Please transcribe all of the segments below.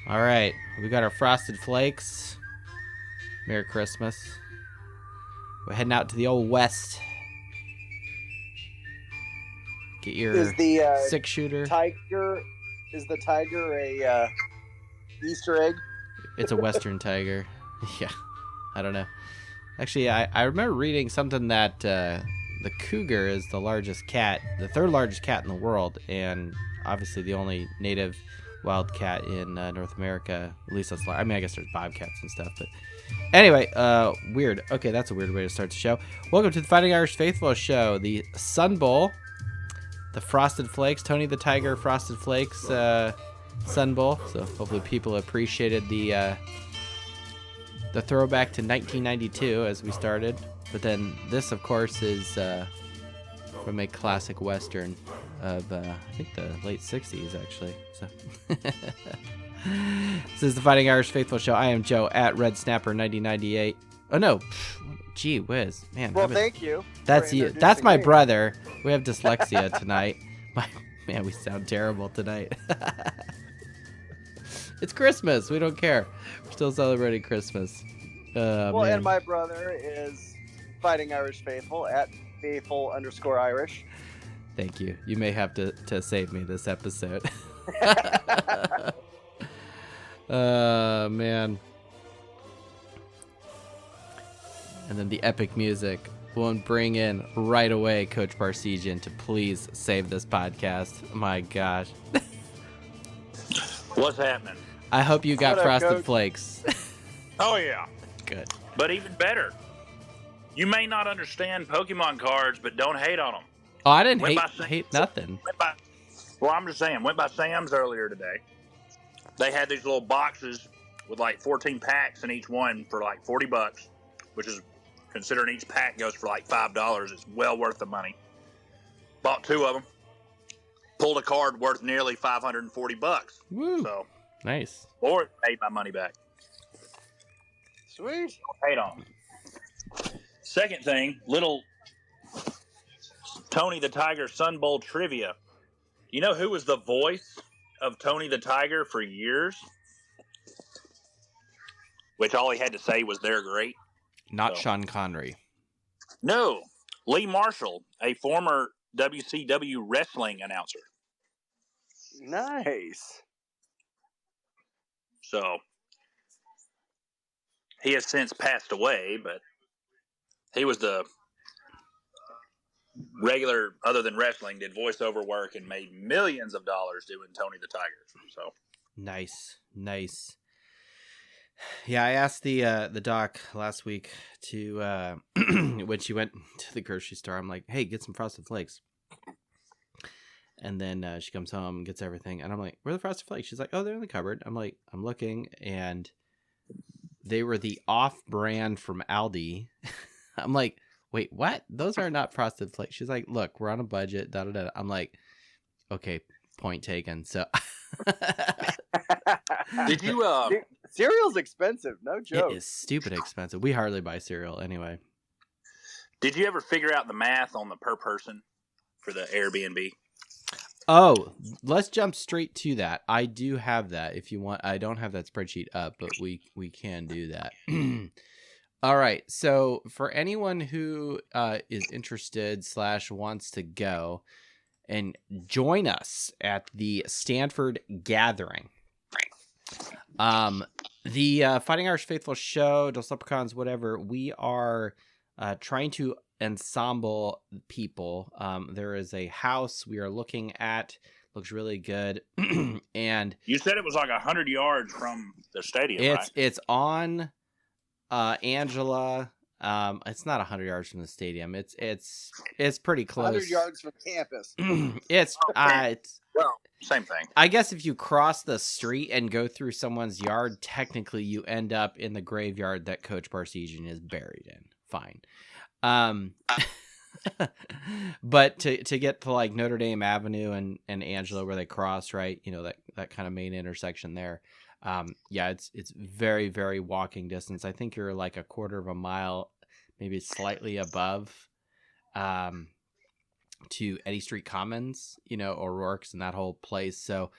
All right, we got our Frosted Flakes. Merry Christmas. We're heading out to the old West. Get your Is the 6-shooter. tiger? Is the tiger a Easter egg? It's a Western tiger. Yeah, I don't know. Actually, I remember reading something that the cougar is the largest cat, the third largest cat in the world, and obviously the only native wild cat in North America. At least that's. I mean, I guess there's bobcats and stuff, but anyway, weird. Okay, that's a weird way to start the show. Welcome to the Fighting Irish Faithful show, the Sun Bowl, the Frosted Flakes, Tony the Tiger Frosted Flakes Sun Bowl. So hopefully people appreciated the throwback to 1992 as we started. But then this, of course, is from a classic Western of, I think, the late 60s, actually. So this is the Fighting Irish Faithful show. I am Joe at Red Snapper 9098. Oh, no. Gee whiz. Man. Well, thank you. That's you. That's my brother. We have dyslexia tonight. Man, we sound terrible tonight. It's Christmas. We don't care. We're still celebrating Christmas. Well, Man. and my brother is Fighting Irish Faithful at faithful_Irish. Thank you. You may have to save me this episode. Man. And then the epic music. We'll bring in right away Coach Barsegian to please save this podcast. My gosh. What's happening? I hope you got What up, Frosted Coach? Flakes. Oh, yeah. Good. But even better, you may not understand Pokemon cards, but don't hate on them. Oh, I didn't Went by hate nothing. Well, I'm just saying, went by Sam's earlier today. They had these little boxes with like 14 packs in each one for like $40, which is, considering each pack goes for like $5, it's well worth the money. Bought 2 of them. Pulled a card worth nearly $540. Woo. So, Nice. or made my money back. Sweet. Hate on. Second thing, little Tony the Tiger Sun Bowl trivia. You know who was the voice of Tony the Tiger for years? Which all he had to say was they're great. Not Sean Connery. No, Lee Marshall, a former WCW wrestling announcer. Nice. So he has since passed away, but he was the regular, other than wrestling, did voiceover work and made millions of dollars doing Tony the Tiger. So Nice. Yeah, I asked the doc last week to when she went to the grocery store. I'm like, hey, get some Frosted Flakes. And then she comes home and gets everything. And I'm like, where are the Frosted Flakes? She's like, oh, they're in the cupboard. I'm like, I'm looking. And they were the off-brand from Aldi. I'm like, wait, what? Those are not Frosted Flakes. She's like, look, we're on a budget. Da, da, da. I'm like, okay, point taken. So did you Cereal's expensive, no joke. it is stupid expensive. We hardly buy cereal anyway. did you ever figure out the math on the per person for the Airbnb? Oh, let's jump straight to that. I do have that if you want. I don't have that spreadsheet up, but we can do that. All right. So for anyone who is interested / wants to go and join us at the Stanford Gathering, the Fighting Irish Faithful show, Dos Leprechauns, whatever, we are trying to ensemble people. There is a house we are looking at, looks really good. And You said it was like 100 yards from the stadium, right? it's on Angela. It's not 100 yards from the stadium. It's pretty close. 100 yards from campus. It's Well, same thing. I guess if you cross the street and go through someone's yard, technically you end up in the graveyard that Coach Barsegian is buried in. Fine. But to get to like Notre Dame Avenue and Angela where they cross, right? You know, that kind of main intersection there. Yeah, it's very, very walking distance. I think you're like a quarter of a mile, maybe slightly above, to Eddy Street Commons, you know, O'Rourke's and that whole place. So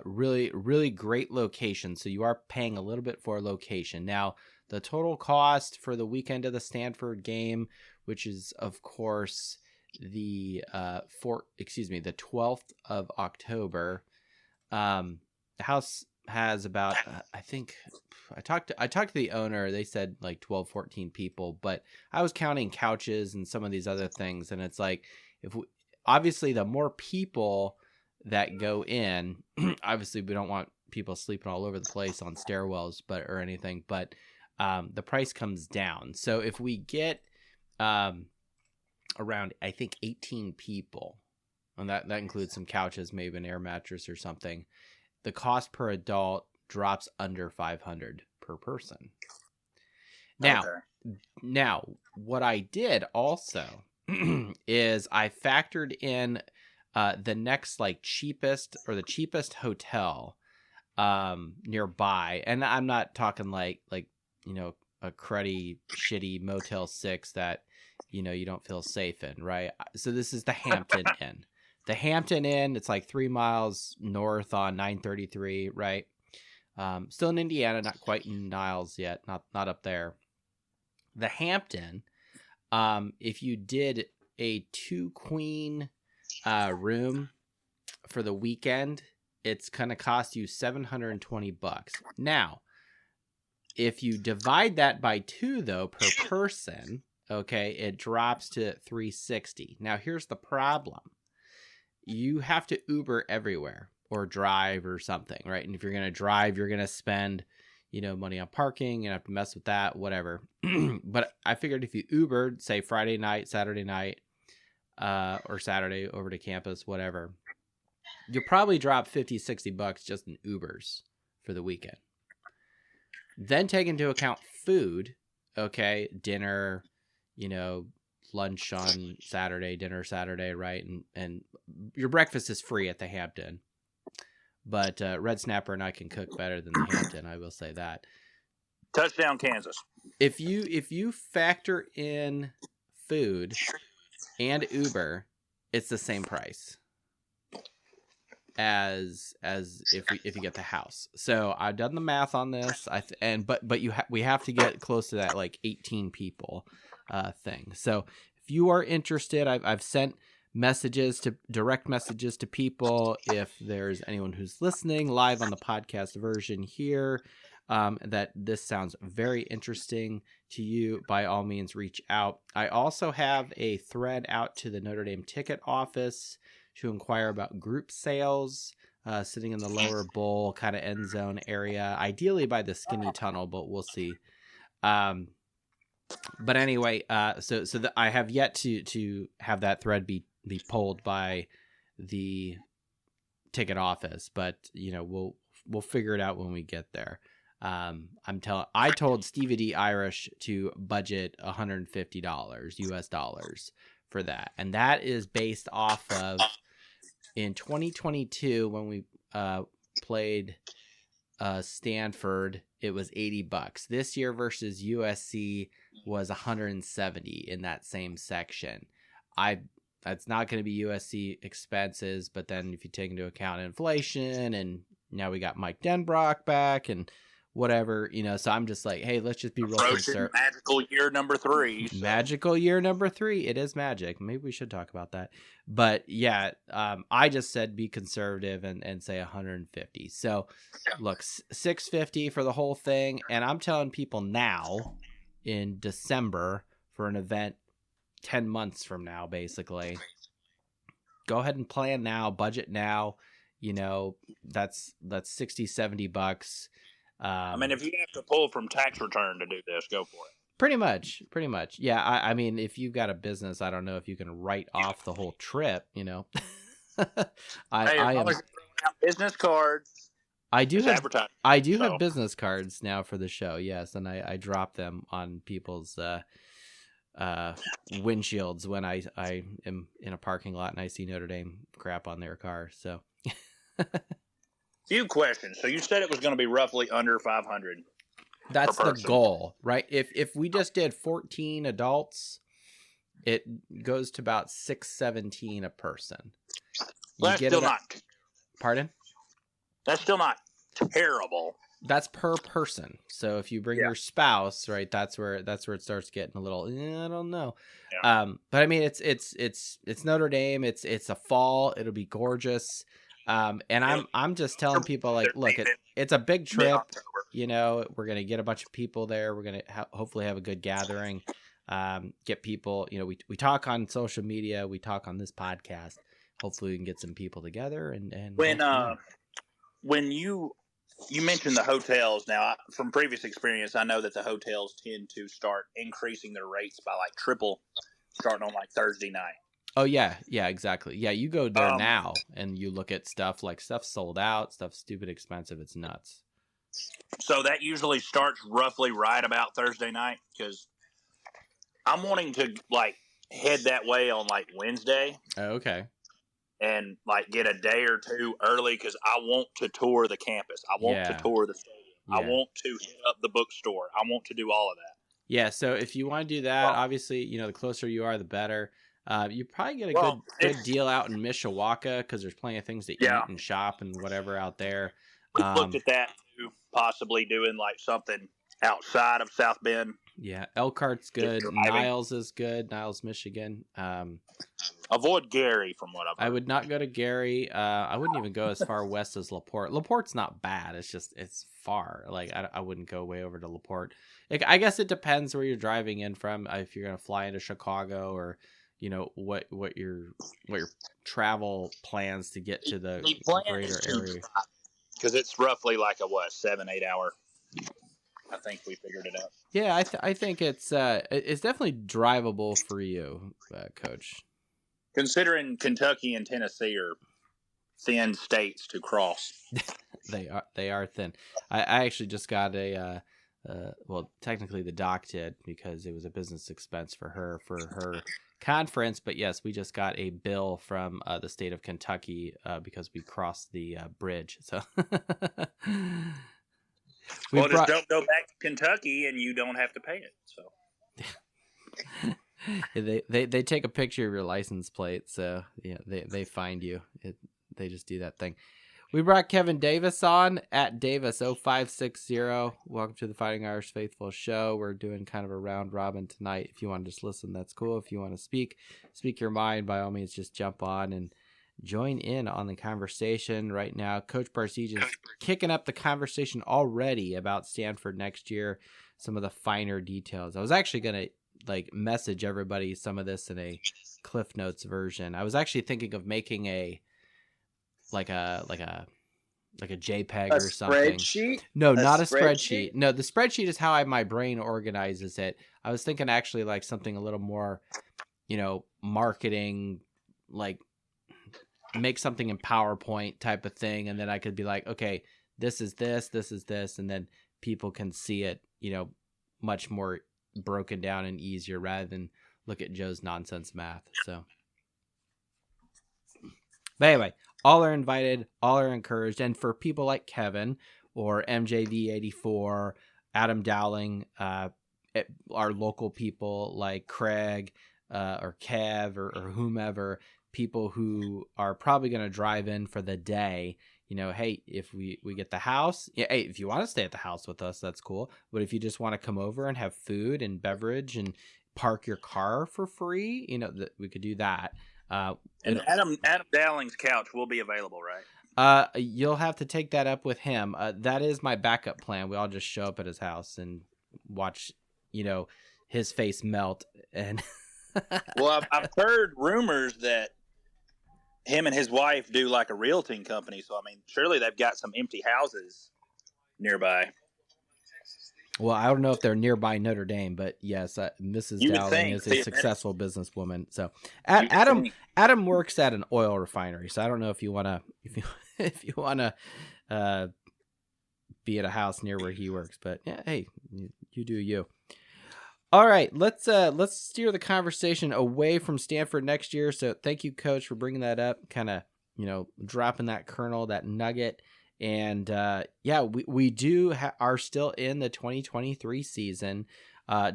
Really, really great location. So you are paying a little bit for a location. Now, the total cost for the weekend of the Stanford game, which is of course the the 12th of October. The house has about I think I talked to the owner. They said like 12, 14 people, but I was counting couches and some of these other things, and it's like obviously the more people that go in, obviously we don't want people sleeping all over the place on stairwells or anything, but the price comes down. So if we get around I think 18 people, and that includes some couches, maybe an air mattress or something, the cost per adult drops under $500 per person. Now what I did also is I factored in the next like cheapest hotel nearby, and I'm not talking like a cruddy shitty Motel 6 that you don't feel safe in, right? So this is the Hampton Inn. The Hampton Inn, it's like 3 miles north on 933, right? Still in Indiana, not quite in Niles yet, not up there. The Hampton, if you did a 2-queen room for the weekend, it's going to cost you $720. Now, if you divide that by 2 though per person, okay, it drops to $360. Now, here's the problem. You have to Uber everywhere or drive or something, right? And if you're going to drive, you're going to spend, money on parking and have to mess with that, whatever. But I figured if you Ubered, say Friday night, Saturday night, or Saturday over to campus, whatever, you'll probably drop $50-$60 just in Ubers for the weekend. Then take into account food, okay, dinner, lunch on Saturday, dinner Saturday, right? And your breakfast is free at the Hampton. But Red Snapper and I can cook better than the Hampton, I will say that. Touchdown, Kansas. If you factor in food and Uber, it's the same price as if you get the house. So I've done the math on this. We have to get close to that like 18 people thing. So if you are interested, I've sent direct messages to people. If there's anyone who's listening live on the podcast version here, that this sounds very interesting to you, by all means reach out. I also have a thread out to the Notre Dame ticket office to inquire about group sales, sitting in the lower bowl kind of end zone area, ideally by the skinny tunnel, but we'll see. But anyway, so I have yet to have that thread be polled by the ticket office, but we'll figure it out when we get there. I told Stevie D Irish to budget $150 US dollars for that, and that is based off of in 2022 when we played Stanford, it was $80. This year versus USC was $170 in that same section. That's not going to be USC expenses, but then if you take into account inflation, and now we got Mike Denbrock back and whatever, so I'm just like, hey, let's just be real conservative. Magical year number 3. So. Magical year number 3. It is magic. Maybe we should talk about that. But yeah, I just said be conservative and say 150. So look, $650 for the whole thing. And I'm telling people now in December for an event 10 months from now, basically, go ahead and plan now, budget now. That's $60-$70. If you have to pull from tax return to do this, go for it. Pretty much. Yeah. I mean, if you've got a business, I don't know if you can write off the whole trip, I am business cards. I do have business cards now for the show. Yes. And I drop them on people's, windshields when I am in a parking lot and I see Notre Dame crap on their car. So few questions. So you said it was going to be roughly under 500. That's the goal, right? If we just did 14 adults, it goes to about $617 a person. Well, that's still not. Pardon? That's still not terrible. That's per person. So if you bring your spouse, right, that's where it starts getting a little. I don't know. Yeah. But I mean, it's Notre Dame. It's a fall. It'll be gorgeous. And I'm just telling people, like, look, it's a big trip. Mid-October. You know, we're gonna get a bunch of people there. We're gonna hopefully have a good gathering. Get people. You know, we talk on social media. We talk on this podcast. Hopefully, we can get some people together. And when you mentioned the hotels. Now, from previous experience, I know that the hotels tend to start increasing their rates by like triple, starting on like Thursday night. Oh yeah, exactly. Yeah, you go there now and you look at stuff sold out, stuff's stupid expensive. It's nuts. So that usually starts roughly right about Thursday night, because I'm wanting to like head that way on like Wednesday. Oh, okay. And like get a day or two early, because I want to tour the campus. I want to tour the stadium. I want to hit up the bookstore. I want to do all of that. Yeah, so if you want to do that, obviously, you know, the closer you are, the better. You probably get a good deal out in Mishawaka, because there's plenty of things to eat and shop and whatever out there. We looked at that too, possibly doing like something outside of South Bend. Yeah, Elkhart's good. Niles is good. Niles, Michigan. Avoid Gary, from what I've heard. I would not go to Gary. I wouldn't even go as far west as LaPorte. LaPorte's not bad. It's far. Like I wouldn't go way over to LaPorte. I guess it depends where you're driving in from. If you're gonna fly into Chicago, or you know what your travel plans to get to the greater area. Because it's roughly like a 7-8 hour. I think we figured it out. Yeah, I think it's definitely drivable for you, Coach. Considering Kentucky and Tennessee are thin states to cross. They are thin. I actually just got well, technically the doc did, because it was a business expense for her conference. But yes, we just got a bill from the state of Kentucky because we crossed the bridge. So. Just don't go back to Kentucky and you don't have to pay it. So they take a picture of your license plate, so yeah, they find you. They just do that thing. We brought Kevin Davis on at Davis0560. Welcome to the Fighting Irish Faithful show. We're doing kind of a round robin tonight. If you want to just listen, that's cool. If you want to speak your mind, by all means, just jump on and join in on the conversation right now. Coach Barsege is kicking up the conversation already about Stanford next year, some of the finer details. I was actually going to message everybody some of this in a Cliff Notes version. I was actually thinking of making a JPEG or something. Spreadsheet? No, not a spreadsheet. No, the spreadsheet is how my brain organizes it. I was thinking actually like something a little more, marketing, like make something in PowerPoint type of thing, and then I could be like, okay, this is this, and then people can see it, much more broken down and easier, rather than look at Joe's nonsense math. So, but anyway, all are invited, all are encouraged, and for people like Kevin or MJV84, Adam Dowling, our local people like Craig or Kev or whomever, people who are probably going to drive in for the day, hey, if we get the house, hey, if you want to stay at the house with us, that's cool. But if you just want to come over and have food and beverage and park your car for free, that we could do that. And Adam Dowling's couch will be available, right? You'll have to take that up with him. That is my backup plan. We all just show up at his house and watch, his face melt. And well, I've heard rumors that him and his wife do like a realting company. So, I mean, surely they've got some empty houses nearby. Well, I don't know if they're nearby Notre Dame, but yes, Mrs. Dowling is a successful businesswoman. So Adam works at an oil refinery. So I don't know if you want to be at a house near where he works, but yeah, hey, you do you. All right, let's steer the conversation away from Stanford next year. So thank you, Coach, for bringing that up, kind of, dropping that kernel, that nugget. And we are still in the 2023 season,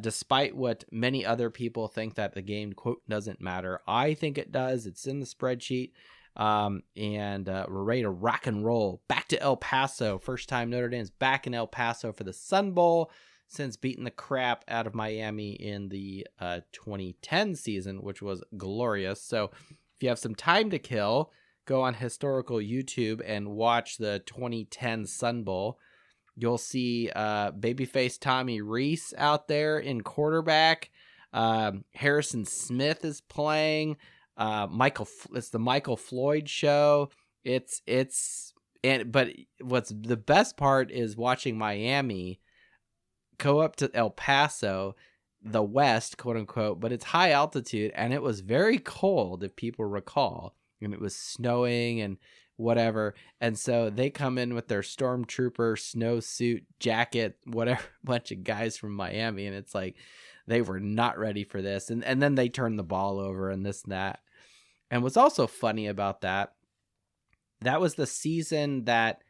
despite what many other people think that the game, quote, doesn't matter. I think it does. It's in the spreadsheet. And we're ready to rock and roll. Back to El Paso. First time Notre Dame's back in El Paso for the Sun Bowl since beating the crap out of Miami in the 2010 season, which was glorious. So if you have some time to kill, go on historical YouTube and watch the 2010 Sun Bowl. You'll see babyface Tommy Reese out there in quarterback. Harrison Smith is playing. It's the Michael Floyd show. But what's the best part is watching Miami go up to El Paso, the West, quote unquote, but it's high altitude and it was very cold, if people recall, and it was snowing and whatever. And so they come in with their stormtrooper snowsuit jacket, whatever, bunch of guys from Miami. And it's like, they were not ready for this. And then they turn the ball over and this and that. And what's also funny about that was the season that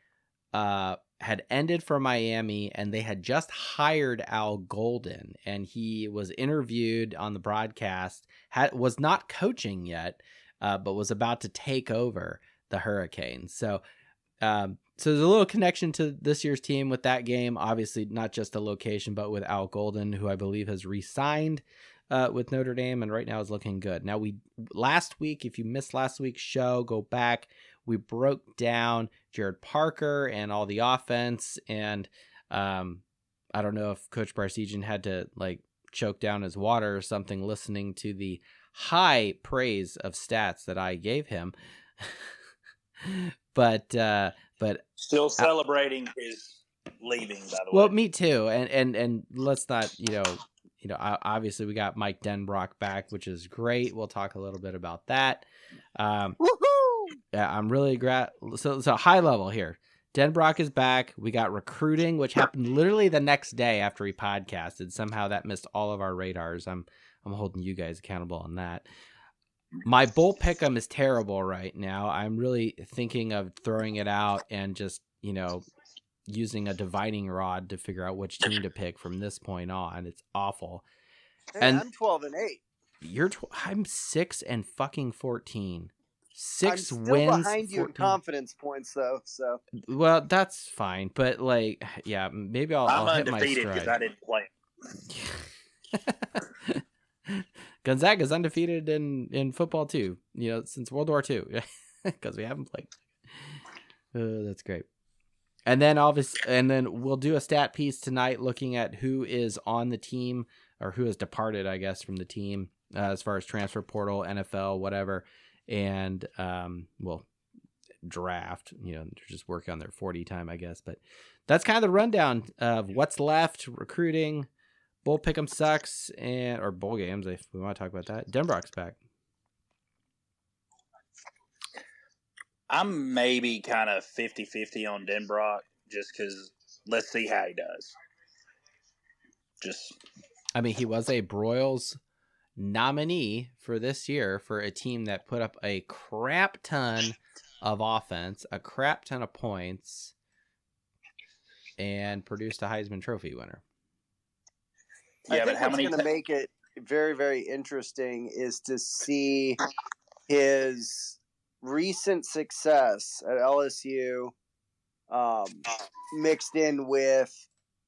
had ended for Miami, and they had just hired Al Golden, and he was interviewed on the broadcast, was not coaching yet, but was about to take over the Hurricanes. So there's a little connection to this year's team with that game. Obviously, not just the location, but with Al Golden, who I believe has re-signed with Notre Dame, and right now is looking good. Now, last week, if you missed last week's show, go back. We broke down Jared Parker and all the offense, and I don't know if Coach Barsegian had to choke down his water or something listening to the high praise of stats that I gave him. but still celebrating his leaving, by the way. Well, me too. And let's not, obviously we got Mike Denbrock back, which is great. We'll talk a little bit about that. Woohoo! Yeah, I'm really so high level here. Denbrock is back. We got recruiting, which happened literally the next day after we podcasted. Somehow that missed all of our radars. I'm holding you guys accountable on that. My bull pick'em is terrible right now. I'm really thinking of throwing it out and just, using a dividing rod to figure out which team to pick from this point on. It's awful. Hey, and I'm 12-8. I'm 6-14. 6 I'm still wins. behind you 14. in confidence points, though. So well, that's fine. But maybe I'll hit my undefeated stride. because I didn't play. Gonzaga's undefeated in football too. Since World War II, because we haven't played. That's great. And then we'll do a stat piece tonight, looking at who is on the team or who has departed, I guess, from the team as far as transfer portal, NFL, whatever. And draft, they're just working on their 40 time, I guess, but that's kind of the rundown of what's left. Recruiting, bowl pick'em sucks, or bowl games if we want to talk about that. Denbrock's back. I'm maybe kind of 50-50 on Denbrock just because let's see how he does. He was a Broyles nominee for this year for a team that put up a crap ton of offense, a crap ton of points, and produced a Heisman Trophy winner. Yeah, I think what's going to make it very, very interesting is to see his recent success at LSU mixed in with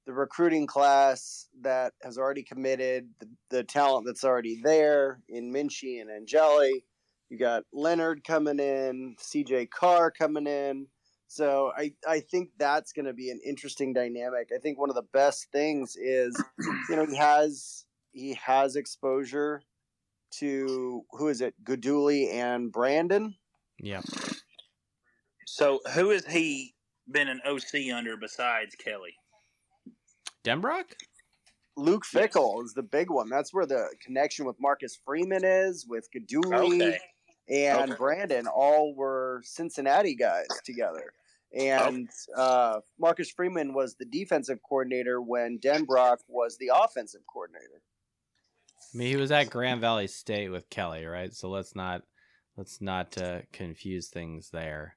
the recruiting class that has already committed, the talent that's already there in Minchie and Angeli. You got Leonard coming in, CJ Carr coming in. So I think that's going to be an interesting dynamic. I think one of the best things is, he has exposure to, who is it, Guduli and Brandon? Yeah. So who has he been an OC under besides Kelly? Denbrock? Luke Fickle is the big one. That's where the connection with Marcus Freeman is, with Guduli and Brandon. All were Cincinnati guys together. And Marcus Freeman was the defensive coordinator when Denbrock was the offensive coordinator. He was at Grand Valley State with Kelly, right? So let's not confuse things there.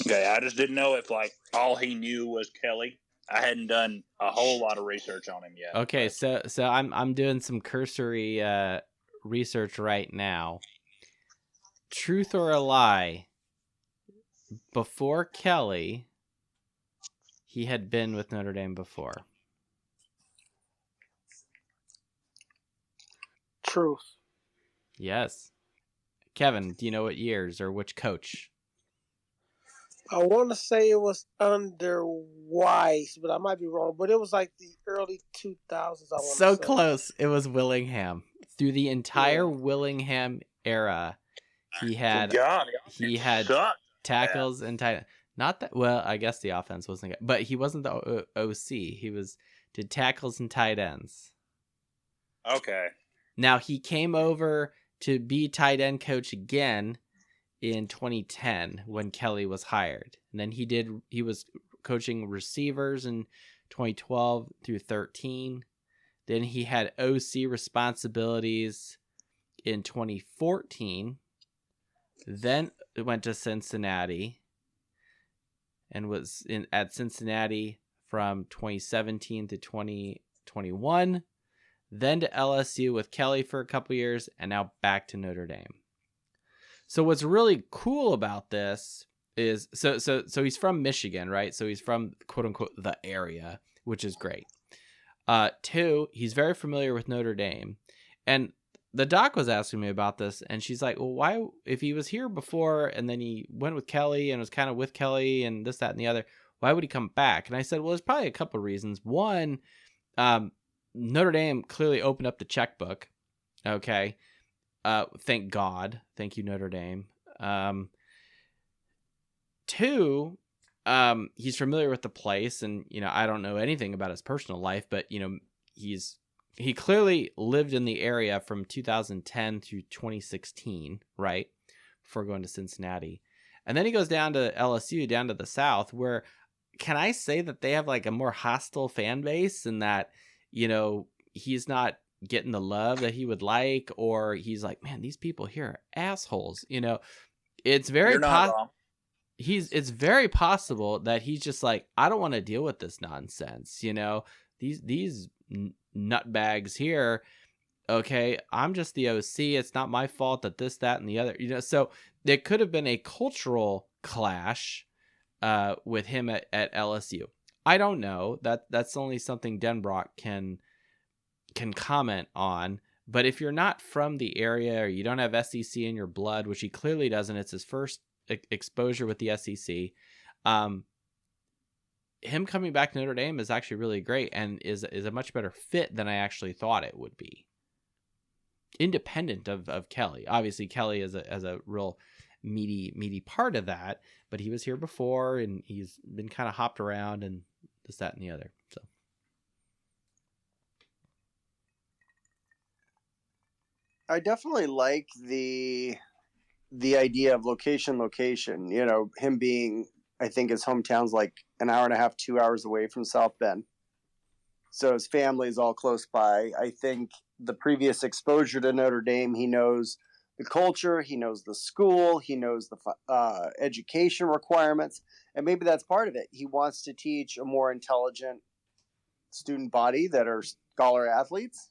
Okay, I just didn't know if all he knew was Kelly. I hadn't done a whole lot of research on him yet. Okay, so I'm doing some cursory research right now. Truth or a lie? Before Kelly, he had been with Notre Dame before. Truth. Yes. Kevin, do you know what years or which coach? I want to say it was under Weiss, but I might be wrong. But it was like the early 2000s. I want to say. So close. It was Willingham. Through the entire Willingham era, he had sucked. tackles and tight. Not that well. I guess the offense wasn't good, but he wasn't the OC. He did tackles and tight ends. Okay. Now he came over to be tight end coach again in 2010 when Kelly was hired. And then he was coaching receivers in 2012 through 13. Then he had OC responsibilities in 2014. Then it went to Cincinnati and was at Cincinnati from 2017 to 2021. Then to LSU with Kelly for a couple years, and now back to Notre Dame. So what's really cool about this is so he's from Michigan, right? So he's from quote unquote the area, which is great. 2, he's very familiar with Notre Dame, and the doc was asking me about this, and she's like, "Well, why? If he was here before, and then he went with Kelly and was kind of with Kelly and this, that, and the other, why would he come back?" And I said, "Well, there's probably a couple of reasons. One, Notre Dame clearly opened up the checkbook. Okay. Thank God. Thank you, Notre Dame. 2, he's familiar with the place, and, I don't know anything about his personal life, but, he clearly lived in the area from 2010 through 2016, right? Before going to Cincinnati. And then he goes down to LSU, down to the South, where can I say that they have like a more hostile fan base, and that, he's not getting the love that he would like, or he's like, man, these people here are assholes. It's very it's very possible that he's just like, I don't want to deal with this nonsense. These nutbags here. Okay, I'm just the OC. It's not my fault that this, that, and the other. So there could have been a cultural clash with him at LSU. I don't know. That's only something Denbrock can comment on. But if you're not from the area, or you don't have SEC in your blood, which he clearly doesn't, it's his first exposure with the SEC. Him coming back to Notre Dame is actually really great, and is a much better fit than I actually thought it would be. Independent of Kelly. Obviously, Kelly is a real meaty part of that, but he was here before, and he's been kind of hopped around and this, that, and the other. So I definitely like the idea of location. Him being, I think his hometown's like an hour and a half, 2 hours away from South Bend. So his family is all close by. I think the previous exposure to Notre Dame, he knows the culture, he knows the school, he knows the education requirements, and maybe that's part of it. He wants to teach a more intelligent student body that are scholar athletes.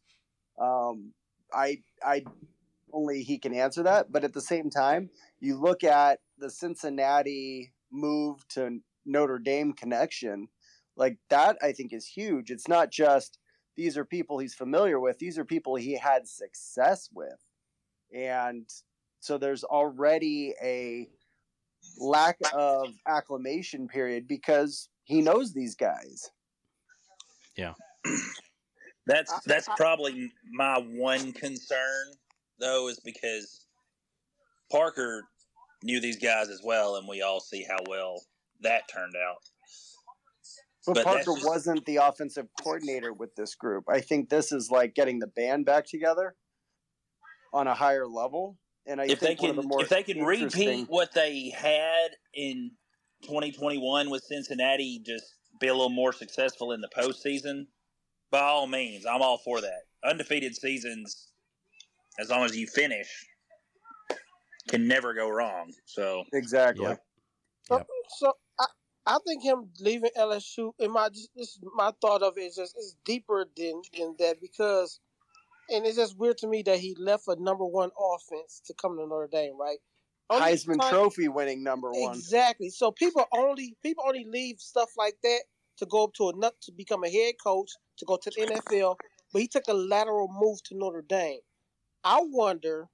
I only he can answer that, but at the same time, you look at the Cincinnati move to Notre Dame connection, like that I think is huge. It's not just these are people he's familiar with, these are people he had success with. And so there's already a lack of acclimation period because he knows these guys. Yeah. That's probably my one concern, though, is because Parker knew these guys as well, and we all see how well that turned out. But Parker wasn't the offensive coordinator with this group. I think this is like getting the band back together on a higher level. And if they can repeat what they had in 2021 with Cincinnati, just be a little more successful in the postseason, by all means, I'm all for that. Undefeated seasons, as long as you finish, can never go wrong. So exactly. Yep. So I think him leaving LSU, this is my thought of it, is deeper than that, because And it's just weird to me that he left a number one offense to come to Notre Dame, right? Heisman Trophy winning number one. Exactly. So people only leave stuff like that to go up to to become a head coach, to go to the NFL. But he took a lateral move to Notre Dame. I wonder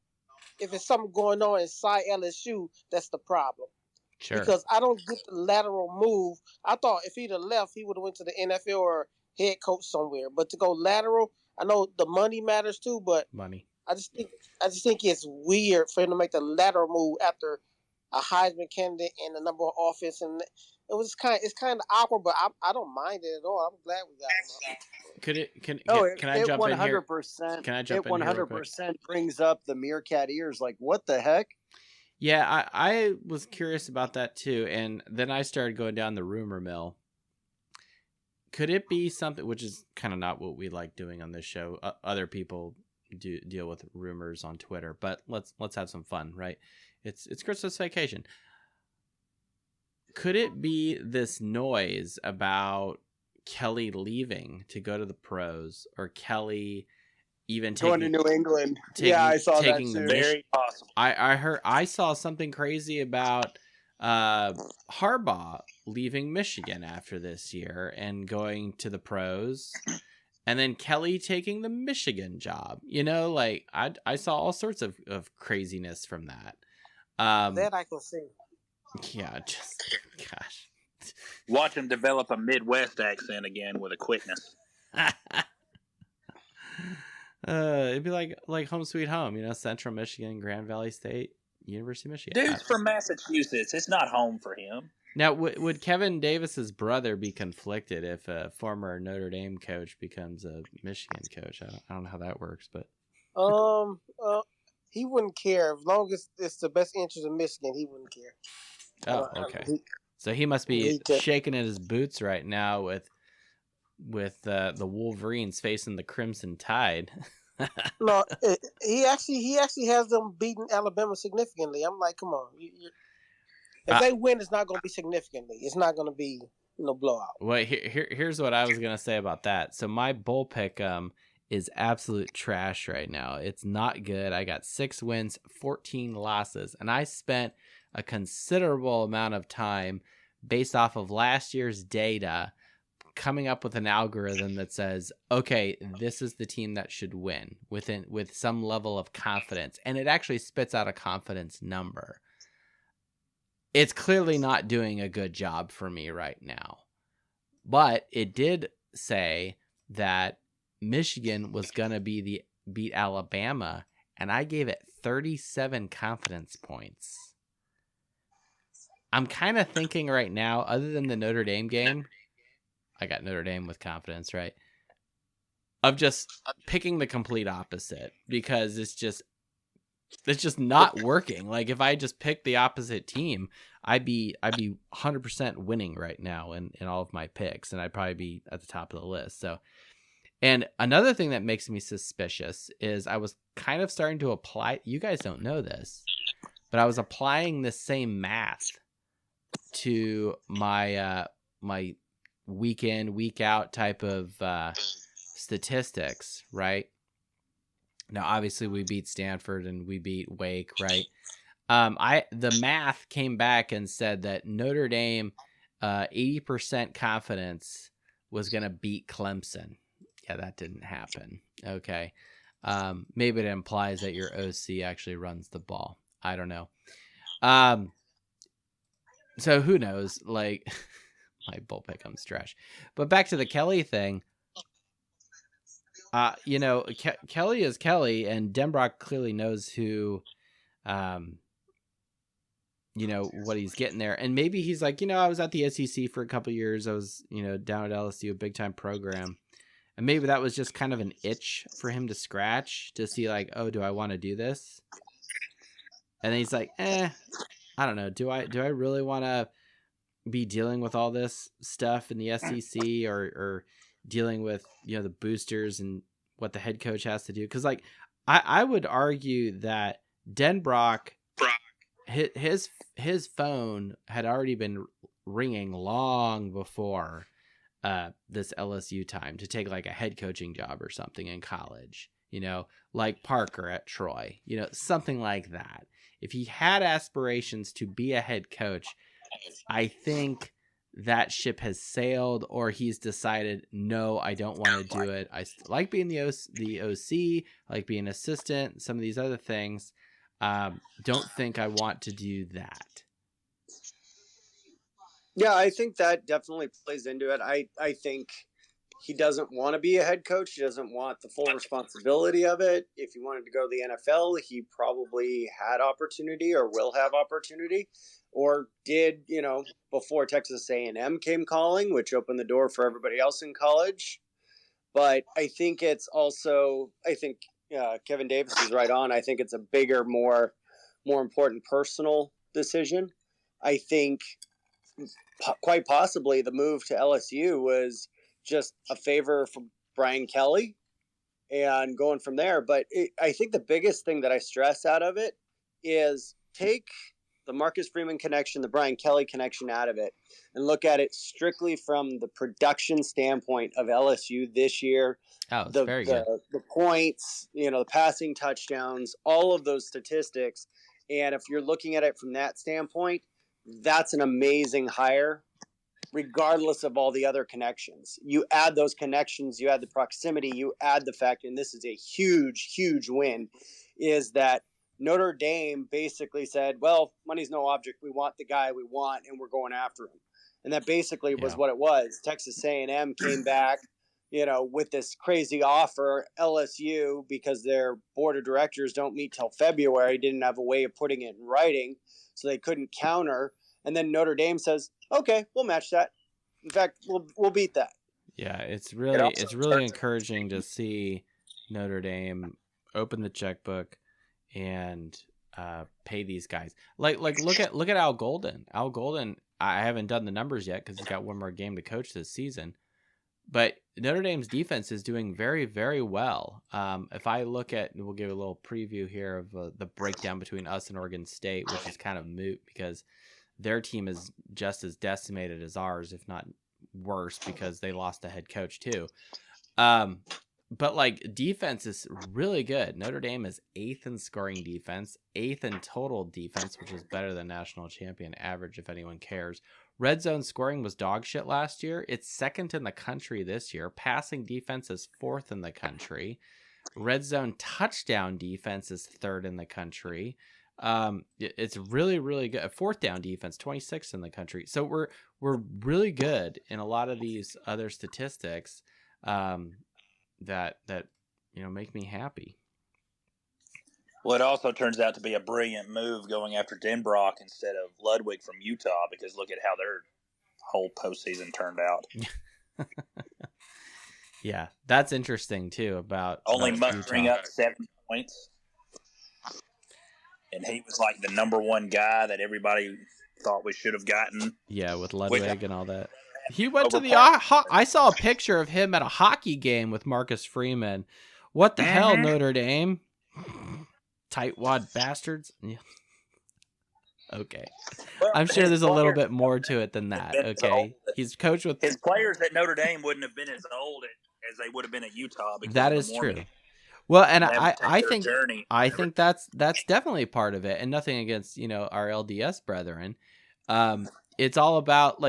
if it's something going on inside LSU that's the problem. Sure. Because I don't get the lateral move. I thought if he'd have left, he would have went to the NFL or head coach somewhere. But to go lateral, I know the money matters too, but money. I just think it's weird for him to make the lateral move after a Heisman candidate and the number one offense, and it's kind of awkward, but I don't mind it at all. I'm glad we got him. Can I jump in here? 100%. Can I jump in here? 100% brings up the meerkat ears. Like, what the heck? Yeah, I was curious about that too, and then I started going down the rumor mill. Could it be something, which is kind of not what we like doing on this show? Other people do deal with rumors on Twitter, but let's have some fun, right? It's Christmas vacation. Could it be this noise about Kelly leaving to go to the pros, or Kelly even going to New England? I saw that too. Very possible. I saw something crazy about Harbaugh leaving Michigan after this year and going to the pros, and then Kelly taking the Michigan job. Like I saw all sorts of craziness from that. That I can see. Yeah, just gosh. Watch him develop a Midwest accent again with a quickness. It'd be like Home Sweet Home, Central Michigan, Grand Valley State, University of Michigan. Dude's from Massachusetts. It's not home for him. Now, would Kevin Davis's brother be conflicted if a former Notre Dame coach becomes a Michigan coach? I don't know how that works, but he wouldn't care as long as it's the best interest of Michigan. He wouldn't care. Oh, okay. So he must be shaking in his boots right now with the Wolverines facing the Crimson Tide. No, he actually has them beating Alabama significantly. I'm like, come on, if they win, it's not going to be significantly. It's not going to be blowout. Well, here's what I was going to say about that. So my bowl pick is absolute trash right now. It's not good. I got 6 wins, 14 losses, and I spent a considerable amount of time based off of last year's data coming up with an algorithm that says, okay, this is the team that should win with some level of confidence. And it actually spits out a confidence number. It's clearly not doing a good job for me right now. But it did say that Michigan was going to beat Alabama, and I gave it 37 confidence points. I'm kind of thinking right now, other than the Notre Dame game, I got Notre Dame with confidence, right? Of just picking the complete opposite, because it's just not working. Like if I just picked the opposite team, I'd be 100% winning right now in all of my picks, and I'd probably be at the top of the list. So, and another thing that makes me suspicious is I was kind of starting to apply. You guys don't know this, but I was applying the same math to my my week in, week out type of statistics, right? Now, obviously, we beat Stanford and we beat Wake, right? The math came back and said that Notre Dame, 80% confidence was going to beat Clemson. Yeah, that didn't happen. Okay. Maybe it implies that your OC actually runs the ball. I don't know. So who knows? Like, my bull pick comes trash. But back to the Kelly thing. Kelly is Kelly, and Denbrock clearly knows who, what he's getting there. And maybe he's like, I was at the SEC for a couple of years. I was, down at LSU, a big time program. And maybe that was just kind of an itch for him to scratch to see like, oh, do I want to do this? And then he's like, I don't know. Do I really want to be dealing with all this stuff in the SEC or dealing with, the boosters and what the head coach has to do? Because like, I would argue that Denbrock, his phone had already been ringing long before this LSU time to take like a head coaching job or something in college. like Parker at Troy, something like that. If he had aspirations to be a head coach, I think that ship has sailed, or he's decided, no, I don't want to do it. I like being the OC, I like being assistant, some of these other things. Don't think I want to do that. Yeah, I think that definitely plays into it. I think he doesn't want to be a head coach. He doesn't want the full responsibility of it. If he wanted to go to the NFL, he probably had opportunity or will have opportunity, or did, before Texas A&M came calling, which opened the door for everybody else in college. But I think it's also, Kevin Davis is right on. I think it's a bigger, more important personal decision. I think quite possibly the move to LSU was just a favor for Brian Kelly and going from there. But I think the biggest thing that I stress out of it is take the Marcus Freeman connection, the Brian Kelly connection out of it, and look at it strictly from the production standpoint of LSU this year. Oh, it's very good. The points, the passing touchdowns, all of those statistics. And if you're looking at it from that standpoint, that's an amazing hire, regardless of all the other connections. You add those connections, you add the proximity, you add the fact, and this is a huge, huge win, is that Notre Dame basically said, well, money's no object. We want the guy we want, and we're going after him. And that basically was what it was. Texas A&M came back, with this crazy offer. LSU, because their board of directors don't meet till February, didn't have a way of putting it in writing, so they couldn't counter. And then Notre Dame says, okay, we'll match that. In fact, we'll beat that. Yeah, it's really encouraging to see Notre Dame open the checkbook and pay these guys. Like look at Al Golden. Al Golden, I haven't done the numbers yet because he's got one more game to coach this season. But Notre Dame's defense is doing very, very well. If I look at, we'll give a little preview here of the breakdown between us and Oregon State, which is kind of moot because their team is just as decimated as ours, if not worse, because they lost a head coach too. But defense is really good. Notre Dame is 8th in scoring defense, 8th in total defense, which is better than national champion average, if anyone cares. Red zone scoring was dog shit last year. It's 2nd in the country this year. Passing defense is 4th in the country. Red zone touchdown defense is 3rd in the country. It's really, really good. 4th down defense, 26th in the country. So we're really good in a lot of these other statistics that make me happy. Well, it also turns out to be a brilliant move going after Denbrock instead of Ludwig from Utah, because look at how their whole postseason turned out. Yeah, that's interesting too. About only mustering Utah. up 7 points, and he was like the number one guy that everybody thought we should have gotten. Yeah, with Ludwig and all that. He went to the. I saw a picture of him at a hockey game with Marcus Freeman. What the hell, Notre Dame? Tightwad bastards. Yeah. Okay. Well, I'm sure there's a little bit more to it than that. Okay. He's coached with his players at Notre Dame wouldn't have been as old as they would have been at Utah. That is true. Well, and I think that's definitely part of it, and nothing against our LDS brethren. It's all about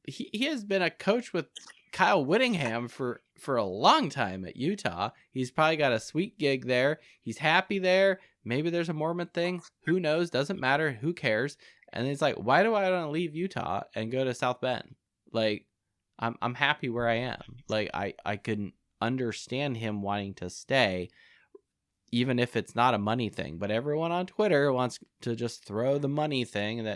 he has been a coach with Kyle Whittingham for a long time at Utah. He's probably got a sweet gig there. He's happy there. Maybe there's a Mormon thing. Who knows? Doesn't matter. Who cares? And it's like, why do I want to leave Utah and go to South Bend? I'm happy where I am. I couldn't understand him wanting to stay, even if it's not a money thing. But everyone on Twitter wants to just throw the money thing.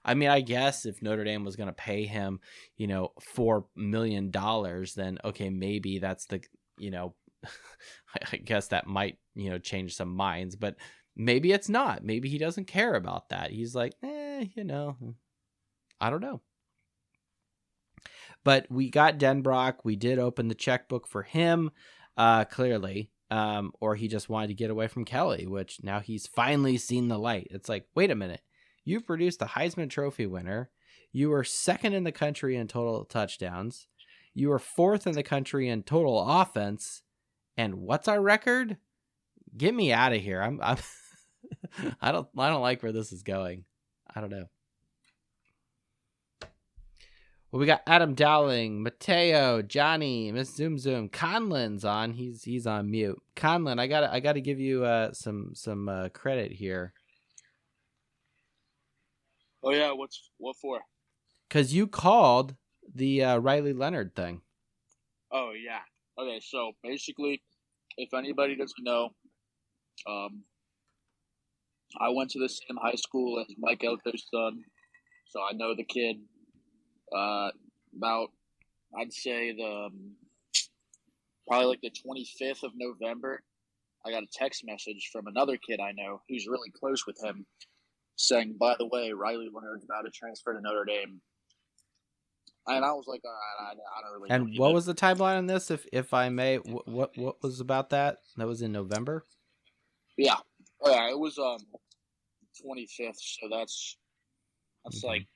I guess if Notre Dame was going to pay him, $4 million, then okay, maybe that's the, I guess that might, change some minds. But maybe it's not. Maybe he doesn't care about that. He's like, I don't know. But we got Denbrock. We did open the checkbook for him, clearly. Or he just wanted to get away from Kelly, which now he's finally seen the light. It's like, wait a minute. You produced a Heisman Trophy winner. You were 2nd in the country in total touchdowns. You were 4th in the country in total offense. And what's our record? Get me out of here. I'm I don't like where this is going. I don't know. Well, we got Adam Dowling, Mateo, Johnny, Miss Zoom Zoom, Conlin's on. He's on mute. Conlin, I gotta give you some credit here. Oh yeah, what for? Because you called the Riley Leonard thing. Oh yeah. Okay, so basically, if anybody doesn't know, I went to the same high school as Mike Elko's son, so I know the kid. About I'd say probably like the 25th of November, I got a text message from another kid I know who's really close with him, saying, "By the way, Riley Leonard's about to transfer to Notre Dame." And I was like, "All right, I don't really." And what was the timeline on this, if I may? What was about that? That was in November. Yeah, oh yeah, it was 25th, so that's like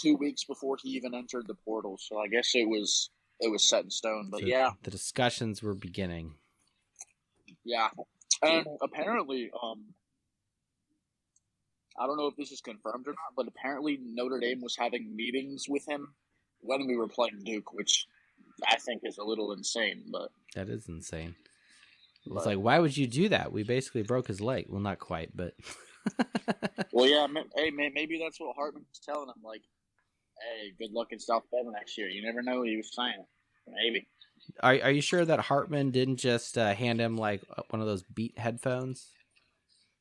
2 weeks before he even entered the portal. So I guess it was set in stone. But yeah, the discussions were beginning. Yeah, and apparently, I don't know if this is confirmed or not, but apparently Notre Dame was having meetings with him when we were playing Duke, which I think is a little insane. But that is insane. It's like, why would you do that? We basically broke his leg. Well, not quite, but. Well, yeah. Hey, maybe that's what Hartman was telling him. Like, hey, good luck in South Bend next year. You never know what he was saying. Maybe. Are you sure that Hartman didn't just hand him like one of those Beat headphones?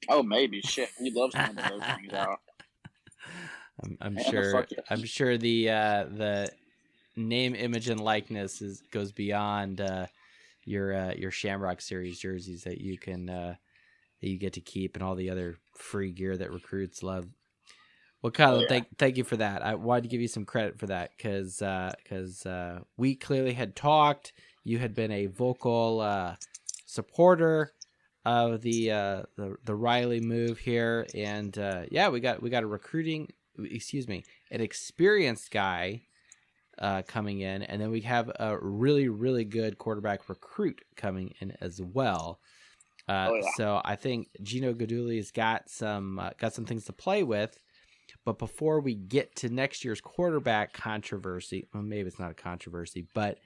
Oh, maybe. Shit, he loves handing those things out. I'm sure. I'm sure the name, image, and likeness goes beyond your Shamrock Series jerseys that you can that you get to keep, and all the other free gear that recruits love. Well, Kyle, thank you for that. I wanted to give you some credit for that because we clearly had talked. You had been a vocal supporter of the Riley move here, and we got an experienced guy coming in, and then we have a really, really good quarterback recruit coming in as well. So I think Gino Guidugli's got some things to play with. But before we get to next year's quarterback controversy, well, maybe it's not a controversy, but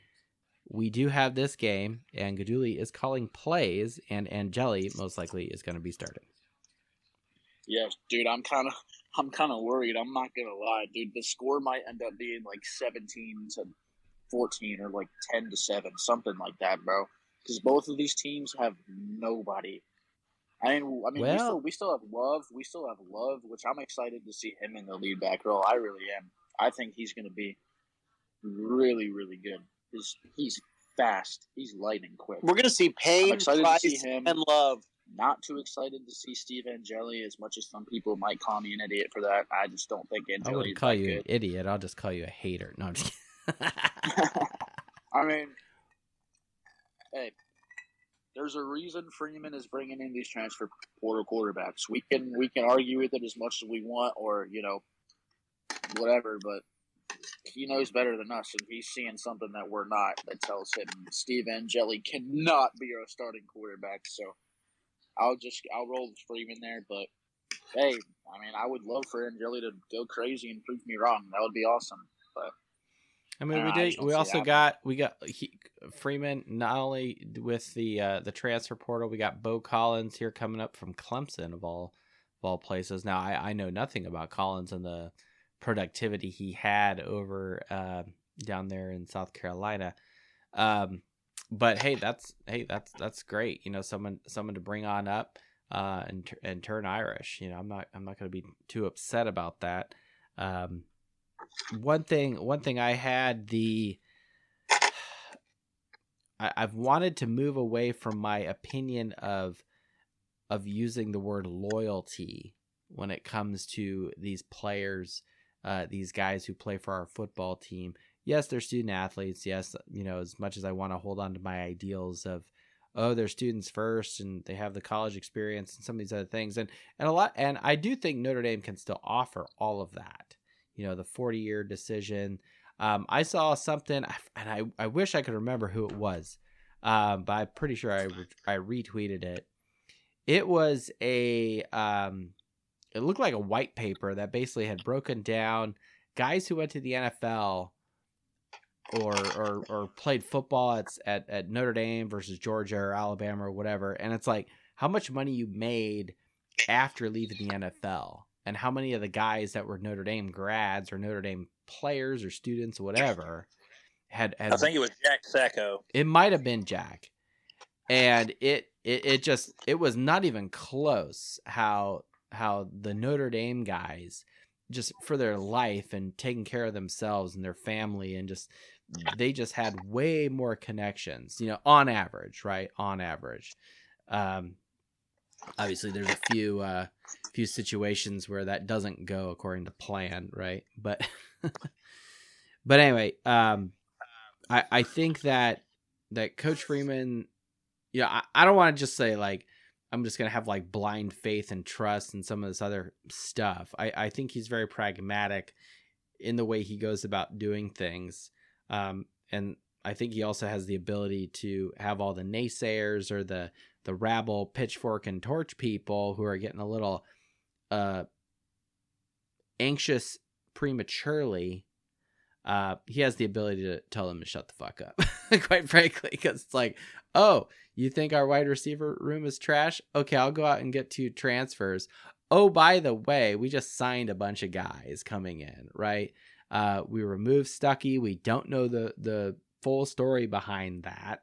we do have this game, and Guidugli is calling plays, and Angeli most likely is going to be starting. Yes, dude, I'm kind of worried. I'm not gonna lie, dude. The score might end up being like 17-14 or like 10-7, something like that, bro. Because both of these teams have nobody. I mean, we still have Love. We still have Love, which I'm excited to see him in the lead back role. I really am. I think he's going to be really, really good. He's fast. He's lightning quick. We're going to see Payne, Price, to see him, and Love. Not too excited to see Steve Angeli, as much as some people might call me an idiot for that. I just don't think Angeli. I wouldn't call you an idiot. I'll just call you a hater. No, I'm just kidding. I mean, hey. There's a reason Freeman is bringing in these transfer portal quarterbacks. We can argue with it as much as we want, or whatever. But he knows better than us, and he's seeing something that we're not. That tells him Steve Angeli cannot be our starting quarterback. So I'll roll with Freeman there. But hey, I mean, I would love for Angeli to go crazy and prove me wrong. That would be awesome. But I mean, we got Freeman, not only with the transfer portal. We got Bo Collins here coming up from Clemson of all places. Now I know nothing about Collins and the productivity he had over down there in South Carolina. But hey, that's great. Someone to bring on up and turn Irish. I'm not going to be too upset about that. One thing I had I've wanted to move away from my opinion of using the word loyalty when it comes to these players, these guys who play for our football team. Yes, they're student athletes. Yes, as much as I want to hold on to my ideals of, they're students first and they have the college experience and some of these other things, and I do think Notre Dame can still offer all of that. The 40-year decision. I saw something, and I wish I could remember who it was, but I'm pretty sure I retweeted it. It was a it looked like a white paper that basically had broken down guys who went to the NFL or played football at Notre Dame versus Georgia or Alabama or whatever, and it's like how much money you made after leaving the NFL, and how many of the guys that were Notre Dame grads or Notre Dame players or students or whatever had I think it was Jack Sacco. It might have been Jack, and it was not even close how the Notre Dame guys, just for their life and taking care of themselves and their family, and they just had way more connections, on average, right? On average. Obviously there's a few situations where that doesn't go according to plan, right? But but anyway, I think that Coach Freeman, I don't want to just say like I'm just gonna have like blind faith and trust in some of this other stuff. I think he's very pragmatic in the way he goes about doing things, and I think he also has the ability to have all the naysayers or the rabble, pitchfork and torch people who are getting a little anxious prematurely. He has the ability to tell them to shut the fuck up, quite frankly, because it's like, oh, you think our wide receiver room is trash? Okay, I'll go out and get 2 transfers. Oh, by the way, we just signed a bunch of guys coming in, right? We removed Stuckey. We don't know the full story behind that.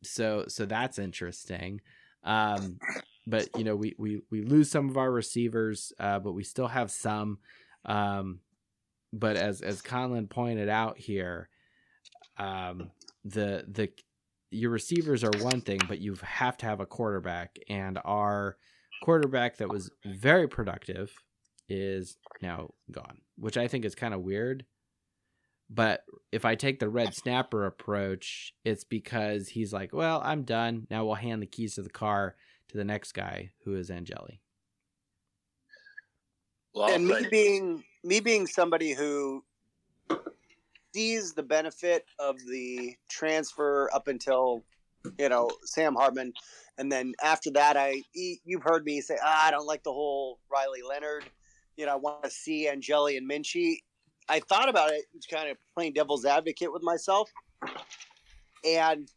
So that's interesting. But we lose some of our receivers, but we still have some. But as Conlon pointed out here, your receivers are one thing, but you have to have a quarterback, and our quarterback that was very productive is now gone, which I think is kind of weird. But if I take the red snapper approach, it's because he's like, well, I'm done. Now we'll hand the keys to the car to the next guy, who is Angeli. Well, and me being somebody who sees the benefit of the transfer up until, Sam Hartman. And then after that, you've heard me say, I don't like the whole Riley Leonard. I want to see Angeli and Minchie. I thought about it, kind of playing devil's advocate with myself. And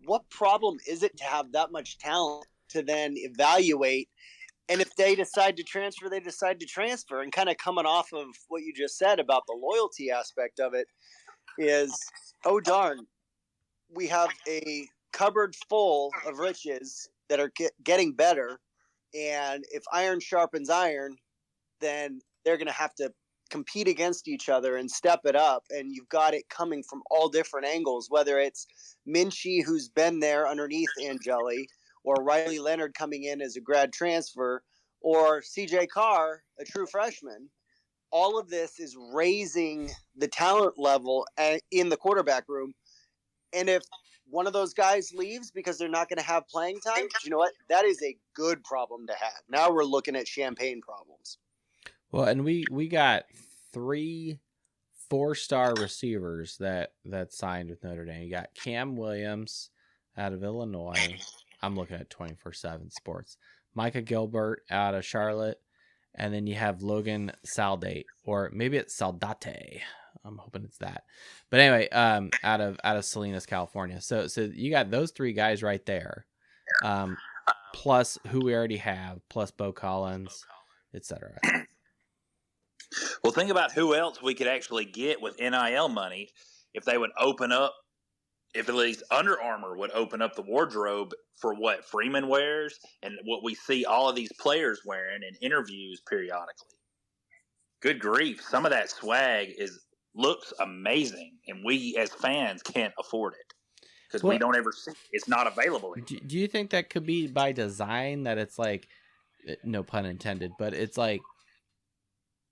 what problem is it to have that much talent to then evaluate? And if they decide to transfer, they decide to transfer. And kind of coming off of what you just said about the loyalty aspect of it is, oh, darn, we have a cupboard full of riches that are getting better. And if iron sharpens iron, then they're going to have to compete against each other and step it up. And you've got it coming from all different angles, whether it's Minchie, who's been there underneath Angeli, or Riley Leonard coming in as a grad transfer, or CJ Carr, a true freshman. All of this is raising the talent level in the quarterback room. And if one of those guys leaves because they're not going to have playing time, you know what? That is a good problem to have. Now we're looking at champagne problems. Well, and we got 3 4-star receivers that signed with Notre Dame. You got Cam Williams out of Illinois. I'm looking at 24/7 Sports. Micah Gilbert out of Charlotte, and then you have Logan Saldate, or maybe it's Saldate. I'm hoping it's that. But anyway, out of Salinas, California. So you got those 3 guys right there, plus who we already have, plus Bo Collins, etc. Well, think about who else we could actually get with NIL money if they would open up, if at least Under Armour would open up the wardrobe for what Freeman wears and what we see all of these players wearing in interviews periodically. Good grief. Some of that swag looks amazing, and we as fans can't afford it because we don't ever see it. It's not available anymore. Do you think that could be by design, that it's like, no pun intended, but it's like,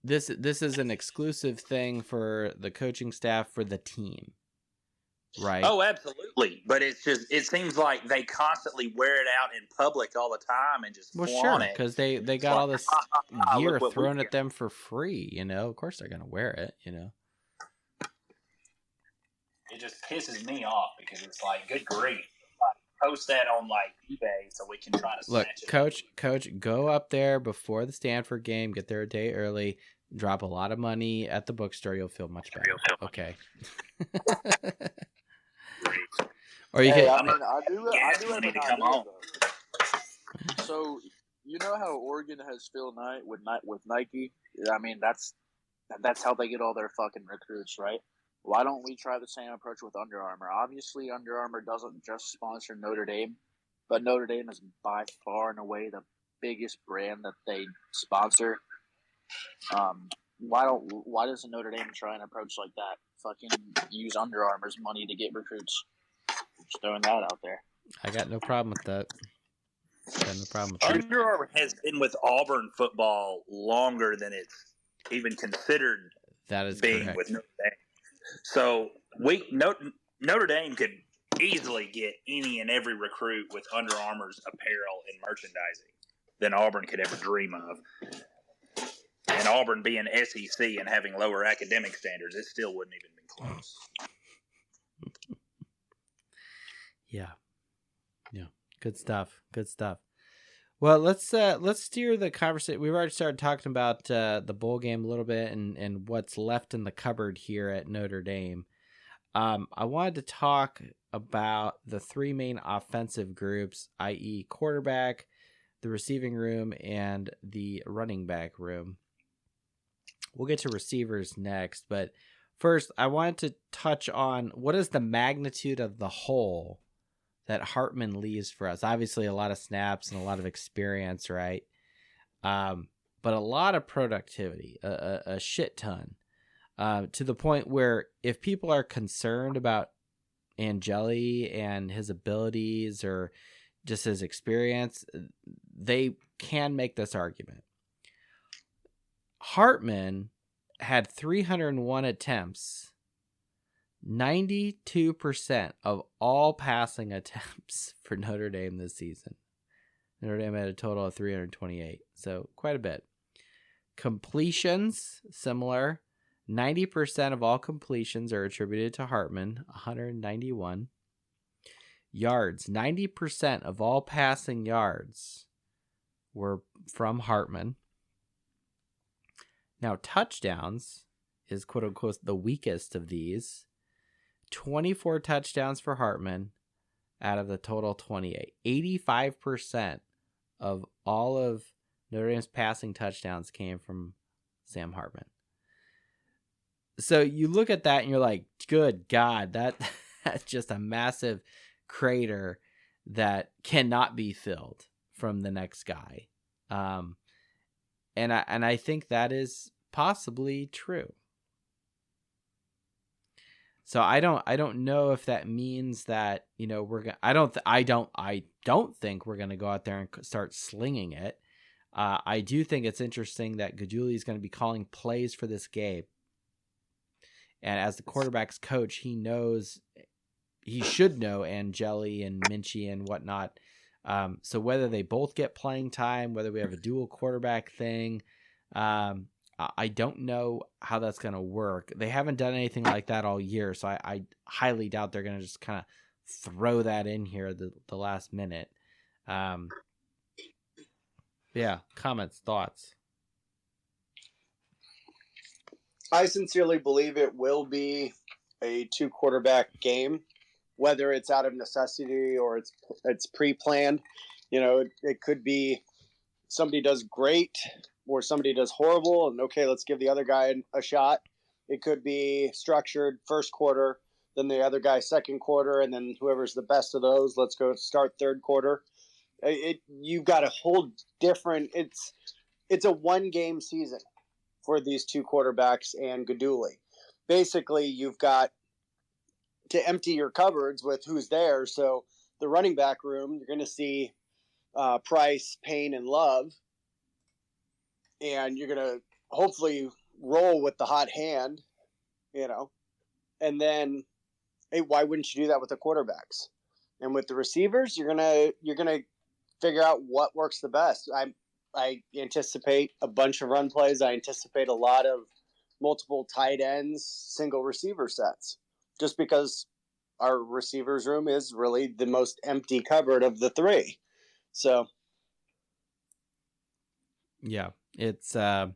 This is an exclusive thing for the coaching staff, for the team, right? Oh, absolutely. But it seems like they constantly wear it out in public all the time and just flaunt it. Because they got all this gear thrown at them for free. Of course they're gonna wear it. It just pisses me off because it's like, good grief. post that on like eBay so we can try to Look, snatch it. coach, go up there before the Stanford game. Get there a day early. Drop a lot of money at the bookstore. You'll feel much better. Okay. Or you Hey, can. I mean, I do Gas have money an to come idea, home. though. So, you know how Oregon has Phil Knight with Nike? I mean, that's how they get all their fucking recruits, right? Why don't we try the same approach with Under Armour? Obviously, Under Armour doesn't just sponsor Notre Dame, but Notre Dame is by far and away the biggest brand that they sponsor. Why doesn't Notre Dame try an approach like that? Fucking use Under Armour's money to get recruits. Just throwing that out there. I got no problem with that. Got no problem with that. Under Armour has been with Auburn football longer than it's even considered That is being correct. with Notre Dame. So Notre Dame could easily get any and every recruit with Under Armour's apparel and merchandising than Auburn could ever dream of. And Auburn being SEC and having lower academic standards, it still wouldn't even been close. Yeah. Good stuff. Well, let's steer the conversation. We've already started talking about the bowl game a little bit and what's left in the cupboard here at Notre Dame. I wanted to talk about the three main offensive groups, i.e. quarterback, the receiving room, and the running back room. We'll get to receivers next, but first I wanted to touch on what is the magnitude of the hole that Hartman leaves for us. Obviously a lot of snaps and a lot of experience, right? But a lot of productivity, a shit ton, to the point where if people are concerned about Angeli and his abilities or just his experience, they can make this argument. Hartman had 301 attempts. 92% of all passing attempts for Notre Dame this season. Notre Dame had a total of 328, so quite a bit. Completions, similar. 90% of all completions are attributed to Hartman, 191. Yards, 90% of all passing yards were from Hartman. Now, touchdowns is quote-unquote the weakest of these. 24 touchdowns for Hartman out of the total 28. 85% of all of Notre Dame's passing touchdowns came from Sam Hartman. So you look at that and you're like, good God, that's just a massive crater that cannot be filled from the next guy. And I think that is possibly true. So I don't know if that means that, you know, we're gonna. I don't think we're gonna go out there and start slinging it. I do think it's interesting that Gajuli is going to be calling plays for this game, and as the quarterback's coach, he should know Angeli and Minchie and whatnot. So whether they both get playing time, whether we have a dual quarterback thing, I don't know how that's going to work. They haven't done anything like that all year, so I highly doubt they're going to just kind of throw that in here the last minute. Yeah, comments, thoughts? I sincerely believe it will be a 2-quarterback game, whether it's out of necessity or it's pre-planned. You know, it could be somebody does great or somebody does horrible, and okay, let's give the other guy a shot. It could be structured first quarter, then the other guy second quarter, and then whoever's the best of those, let's go start third quarter. You've got a whole different. It's a 1-game season for these 2 quarterbacks and Gajuli. Basically, you've got to empty your cupboards with who's there. So the running back room, you're going to see Price, Payne, and Love. And you're going to hopefully roll with the hot hand, you know. And then, hey, why wouldn't you do that with the quarterbacks? And with the receivers, you're gonna figure out what works the best. I anticipate a bunch of run plays. I anticipate a lot of multiple tight ends, single receiver sets, just because our receivers room is really the most empty cupboard of the three. So, yeah, it's and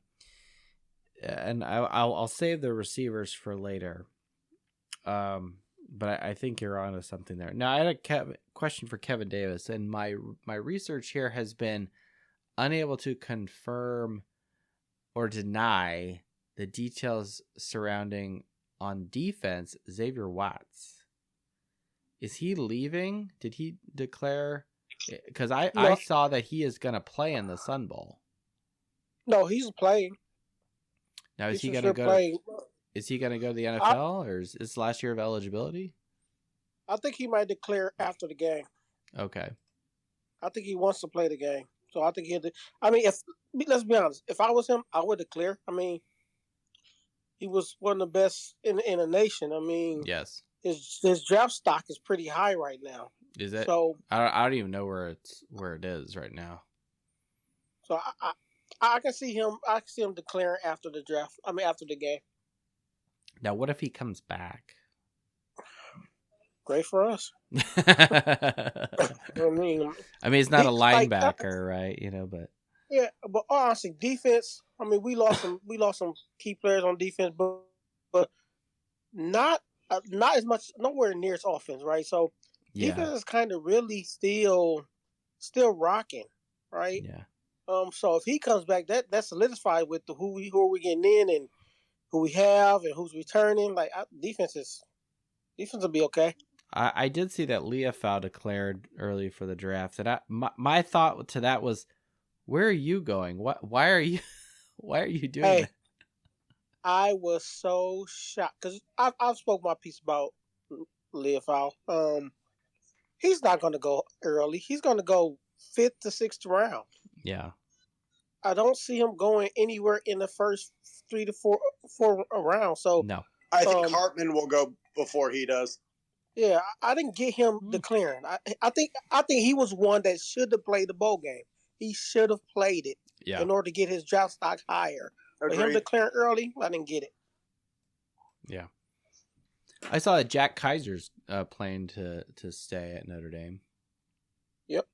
I'll save the receivers for later. But I think you're onto something there. Now, I had a question for Kevin Davis, and my research here has been unable to confirm or deny the details surrounding on defense Xavier Watts. Is he leaving? Did he declare? Because I saw that he is going to play in the Sun Bowl. No, he's playing. Now, is he going to go? Is he going to go to the NFL, or is this last year of eligibility? I think he might declare after the game. Okay. I think he wants to play the game, so I think he'll. I mean, let's be honest, if I was him, I would declare. I mean, he was one of the best in the nation. I mean, yes, his draft stock is pretty high right now. Is it? So I don't even know where it is right now. So I can see him. I can see him declaring after the draft. I mean, after the game. Now, what if he comes back? Great for us. I mean, he's not a linebacker, right? You know, but yeah. But honestly, defense. I mean, we lost some key players on defense, but not as much. Nowhere near its offense, right? So defense is kind of really still rocking, right? Yeah. So if he comes back, that's solidified with who are we getting in and who we have and who's returning. Like defense will be okay. I did see that Leofau declared early for the draft. And my thought to that was, where are you going? Why are you doing that? I was so shocked because I've spoke my piece about Leofau. He's not going to go early. He's going to go 5th to 6th round. Yeah. I don't see him going anywhere in the first 3 to 4 rounds. So no, I think Hartman will go before he does. Yeah, I didn't get him declaring. I think he was one that should have played the bowl game. He should have played it in order to get his draft stock higher. Agreed. But him declaring early, I didn't get it. Yeah, I saw that Jack Kaiser's planning to stay at Notre Dame. Yep.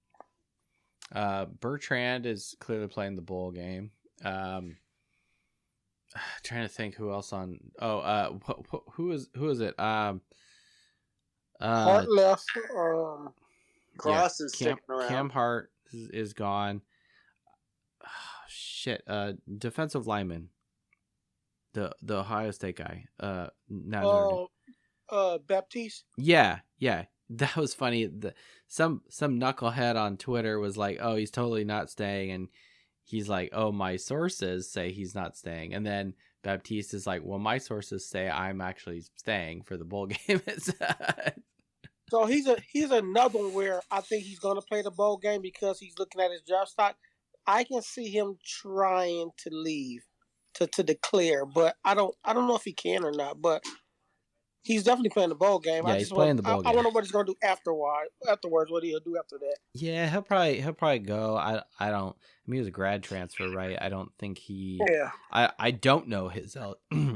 Bertrand is clearly playing the bowl game. Trying to think who else on. Who is it? Hart left. Cross is sticking around. Cam Hart is gone. Defensive lineman. The Ohio State guy. Baptiste. Yeah. That was funny. Some knucklehead on Twitter was like, "Oh, he's totally not staying," and he's like, "Oh, my sources say he's not staying," and then Baptiste is like, "Well, my sources say I'm actually staying for the bowl game." So he's another one where I think he's going to play the bowl game because he's looking at his draft stock. I can see him trying to leave to declare, but I don't know if he can or not. But he's definitely playing the bowl game. Yeah, he's playing the bowl game. I wonder what he's going to do afterwards. What he'll do after that. Yeah, he'll probably go. I don't. I mean, he was a grad transfer, right? I don't think he. Yeah. I don't know his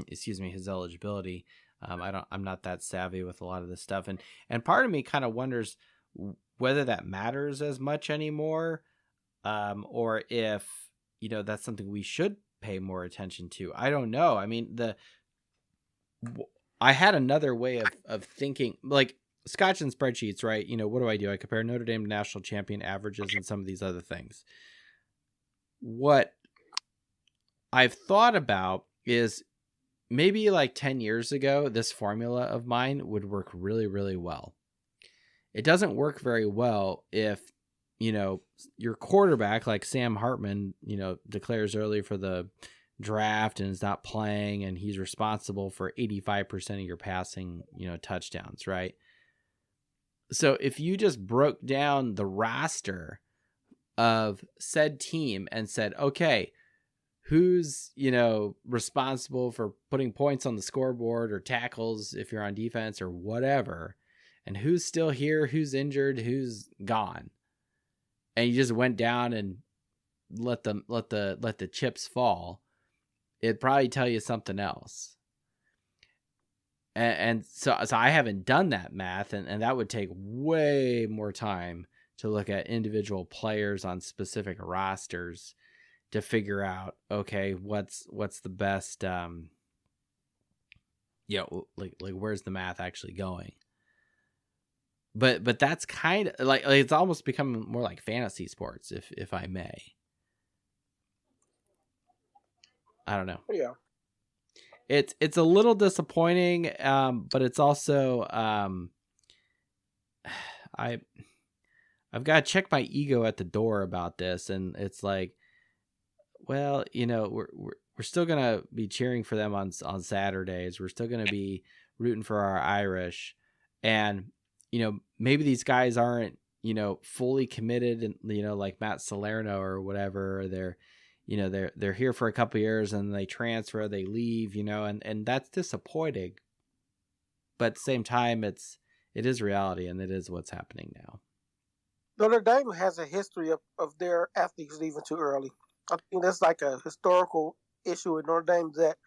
his eligibility. I'm not that savvy with a lot of this stuff, and part of me kind of wonders whether that matters as much anymore, or if that's something we should pay more attention to. I don't know. I mean, I had another way of thinking, like scotch and spreadsheets, right? What do? I compare Notre Dame to national champion averages and some of these other things. What I've thought about is maybe like 10 years ago, this formula of mine would work really, really well. It doesn't work very well if, your quarterback like Sam Hartman, declares early for the draft and is not playing, and he's responsible for 85% of your passing, touchdowns, right? So if you just broke down the roster of said team and said, okay, who's, responsible for putting points on the scoreboard or tackles if you're on defense or whatever, and who's still here, who's injured, who's gone, and you just went down and let the chips fall, it'd probably tell you something else. And so I haven't done that math, and that would take way more time to look at individual players on specific rosters to figure out, okay, what's the best, like where's the math actually going? But that's kind of like it's almost becoming more like fantasy sports, if I may. I don't know. Yeah. It's a little disappointing, but it's also I've got to check my ego at the door about this, and it's like, well, we're still gonna be cheering for them on Saturdays. We're still gonna be rooting for our Irish, and maybe these guys aren't fully committed, and like Matt Salerno or whatever. They're here for a couple years and they transfer, they leave, and that's disappointing. But at the same time, it is reality, and it is what's happening now. Notre Dame has a history of their athletes leaving too early. I think that's like a historical issue in Notre Dame that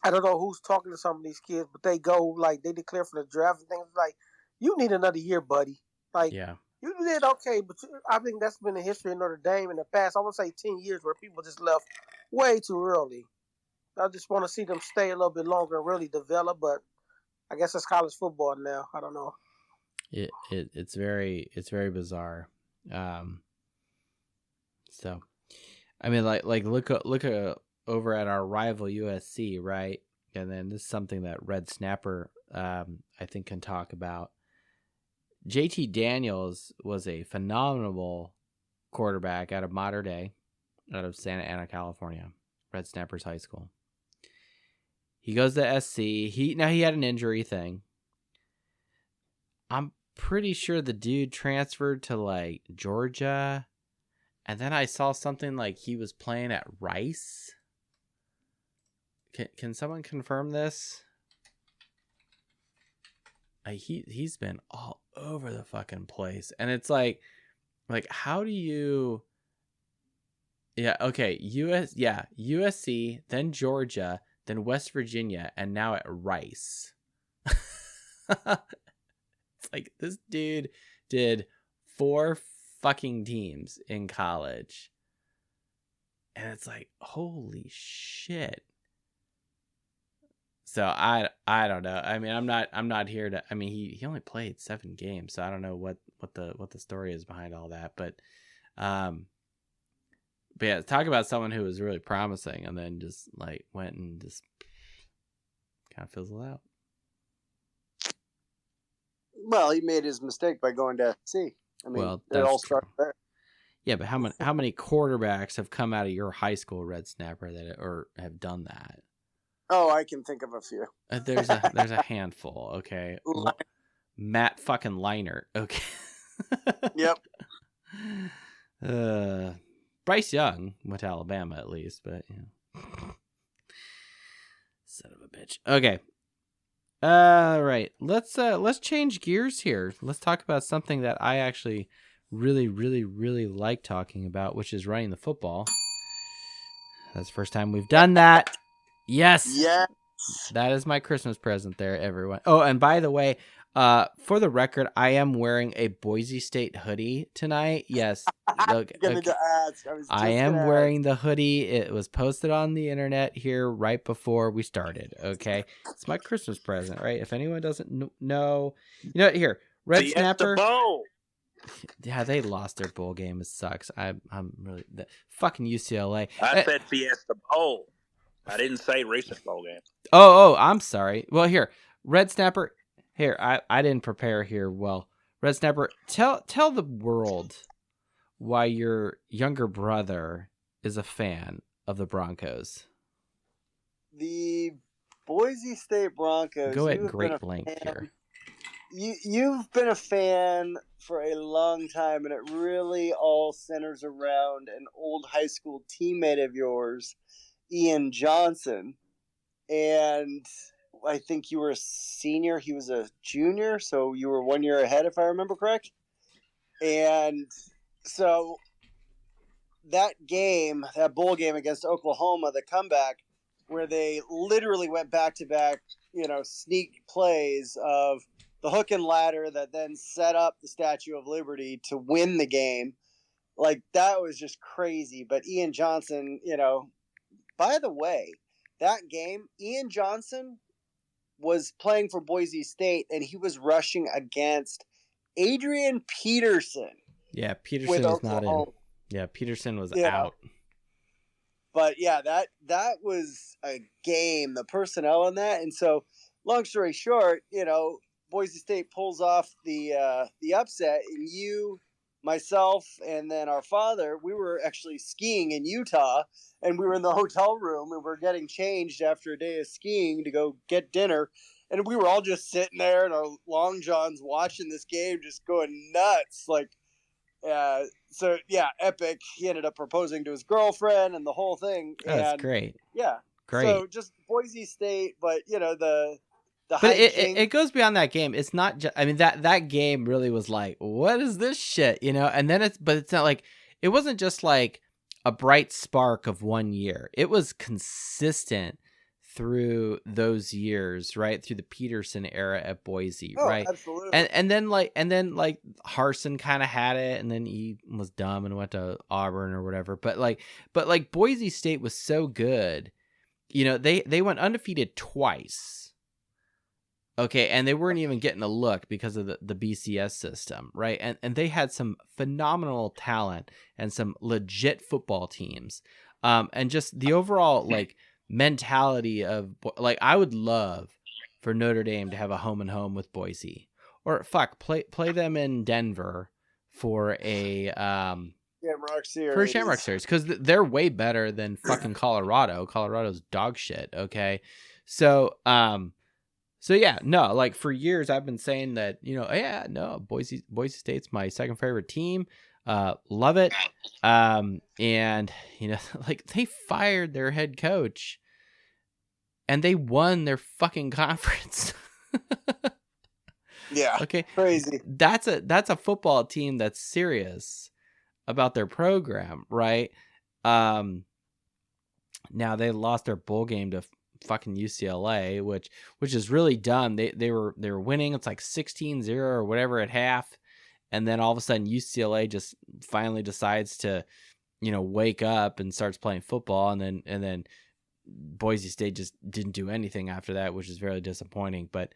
I don't know who's talking to some of these kids, but they go, like, they declare for the draft and things like, you need another year, buddy. Like, Yeah. You did okay, but I think that's been the history of Notre Dame in the past, I would say 10 years, where people just left way too early. I just want to see them stay a little bit longer and really develop, but I guess it's college football now. I don't know. It's very bizarre. So, I mean, like look over at our rival USC, right? And then this is something that Red Snapper, I think, can talk about. JT Daniels was a phenomenal quarterback out of Mater Dei, out of Santa Ana, California, Red Snappers High School. He goes to SC. He had an injury thing. I'm pretty sure the dude transferred to like Georgia, and then I saw something like he was playing at Rice. Can someone confirm this? He's been all over the fucking place, and it's like how do you? Yeah, okay, USC, then Georgia, then West Virginia, and now at Rice. It's like this dude did 4 fucking teams in college, and it's like, holy shit. So I don't know. I mean, I'm not here to. I mean, he only played 7 games, so I don't know what the story is behind all that. But yeah, talk about someone who was really promising and then just like went and just kind of fizzled out. Well, he made his mistake by going to SC. I mean, Well, it all started there. Yeah, but how many quarterbacks have come out of your high school, Red Snapper, or have done that? Oh, I can think of a few. There's a handful. Okay, Matt fucking Leinart. Okay. Yep. Bryce Young went to Alabama at least, but son of a bitch. Okay. Right. Let's change gears here. Let's talk about something that I actually really, really, really like talking about, which is running the football. That's the first time we've done that. Yes. Yes. That is my Christmas present there, everyone. Oh, and by the way, for the record, I am wearing a Boise State hoodie tonight. Yes. Look, I am wearing the hoodie. It was posted on the internet here right before we started. Okay. It's my Christmas present, right? If anyone doesn't know, here, Red Snapper. Bowl. Yeah, they lost their bowl game. It sucks. I'm really fucking UCLA. I said Fiesta Bowl. I didn't say recent bowl game. Oh, I'm sorry. Well, here, Red Snapper. Here, I didn't prepare here. Well, Red Snapper, tell the world why your younger brother is a fan of the Broncos. The Boise State Broncos. Go at great length here. You've been a fan for a long time, and it really all centers around an old high school teammate of yours, Ian Johnson. And I think you were a senior, he was a junior, so you were 1 year ahead, if I remember correct. And so that game, that bowl game against Oklahoma, the comeback, where they literally went back to back, sneak plays of the hook and ladder that then set up the Statue of Liberty to win the game. Like, that was just crazy. But Ian Johnson, by the way, that game, Ian Johnson was playing for Boise State, and he was rushing against Adrian Peterson. Yeah, Peterson was not in. Yeah, Peterson was out. But yeah, that was a game, the personnel in that. And so, long story short, Boise State pulls off the upset, and myself, and then our father, we were actually skiing in Utah, and we were in the hotel room, and we're getting changed after a day of skiing to go get dinner. And we were all just sitting there in our long johns watching this game, just going nuts. Like, so yeah, epic. He ended up proposing to his girlfriend and the whole thing. That's great. Yeah. Great. So just Boise State, but but it goes beyond that game. It's not just, I mean, that game really was like, what is this shit? And then it's not like, it wasn't just like a bright spark of one year. It was consistent through those years, right? Through the Peterson era at Boise, right? Absolutely. And then Harsin kind of had it, and then he was dumb and went to Auburn or whatever. But Boise State was so good. They went undefeated twice. Okay, and they weren't even getting a look because of the BCS system, right? And they had some phenomenal talent and some legit football teams. And just the overall mentality of I would love for Notre Dame to have a home and home with Boise, or play them in Denver for a Shamrock Series, because they're way better than fucking Colorado. Colorado's dog shit. Okay, so yeah, no, for years I've been saying that, Boise State's my second favorite team. Love it. And they fired their head coach and they won their fucking conference. Yeah. Okay. Crazy. That's a football team that's serious about their program, right? Now they lost their bowl game to fucking UCLA, which is really dumb. They were winning. It's like 16-0 or whatever at half. And then all of a sudden UCLA just finally decides to, wake up and starts playing football. And then Boise State just didn't do anything after that, which is very disappointing. But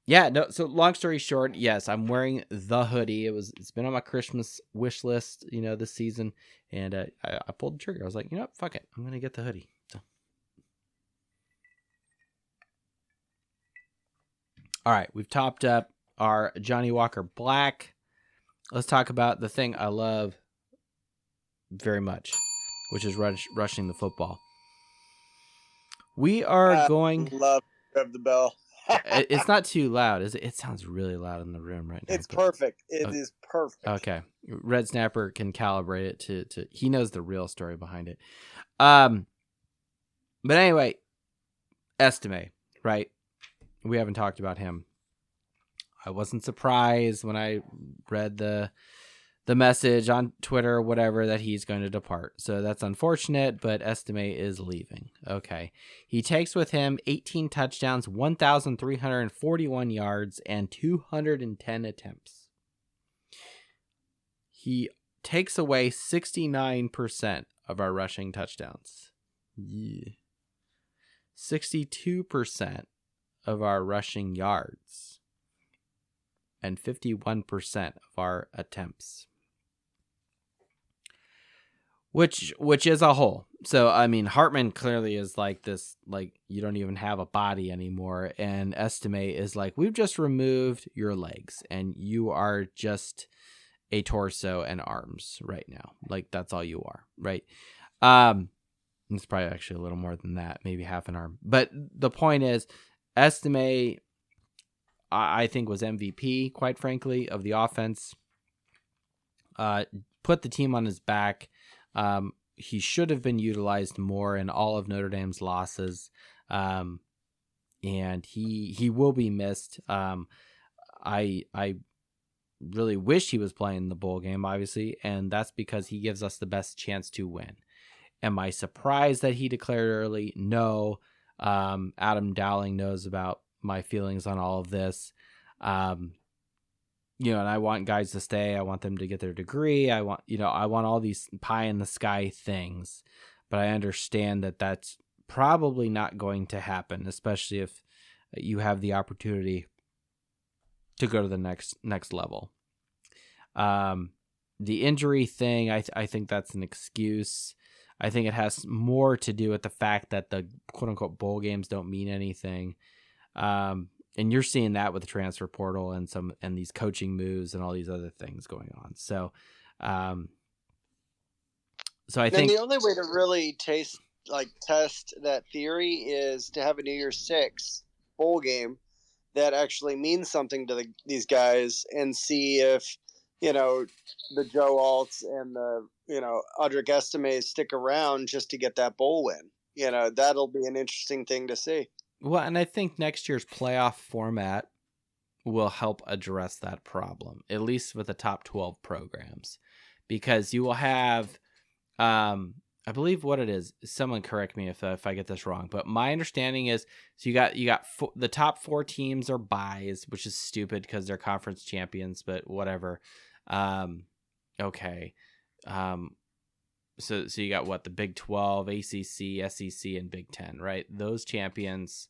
yeah, no. So long story short, yes, I'm wearing the hoodie. It's been on my Christmas wish list, this season. And I pulled the trigger. I was like, fuck it. I'm going to get the hoodie. So. All right. We've topped up our Johnny Walker Black. Let's talk about the thing I love very much, which is rushing the football. We are going. Love the bell. It's not too loud, is it? It sounds really loud in the room right now. It's perfect. It is perfect. Okay, Red Snapper can calibrate it to. He knows the real story behind it. But anyway, Estime, right? We haven't talked about him. I wasn't surprised when I read the message on Twitter or whatever that he's going to depart. So that's unfortunate, but Estime is leaving. Okay. He takes with him 18 touchdowns, 1,341 yards, and 210 attempts. He takes away 69% of our rushing touchdowns. Yeah. 62% of our rushing yards. And 51% of our attempts, which is a whole. So I mean, Hartman clearly is like this, you don't even have a body anymore, and Estime is like, we've just removed your legs, and you are just a torso and arms right now. That's all you are, right? It's probably actually a little more than that, maybe half an arm. But the point is, Estime, I think, was MVP, quite frankly, of the offense. Put the team on his back. He should have been utilized more in all of Notre Dame's losses. And he will be missed. I really wish he was playing the bowl game, obviously, and that's because he gives us the best chance to win. Am I surprised that he declared early? No. Adam Dowling knows about my feelings on all of this. And I want guys to stay. I want them to get their degree. I want all these pie in the sky things, but I understand that that's probably not going to happen, especially if you have the opportunity to go to the next level. The injury thing, I think that's an excuse. I think it has more to do with the fact that the quote unquote bowl games don't mean anything. And you're seeing that with the transfer portal and these coaching moves and all these other things going on. So I think the only way to really test that theory is to have a New Year's Six bowl game that actually means something to these guys, and see if the Joe Alts and the Audric Estimes stick around just to get that bowl win. That'll be an interesting thing to see. Well, and I think next year's playoff format will help address that problem, at least with the top 12 programs, because you will have, I believe what it is. Someone correct me if I get this wrong, but my understanding is, so you got the top 4 teams are buys, which is stupid because they're conference champions, but whatever. Okay. So you got what, the Big 12, ACC, SEC, and Big 10, right? Those champions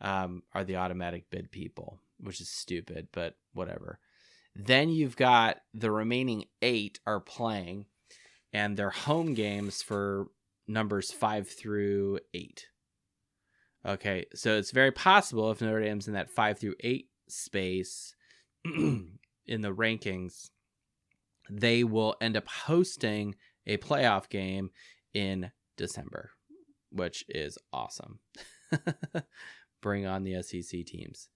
are the automatic bid people, which is stupid, but whatever. Then you've got the remaining 8 are playing, and they're home games for numbers 5 through 8. Okay, so it's very possible if Notre Dame's in that 5 through 8 space in the rankings, they will end up hosting a playoff game in December, which is awesome. Bring on the SEC teams,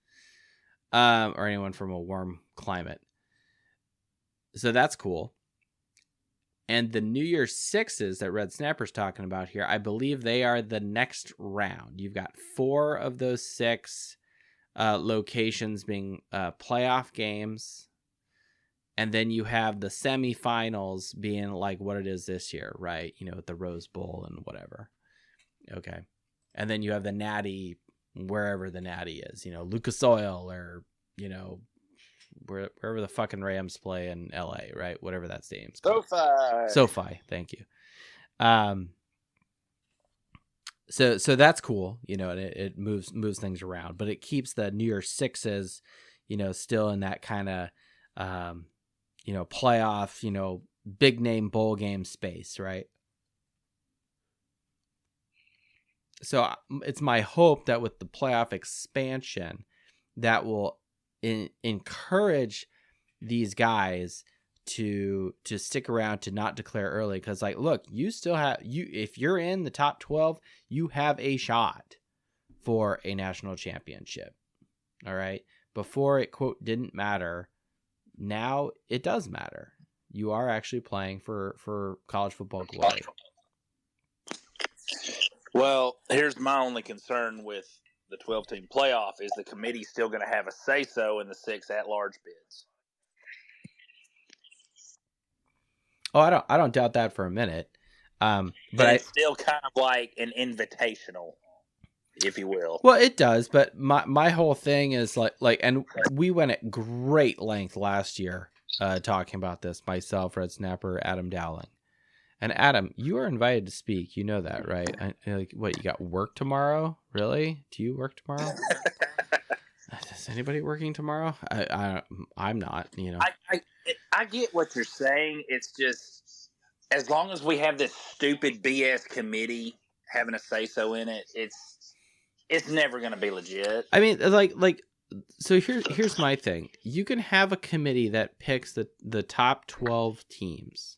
or anyone from a warm climate. So that's cool. And the New Year's Sixes that Red Snapper's talking about here, I believe they are the next round. You've got 4 of those 6 locations being playoff games. And then you have the semifinals being like what it is this year, right? With the Rose Bowl and whatever. Okay. And then you have the Natty, wherever the Natty is, Lucas Oil or, wherever the fucking Rams play in LA, right? Whatever that stadium's called. SoFi. Thank you. So that's cool, and it moves things around, but it keeps the New Year's Sixes, still in that kind of, playoff, big name bowl game space, right? So it's my hope that with the playoff expansion, that will encourage these guys to stick around, to not declare early. Because, look, you still have if you're in the top 12, you have a shot for a national championship. All right. Before it, quote, didn't matter. Now it does matter. You are actually playing for college football glory. Well, here's my only concern with the 12-team playoff is the committee still going to have a say-so in the 6 at-large bids. Oh, I don't doubt that for a minute. But it's still kind of like an invitational, if you will. Well, it does, but my whole thing is like, and we went at great length last year talking about this, myself, Red Snapper, Adam Dowling. And Adam, you are invited to speak. You know that, right? What, you got work tomorrow? Really? Do you work tomorrow? Is anybody working tomorrow? I'm not, I get what you're saying. It's just, as long as we have this stupid BS committee having a say-so in it, it's never going to be legit. I mean, so here's my thing. You can have a committee that picks the top 12 teams.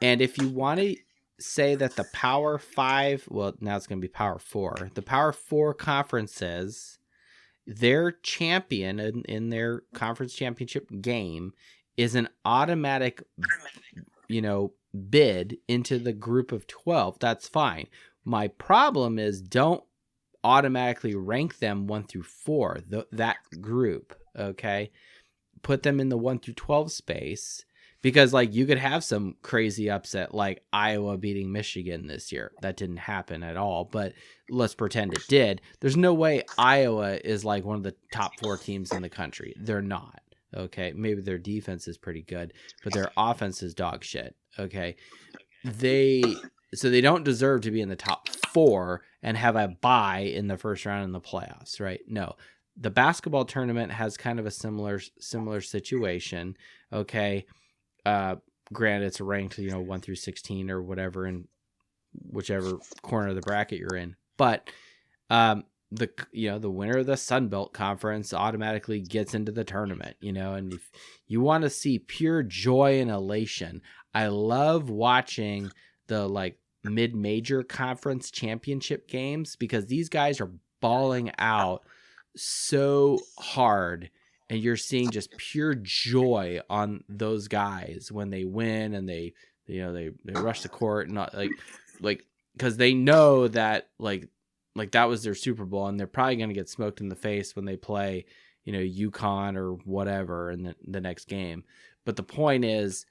And if you want to say that the Power 5, well, now it's going to be Power 4, the Power 4 conferences, their champion in their conference championship game is an automatic, bid into the group of 12, that's fine. My problem is don't automatically rank them 1 through 4, that group, okay? Put them in the 1 through 12 space, Because like you could have some crazy upset like Iowa beating Michigan this year. That didn't happen at all, but let's pretend it did. There's no way Iowa is like one of the top 4 teams in the country. They're not. Okay, maybe their defense is pretty good, but their offense is dog shit. Okay, so they don't deserve to be in the top 4 and have a bye in the first round in the playoffs, right? No. The basketball tournament has kind of a similar situation. Okay. Granted, it's ranked, 1 through 16 or whatever in whichever corner of the bracket you're in. But the winner of the Sun Belt Conference automatically gets into the tournament, and if you want to see pure joy and elation, I love watching the like mid-major conference championship games because these guys are balling out so hard. And you're seeing just pure joy on those guys when they win and they rush the court and not like because they know that like that was their Super Bowl and they're probably going to get smoked in the face when they play, UConn or whatever in the next game. But the point is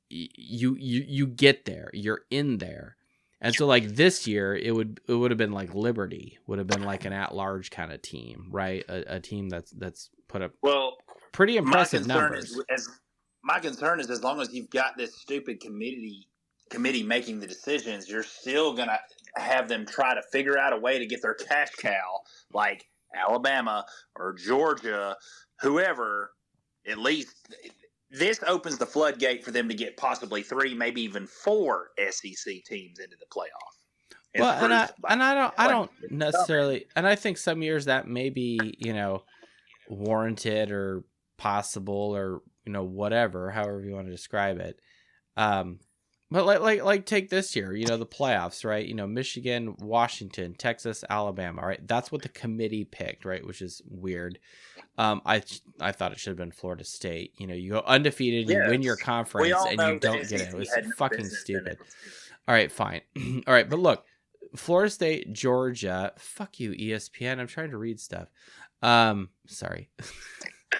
you get there, you're in there. And so like this year, it would have been like Liberty would have been like an at-large kind of team, right? A team that's put up pretty impressive numbers. My concern is as long as you've got this stupid committee making the decisions, you're still gonna have them try to figure out a way to get their cash cow, like Alabama or Georgia, whoever. At least this opens the floodgate for them to get possibly 3, maybe even 4 SEC teams into the playoff. Well, I don't necessarily, and I think some years that may be, warranted or possible or whatever, however you want to describe it. But like take this year, the playoffs, right? Michigan, Washington, Texas, Alabama, right? That's what the committee picked, right? Which is weird. I thought it should have been Florida State. You go undefeated, you win your conference, and you don't get it. It was fucking stupid. All right, fine. All right, but look, Florida State, Georgia. Fuck you, ESPN. I'm trying to read stuff. Sorry.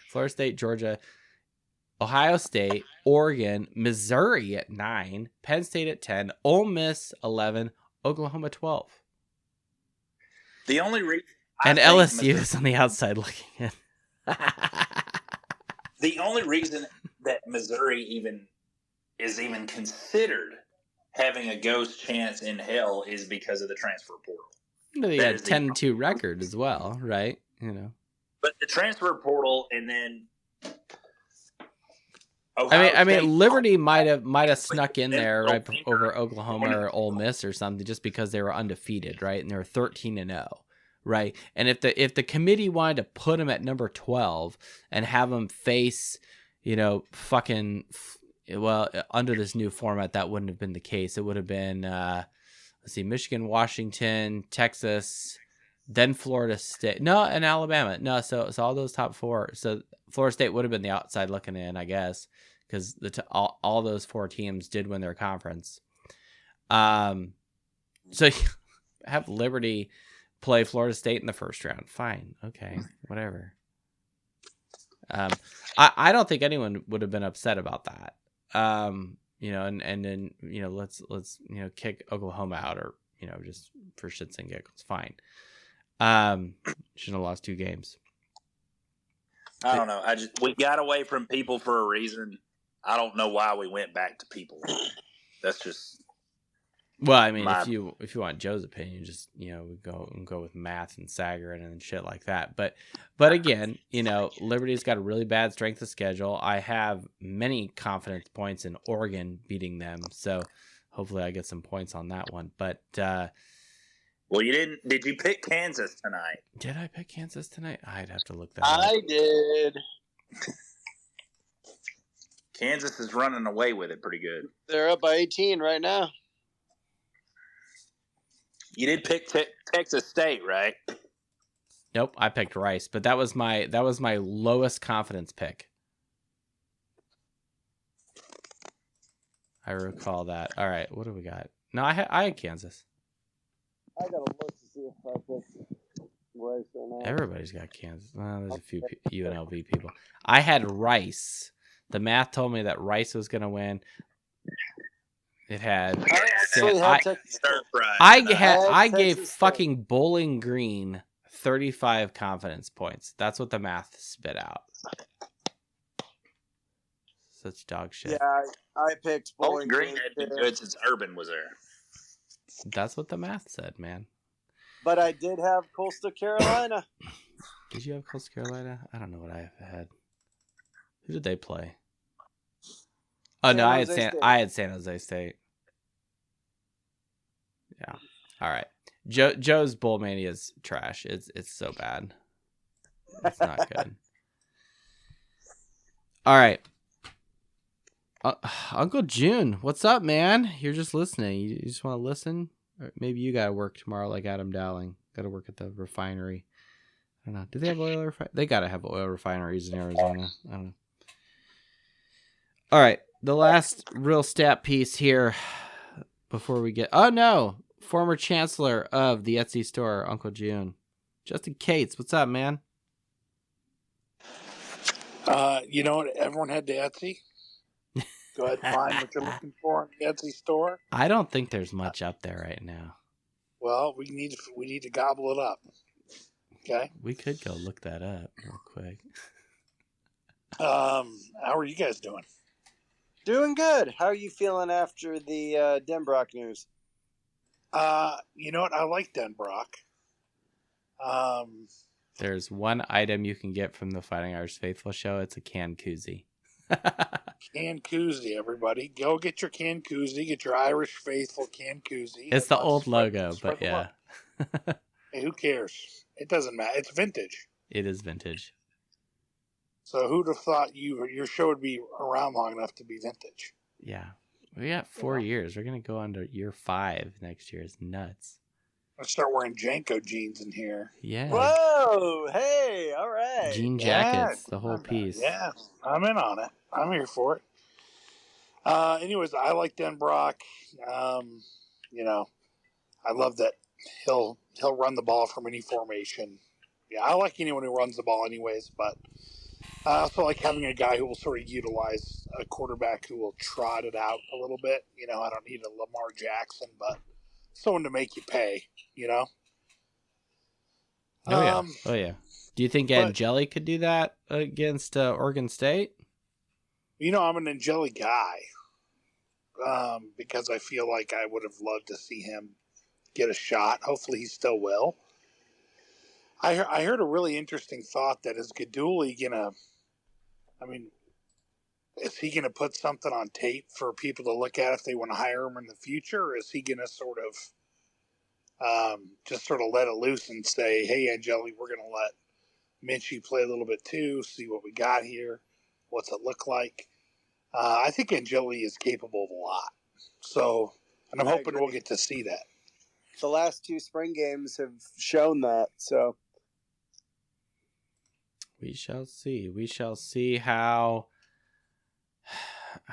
Florida State, Georgia, Ohio State, Oregon, Missouri at 9, Penn State at 10, Ole Miss 11, Oklahoma 12. The only reason and LSU is on the outside looking in. The only reason that Missouri is even considered having a ghost chance in hell is because of the transfer portal. They had 10-2 record as well, right? But the transfer portal and then I mean, Liberty might have snuck in there right over Oklahoma or Ole Miss or something just because they were undefeated, right? And they were 13-0, right? And if the committee wanted to put them at number 12 and have them face, under this new format, that wouldn't have been the case. It would have been, Michigan, Washington, Texas, then Florida State. No, and Alabama. No, so all those top 4. So Florida State would have been the outside looking in, I guess, because all those 4 teams did win their conference. So have Liberty play Florida State in the first round. Fine, okay, whatever. I don't think anyone would have been upset about that. And then let's kick Oklahoma out or just for shits and giggles. Fine. Shouldn't have lost 2 games. I don't know. We got away from people for a reason. I don't know why we went back to people. That's just. Well, I mean, if you want Joe's opinion, just we go with Math and Sagarin and shit like that. But again, Liberty's got a really bad strength of schedule. I have many confidence points in Oregon beating them, so hopefully I get some points on that one. But well, you didn't. Did you pick Kansas tonight? Did I pick Kansas tonight? I'd have to look that up. I did. Kansas is running away with it pretty good. They're up by 18 right now. You did pick Texas State, right? Nope, I picked Rice, but that was my lowest confidence pick. I recall that. All right, what do we got? No, I had Kansas. I gotta look to see if I picked Rice or not. Everybody's got Kansas. Well, there's a few UNLV people. I had Rice, The math told me that Rice was going to win. It had. I gave fucking Bowling Green 35 confidence points. That's what the math spit out. Such dog shit. Yeah, I picked Bowling Green had been good since Urban was there. That's what the math said, man. But I did have Coastal Carolina. Did you have Coastal Carolina? I don't know what I had. Who did they play? Oh no, I had San Jose State. Yeah. All right. Joe's Bowl Mania is trash. It's so bad. It's not good. All right. Uncle June, what's up, man? You're just listening. You just want to listen? Or maybe you got to work tomorrow like Adam Dowling. Got to work at the refinery. I don't know. Do they have oil refineries? They got to have oil refineries in Arizona. I don't know. All right. The last real stat piece here before we get... Oh, no. Former chancellor of the Etsy store, Uncle June. Justin Cates, what's up, man? You know what? Everyone had the Etsy. Go ahead and find what you're looking for in the Etsy store. I don't think there's much up there right now. Well, we need to gobble it up. Okay. We could go look that up real quick. How are you guys doing? Doing good. How are you feeling after the Denbrock news? You know what? I like Denbrock. There's one item you can get from the Fighting Irish Faithful show. It's a canned koozie. Canned koozie, everybody. Go get your canned koozie. Get your Irish Faithful canned koozie. It's the old logo, but yeah. Hey, who cares? It doesn't matter. It's vintage. It is vintage. So who'd have thought your show would be around long enough to be vintage? Yeah. We got 4 years. We're going to go on to year 5 next year. It's nuts. I'll start wearing Janko jeans in here. Yeah. Whoa! Hey, all right. Jean jackets, the whole piece. Yeah, I'm in on it. I'm here for it. Anyways, I like Denbrock. You know, I love that he'll run the ball from any formation. Yeah, I like anyone who runs the ball anyways, but I also like having a guy who will sort of utilize a quarterback who will trot it out a little bit. You know, I don't need a Lamar Jackson, but someone to make you pay, you know? Oh, yeah. Do you think Angeli could do that against Oregon State? You know, I'm an Angeli guy because I feel like I would have loved to see him get a shot. Hopefully he still will. I heard a really interesting thought that is Gaduli is he going to put something on tape for people to look at if they want to hire him in the future? Or is he going to sort of just sort of let it loose and say, hey, Angeli, we're going to let Minchie play a little bit too, see what we got here, what's it look like? I think Angeli is capable of a lot. So, and I'm hoping we'll get to see that. The last 2 spring games have shown that, so. We shall see. We shall see how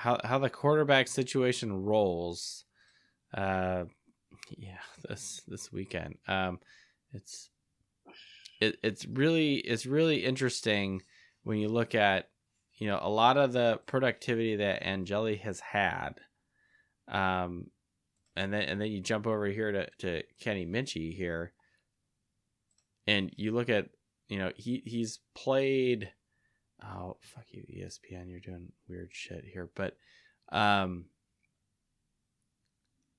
the quarterback situation rolls. This weekend. It's really interesting when you look at, you know, a lot of the productivity that Angeli has had. And then you jump over here to Kenny Minchie here, and you look at, you know, he's played. Oh, fuck you, ESPN! You're doing weird shit here, but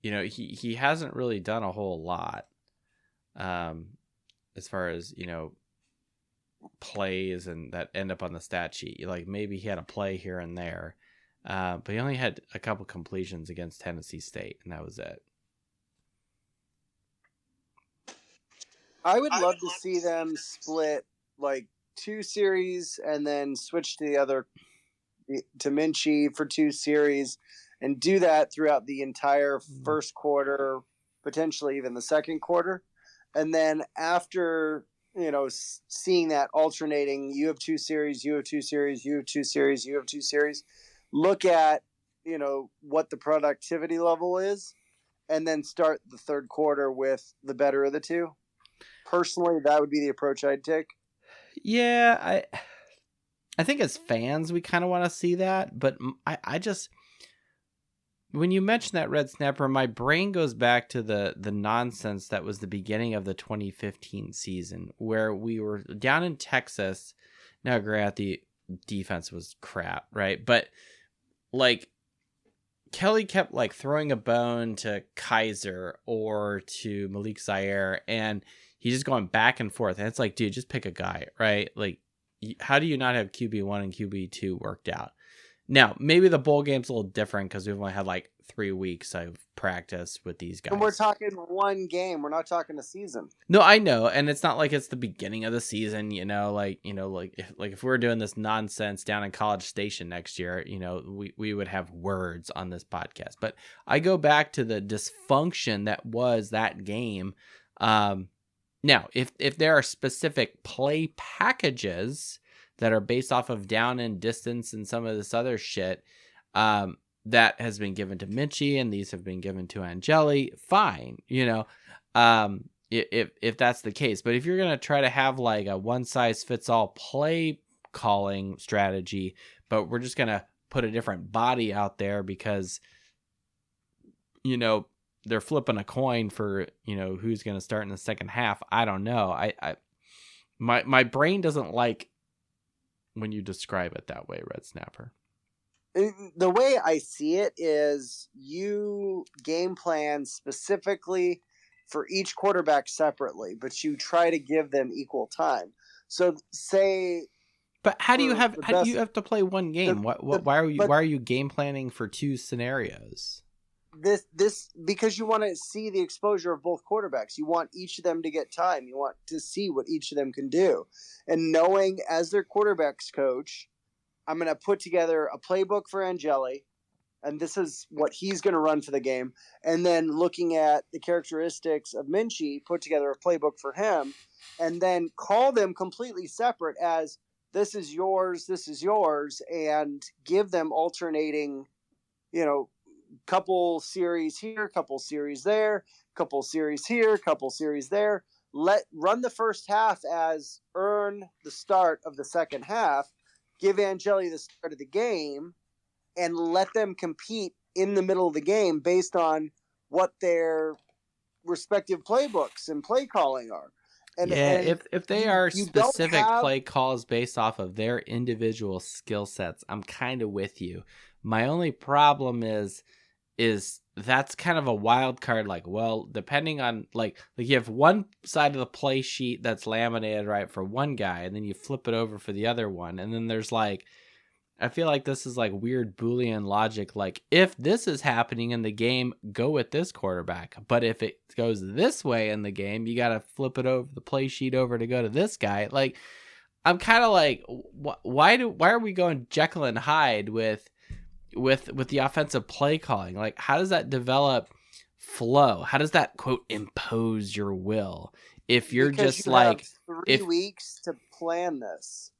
you know, he hasn't really done a whole lot, as far as, you know, plays and that end up on the stat sheet. Like maybe he had a play here and there. But he only had a couple completions against Tennessee State, and that was it. I would love to see them split like 2 series and then switch to the other to Minchie for 2 series and do that throughout the entire first quarter, potentially even the second quarter. And then after, you know, seeing that alternating, you have 2 series, you have 2 series, you have 2 series, you have 2 series. Look at, you know, what the productivity level is, and then start the third quarter with the better of the 2. Personally, that would be the approach I'd take. Yeah, I think as fans, we kind of want to see that, but I just, when you mention that red snapper, my brain goes back to the nonsense that was the beginning of the 2015 season, where we were down in Texas. Now, granted, the defense was crap, right? But like Kelly kept like throwing a bone to Kaiser or to Malik Zaire, and he's just going back and forth. And it's like, dude, just pick a guy, right? Like, how do you not have QB1 and QB2 worked out? Now, maybe the bowl game's a little different because we've only had like 3 weeks of practice with these guys. And we're talking one game. We're not talking a season. No, I know, and it's not like it's the beginning of the season. Like if we were doing this nonsense down in College Station next year, we would have words on this podcast. But I go back to the dysfunction that was that game. Now, if there are specific play packages that are based off of down and distance and some of this other shit, that has been given to Minchie and these have been given to Angeli, fine, if that's the case. But if you're going to try to have like a one size fits all play calling strategy, but we're just going to put a different body out there because, they're flipping a coin for, who's going to start in the second half. I don't know. My brain doesn't like when you describe it that way, Red Snapper. The way I see it is you game plan specifically for each quarterback separately, but you try to give them equal time. So say, but how do you have to play one game? Why are you game planning for two scenarios? This because you want to see the exposure of both quarterbacks. You want each of them to get time. You want to see what each of them can do. And knowing as their quarterbacks coach, I'm going to put together a playbook for Angeli, and this is what he's going to run for the game. And then looking at the characteristics of Minchie, put together a playbook for him, and then call them completely separate as this is yours, and give them alternating, couple series here, couple series there, couple series here, couple series there. Run the first half as earn the start of the second half. Give Angeli the start of the game, and let them compete in the middle of the game based on what their respective playbooks and play calling are. And if they are specific play calls based off of their individual skill sets, I'm kind of with you. My only problem is that's kind of a wild card. Like, well, depending on like you have one side of the play sheet that's laminated right for one guy, and then you flip it over for the other one, and then there's like, I feel like this is like weird Boolean logic. Like, if this is happening in the game, go with this quarterback. But if it goes this way in the game, you got to flip it over the play sheet over to go to this guy. Like, I'm kind of like, why are we going Jekyll and Hyde with the offensive play calling? Like, how does that develop flow? How does that, quote, impose your will? If you're because just you like have 3 weeks to plan this.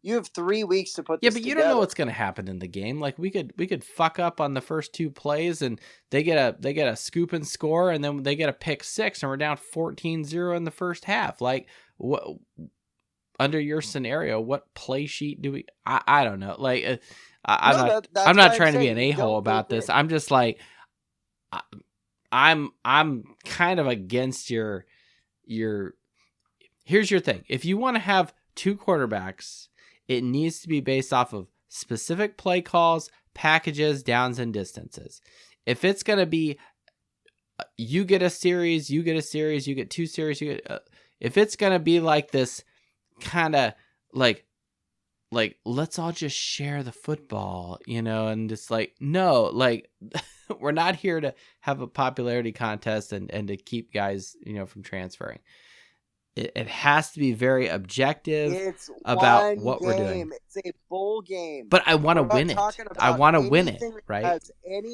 You have 3 weeks to put this but you together. don't know what's going to happen in the game. Like, we could fuck up on the first 2 plays and they get a scoop and score, and then they get a pick 6 and we're down 14-0 in the first half. Like, what, under your scenario, what play sheet do we, I don't know. Like, I'm not trying to be an a-hole about this. I'm just like, I'm kind of against your. Here's your thing. If you want to have 2 quarterbacks, it needs to be based off of specific play calls, packages, downs, and distances. If it's going to be, you get a series, you get 2 series, if it's going to be like this kind of like let's all just share the football, and just like, no, like we're not here to have a popularity contest and to keep guys, from transferring. It has to be very objective about what we're doing. It's a bowl game. But I want to win it. I want to win it, right?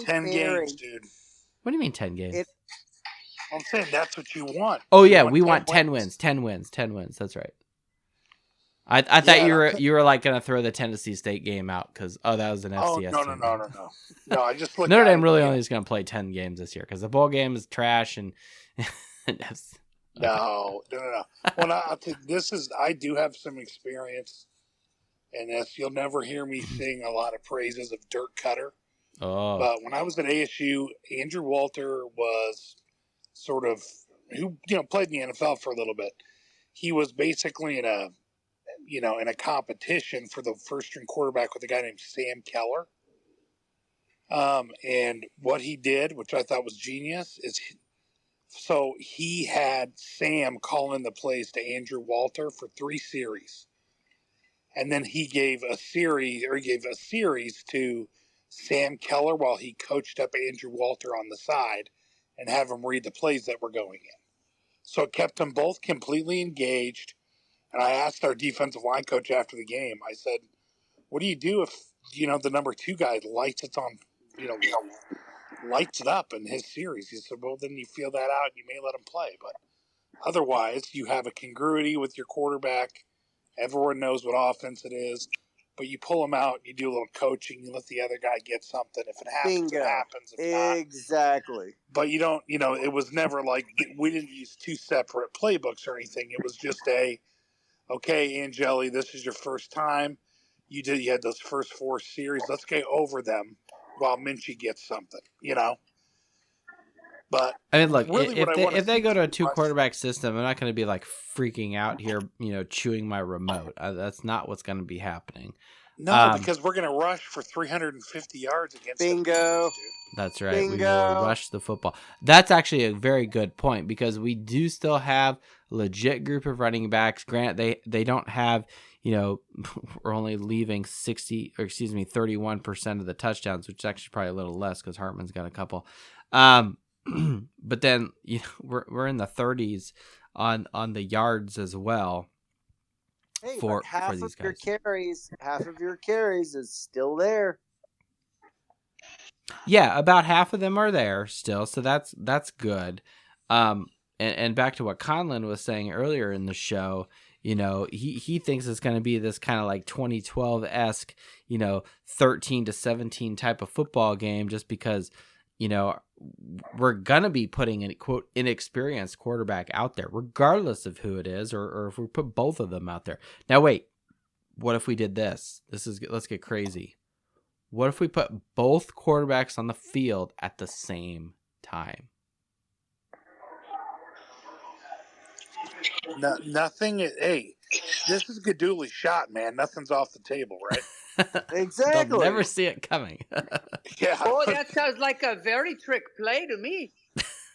10 games, dude. What do you mean 10 games? I'm saying that's what you want. Oh, yeah, we want 10 wins. 10 wins. That's right. I thought you were like going to throw the Tennessee State game out because, that was an FCS team. No. No, I just looked Notre Dame really only is going to play 10 games this year because the bowl game is trash and No. Well, I'll tell you, I do have some experience and this, you'll never hear me sing a lot of praises of Dirk Cutter. Oh, But when I was at ASU, Andrew Walter was sort of, who played in the NFL for a little bit. He was basically in a competition for the first string quarterback with a guy named Sam Keller. And what he did, which I thought was genius, is so he had Sam call in the plays to Andrew Walter for 3 series. And then he gave a series to Sam Keller while he coached up Andrew Walter on the side and have him read the plays that were going in. So it kept them both completely engaged. And I asked our defensive line coach after the game, I said, what do you do if, the number 2 guy lights it up in his series? He said, well, then you feel that out. You may let him play. But otherwise, you have a congruity with your quarterback. Everyone knows what offense it is. But you pull them out, you do a little coaching, you let the other guy get something. If it happens, Bingo. it happens. If not, Exactly. but you don't, it was never like we didn't use 2 separate playbooks or anything. It was just okay, Angeli, this is your first time. You had those first 4 series. Let's get over them while Minchie gets something, But I mean, look, really if they go to a 2 quarterback system, I'm not going to be like freaking out here, chewing my remote. That's not what's going to be happening. No, because we're going to rush for 350 yards against Bingo. That's right. Bingo. We will rush the football. That's actually a very good point because we do still have a legit group of running backs. Grant, they don't have, we're only leaving 31% of the touchdowns, which is actually probably a little less because Hartman's got a couple. But then we're in the 30s on the yards as well. Hey, for half these of guys. half of your carries is still there. Yeah, about half of them are there still, so that's good. And back to what Conlon was saying earlier in the show, he thinks it's going to be this kind of like 2012-esque, 13-17 type of football game, just because we're going to be putting an quote inexperienced quarterback out there, regardless of who it is, or if we put both of them out there. Now, wait, what if we did this? Let's get crazy. What if we put both quarterbacks on the field at the same time? No, nothing. Hey, this is Gadouli's shot, man. Nothing's off the table, right? Exactly. They'll never see it coming. Yeah. Oh, that sounds like a very trick play to me.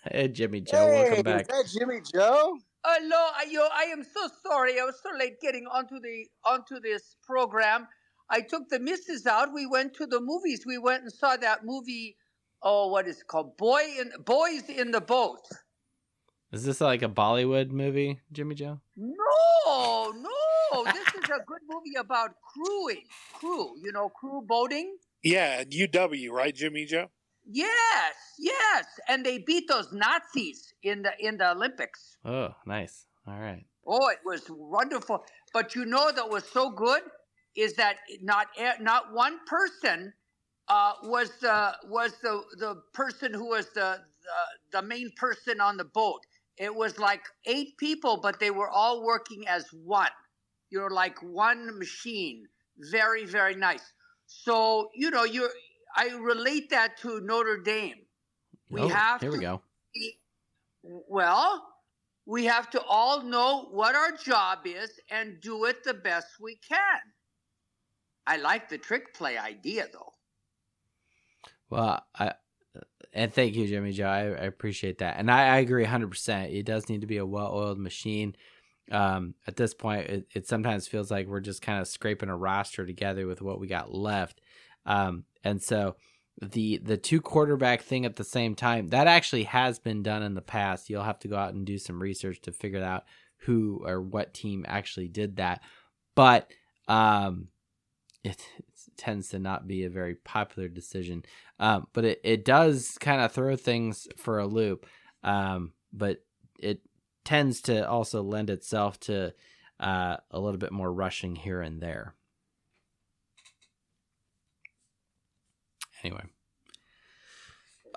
Hey, Jimmy Joe, welcome back. Is that Jimmy Joe? Hello, I am so sorry. I was so late getting onto this program. I took the missus out. We went to the movies. We went and saw that movie. Oh, what is it called? Boys in the Boat. Is this like a Bollywood movie, Jimmy Joe? No. This is a good movie about crewing. Crew boating. Yeah, UW, right, Jimmy Joe? Yes. And they beat those Nazis in the Olympics. Oh, nice. All right. Oh, it was wonderful. But that was so good is that not one person was the person who was the main person on the boat. It was like 8 people, but they were all working as one. Like one machine. Very, very nice. So, I relate that to Notre Dame. We have to all know what our job is and do it the best we can. I like the trick play idea, though. Well, and thank you, Jimmy Joe. I appreciate that. And I agree 100%. It does need to be a well-oiled machine. At this point, it sometimes feels like we're just kind of scraping a roster together with what we got left. And so the 2 quarterback thing at the same time, that actually has been done in the past. You'll have to go out and do some research to figure out who or what team actually did that. But it tends to not be a very popular decision. But it does kind of throw things for a loop. But it tends to also lend itself to a little bit more rushing here and there. Anyway.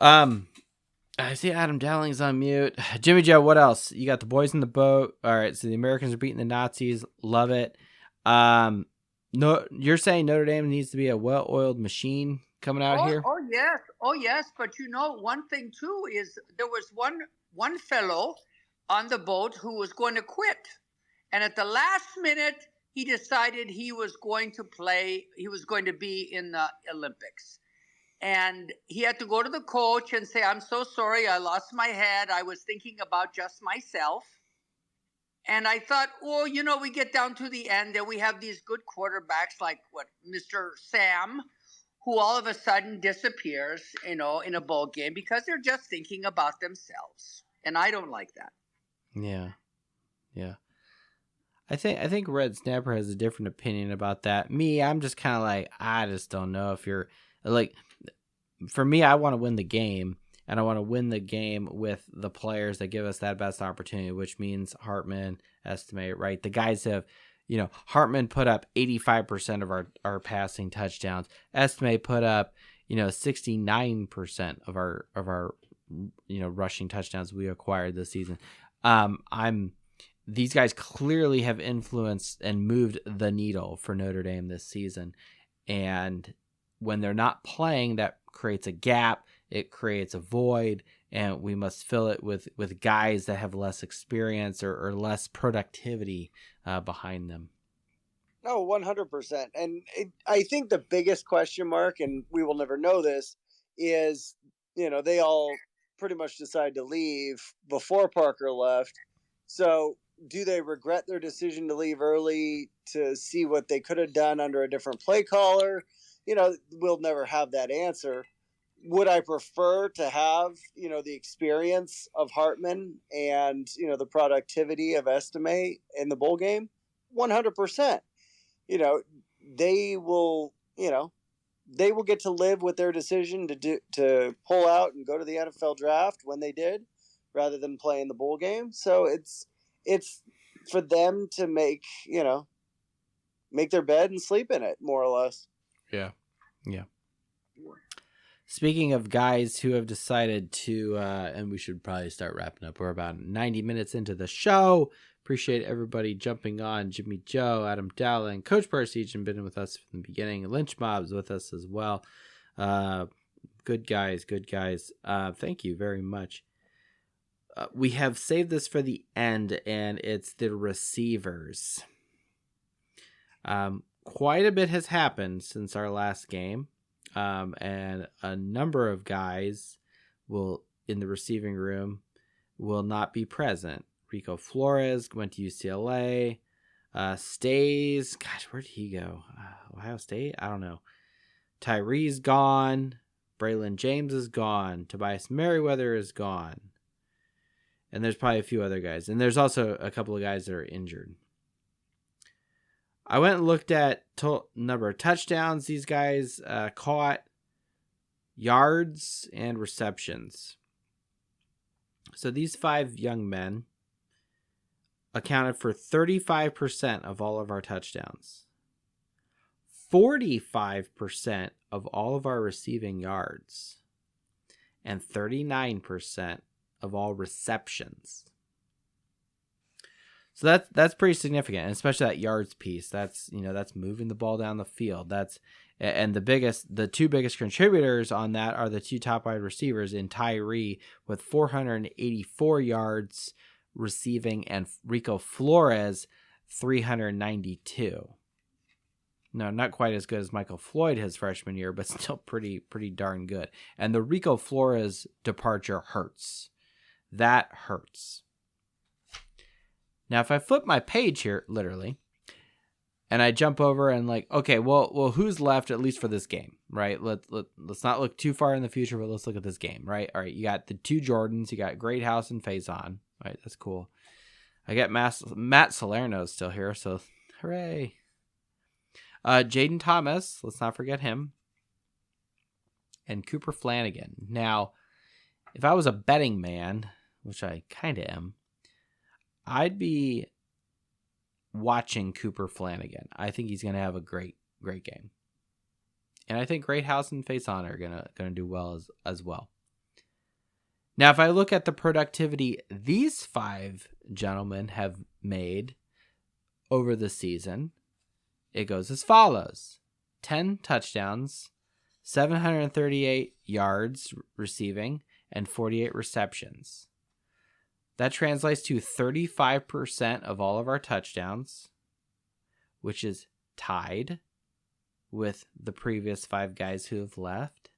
I see Adam Dowling's on mute. Jimmy Joe, what else? You got the boys in the boat. All right, so the Americans are beating the Nazis. Love it. No, you're saying Notre Dame needs to be a well-oiled machine coming out here? Oh yes. But you know, one thing too is there was one fellow on the boat who was going to quit, and at the last minute he decided he was going to play. He was going to be in the Olympics, and he had to go to the coach and say, "I'm so sorry, I lost my head. I was thinking about just myself." And I thought, well, you know, we get down to the end and we have these good quarterbacks like Mr. Sam, who all of a sudden disappears, you know, in a bowl game because they're just thinking about themselves. And I don't like that. Yeah. I think Red Snapper has a different opinion about that. Me, I'm just kind of like, I just don't know if you're like, for me, I want to win the game. And I want to win the game with the players that give us that best opportunity, which means Hartman, Estime, right? The guys have, you know, Hartman put up 85% of our passing touchdowns. Estime put up, you know, 69% of our you know, rushing touchdowns we acquired this season. These guys clearly have influenced and moved the needle for Notre Dame this season. And when they're not playing, that creates a gap. It creates a void, and we must fill it with guys that have less experience or less productivity behind them. No, 100%. And I think the biggest question mark, and we will never know this, is, you know, they all pretty much decided to leave before Parker left. So do they regret their decision to leave early to see what they could have done under a different play caller? You know, we'll never have that answer. Would I prefer to have, you know, the experience of Hartman and, you know, the productivity of Estime in the bowl game? 100%. You know, they will get to live with their decision to pull out and go to the NFL draft when they did, rather than play in the bowl game. So it's for them to make their bed and sleep in it, more or less. Yeah. Speaking of guys who have decided to, and we should probably start wrapping up. We're about 90 minutes into the show. Appreciate everybody jumping on. Jimmy Joe, Adam Dowling, Coach Persige, and been with us from the beginning. Lynch Mob's with us as well. Good guys. Thank you very much. We have saved this for the end, and it's the receivers. Quite a bit has happened since our last game. And a number of guys in the receiving room will not be present. Rico Flores went to UCLA. Stays. Gosh, where did he go? Ohio State? I don't know. Tyree's gone. Braylon James is gone. Tobias Merriweather is gone. And there's probably a few other guys. And there's also a couple of guys that are injured. I went and looked at number of touchdowns these guys caught, yards, and receptions. So these 5 young men accounted for 35% of all of our touchdowns, 45% of all of our receiving yards, and 39% of all receptions. So that's pretty significant, and especially that yards piece. That's moving the ball down the field. And the 2 biggest contributors on that are the 2 top wide receivers in Tyree with 484 yards receiving, and Rico Flores 392. No, not quite as good as Michael Floyd his freshman year, but still pretty darn good. And the Rico Flores departure hurts. That hurts. Now, if I flip my page here, literally, and I jump over and like, okay, well, who's left at least for this game, right? Let's not look too far in the future, but let's look at this game, right? All right, you got the 2 Jordans, you got Greathouse and Faison, right? That's cool. I got Matt Salerno's still here, so hooray. Jaden Thomas, let's not forget him, and Cooper Flanagan. Now, if I was a betting man, which I kind of am, I'd be watching Cooper Flanagan. I think he's going to have a great game. And I think Greathouse and Faison are going to do well as well. Now, if I look at the productivity these 5 gentlemen have made over the season, it goes as follows: 10 touchdowns, 738 yards receiving, and 48 receptions. That translates to 35% of all of our touchdowns, which is tied with the previous 5 guys who have left.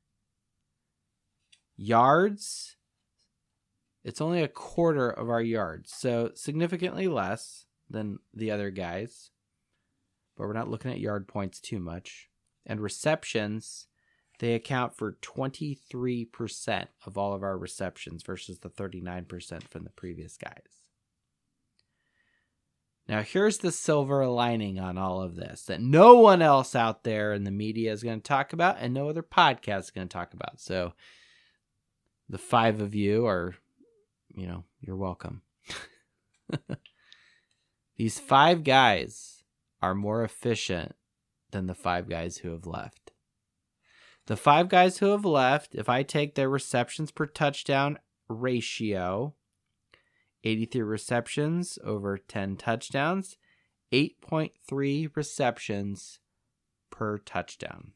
Yards, it's only a quarter of our yards, so significantly less than the other guys, but we're not looking at yard points too much. And receptions, they account for 23% of all of our receptions versus the 39% from the previous guys. Now, here's the silver lining on all of this that no one else out there in the media is going to talk about and no other podcast is going to talk about. So the 5 of you are, you're welcome. These 5 guys are more efficient than the 5 guys who have left. The 5 guys who have left, if I take their receptions per touchdown ratio, 83 receptions over 10 touchdowns, 8.3 receptions per touchdown.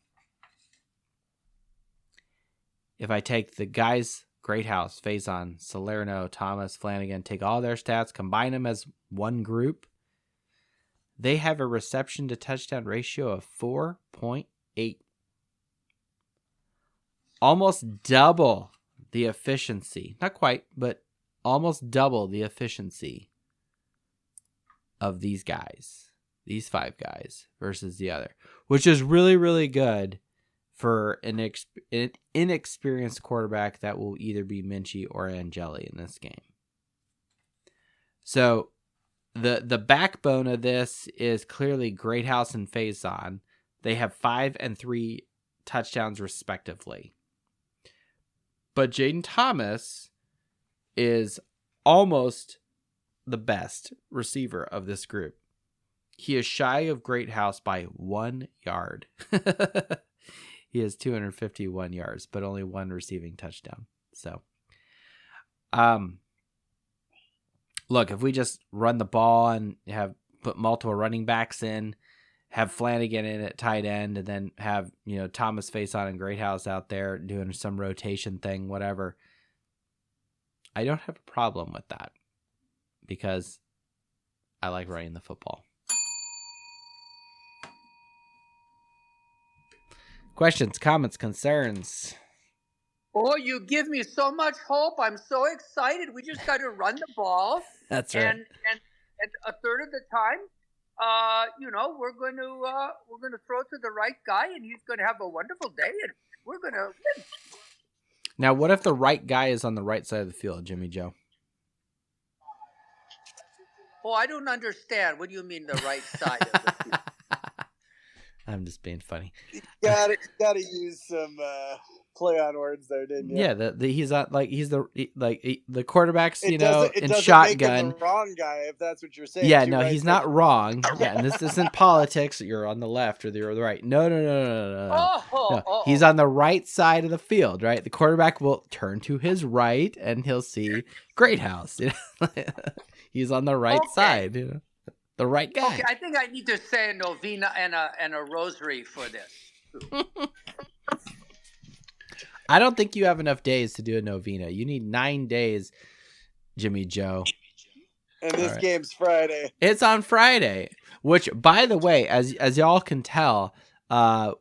If I take the guys, Greathouse, Faison, Salerno, Thomas, Flanagan, take all their stats, combine them as one group, they have a reception to touchdown ratio of 4.8. Almost double the efficiency. Not quite, but almost double the efficiency of these guys, these 5 guys versus the other, which is really, really good for an inexperienced quarterback that will either be Minchie or Angeli in this game. So the backbone of this is clearly Greathouse and Faison. They have 5 and 3 touchdowns respectively. But Jaden Thomas is almost the best receiver of this group. He is shy of Greathouse by 1 yard. He has 251 yards, but only 1 receiving touchdown. So, look, if we just run the ball and put multiple running backs in, have Flanagan in at tight end, and then have, Thomas, Faison, and Greathouse out there doing some rotation thing, whatever, I don't have a problem with that because I like running the football. Questions, comments, concerns? Oh, you give me so much hope. I'm so excited. We just got to run the ball. That's right. And a third of the time, we're going to throw it to the right guy, and he's going to have a wonderful day, and we're going to win. Now, what if the right guy is on the right side of the field, Jimmy Joe? Oh, I don't understand. What do you mean the right side of the field? I'm just being funny. You gotta use some play on words there, didn't you? Yeah, he's the quarterback's, It in doesn't make shotgun. him the wrong guy, if that's what you're saying. Yeah, too, no, right? he's not wrong. Yeah, and this isn't politics. You're on the left or you're the right. No. No. He's on the right side of the field, right? The quarterback will turn to his right and he'll see Greathouse. He's on the right side, the right guy. Okay, I think I need to say a novena and a rosary for this. I don't think you have enough days to do a novena. You need 9 days, Jimmy Joe. And this game's Friday. It's on Friday, which, by the way, as y'all can tell,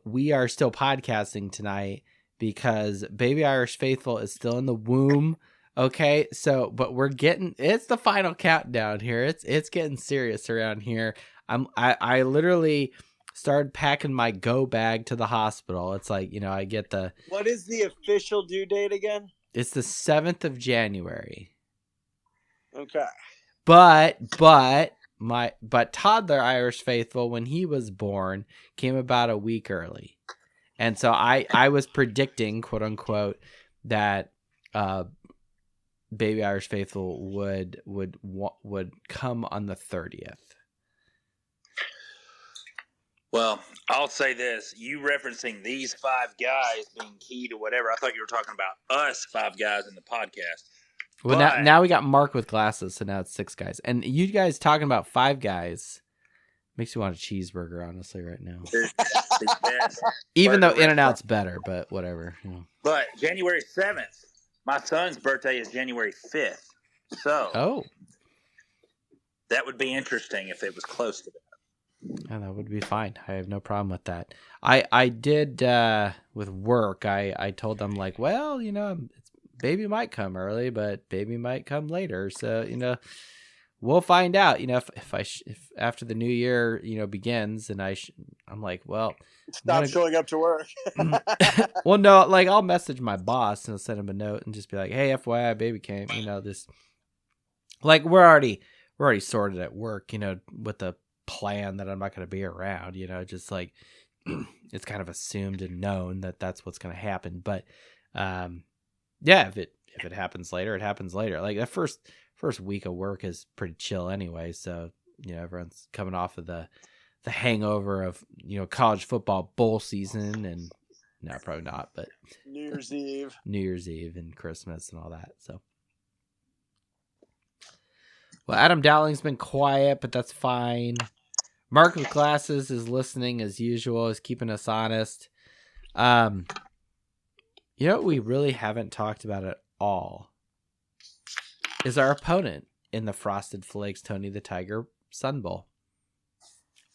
we are still podcasting tonight because Baby Irish Faithful is still in the womb. Okay, so but it's the final countdown here. It's getting serious around here. I literally started packing my go bag to the hospital. It's like, I get the... What is the official due date again? It's the 7th of January. Okay. But toddler Irish Faithful, when he was born, came about a week early. And so I was predicting, quote unquote, that Baby Irish Faithful would come on the 30th. Well, I'll say this. You referencing these 5 guys being key to whatever. I thought you were talking about us 5 guys in the podcast. Well, now we got Mark with glasses, so now it's 6 guys. And you guys talking about 5 guys Makes me want a cheeseburger, honestly, right now. The best Even though burger In-N-Out's restaurant. better, but whatever. You know. But January 7th, my son's birthday is January 5th. So Oh, that would be interesting if it was close to that. yeah, that would be fine. I have no problem with that. I did with work. I told them like, well, you know, baby might come early, but baby might come later. So you know, we'll find out. You know, if after the new year, you know, begins, and I'm like, well, Stop showing up to work. well, no, like I'll message my boss and I'll send him a note and just be like, hey, FYI, baby came. You know, this, like we're already sorted at work. You know, with the plan that I'm not going to be around. You know, just like it's kind of assumed and known that that's what's going to happen. But yeah, if it happens later, it happens later. Like the first week of work is pretty chill anyway. So you know, everyone's coming off of the hangover of, you know, college football bowl season, and no, probably not, but New Year's Eve and Christmas and all that. So, well, Adam Dowling's been quiet, but that's fine. Mark with glasses is listening as usual, is keeping us honest. You know what we really haven't talked about at all is our opponent in the Frosted Flakes Tony the Tiger Sun Bowl.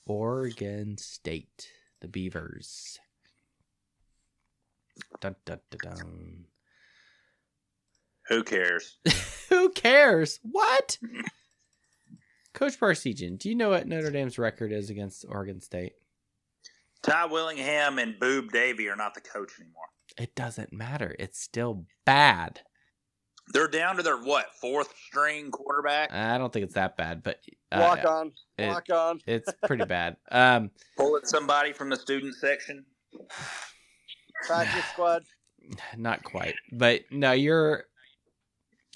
Oregon State, the Beavers. Dun, dun, dun, dun. Who cares? Who cares? What? Coach Parsegian, do you know what Notre Dame's record is against Oregon State? Ty Willingham and Boob Davy are not the coach anymore. It doesn't matter. It's still bad. They're down to their, what, fourth string quarterback? I don't think it's that bad, but walk on. It's pretty bad. Pulling somebody from the student section? Practice squad. Not quite, but no, you're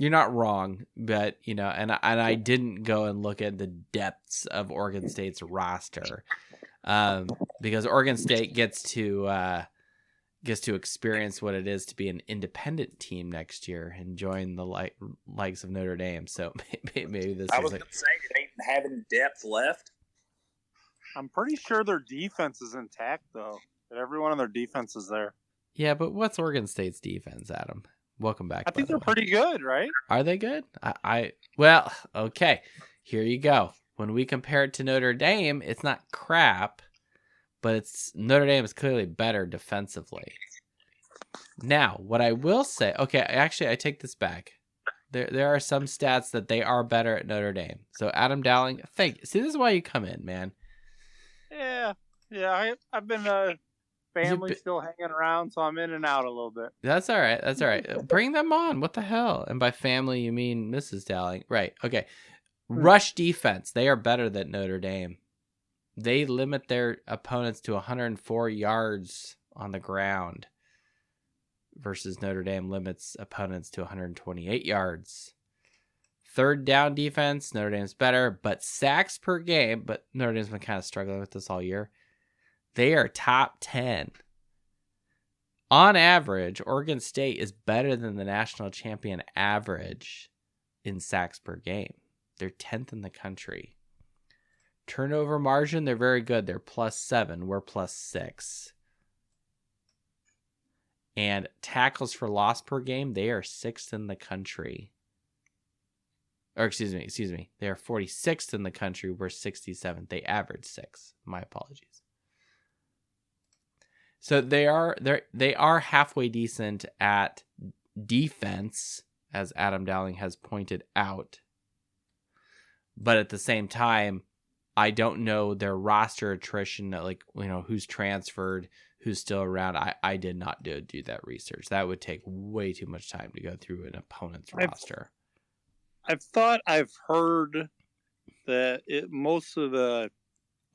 not wrong. But you know, and I didn't go and look at the depths of Oregon State's roster, because Oregon State gets to experience what it is to be an independent team next year and join the likes of Notre Dame. So maybe this. I was going to say, do they even have any depth left? I'm pretty sure their defense is intact, though. That everyone on their defense is there. Yeah, but what's Oregon State's defense, Adam? Welcome back. I think they're pretty good, right? Are they good? Well, okay. Here you go. When we compare it to Notre Dame, it's not crap, but Notre Dame is clearly better defensively. Now, what I will say, okay, actually, I take this back. There are some stats that they are better at Notre Dame. So, Adam Dowling, thank you. See, this is why you come in, man. Yeah. I've been family still hanging around, so I'm in and out a little bit. That's all right. Bring them on. What the hell? And by family, you mean Mrs. Dowling. Right. Okay. Rush defense. They are better than Notre Dame. They limit their opponents to 104 yards on the ground versus Notre Dame limits opponents to 128 yards. Third down defense, Notre Dame's better, but sacks per game, but Notre Dame's been kind of struggling with this all year. They are top 10. On average, Oregon State is better than the national champion average in sacks per game. They're 10th in the country. Turnover margin, they're very good. They're +7. We're +6. And tackles for loss per game, they are 6th in the country. Or excuse me. They are 46th in the country. We're 67th. They average 6. My apologies. So they are halfway decent at defense, as Adam Dowling has pointed out. But at the same time, I don't know their roster attrition, like, you know, who's transferred, who's still around. I did not do that research. That would take way too much time to go through an opponent's roster. I've heard that most of the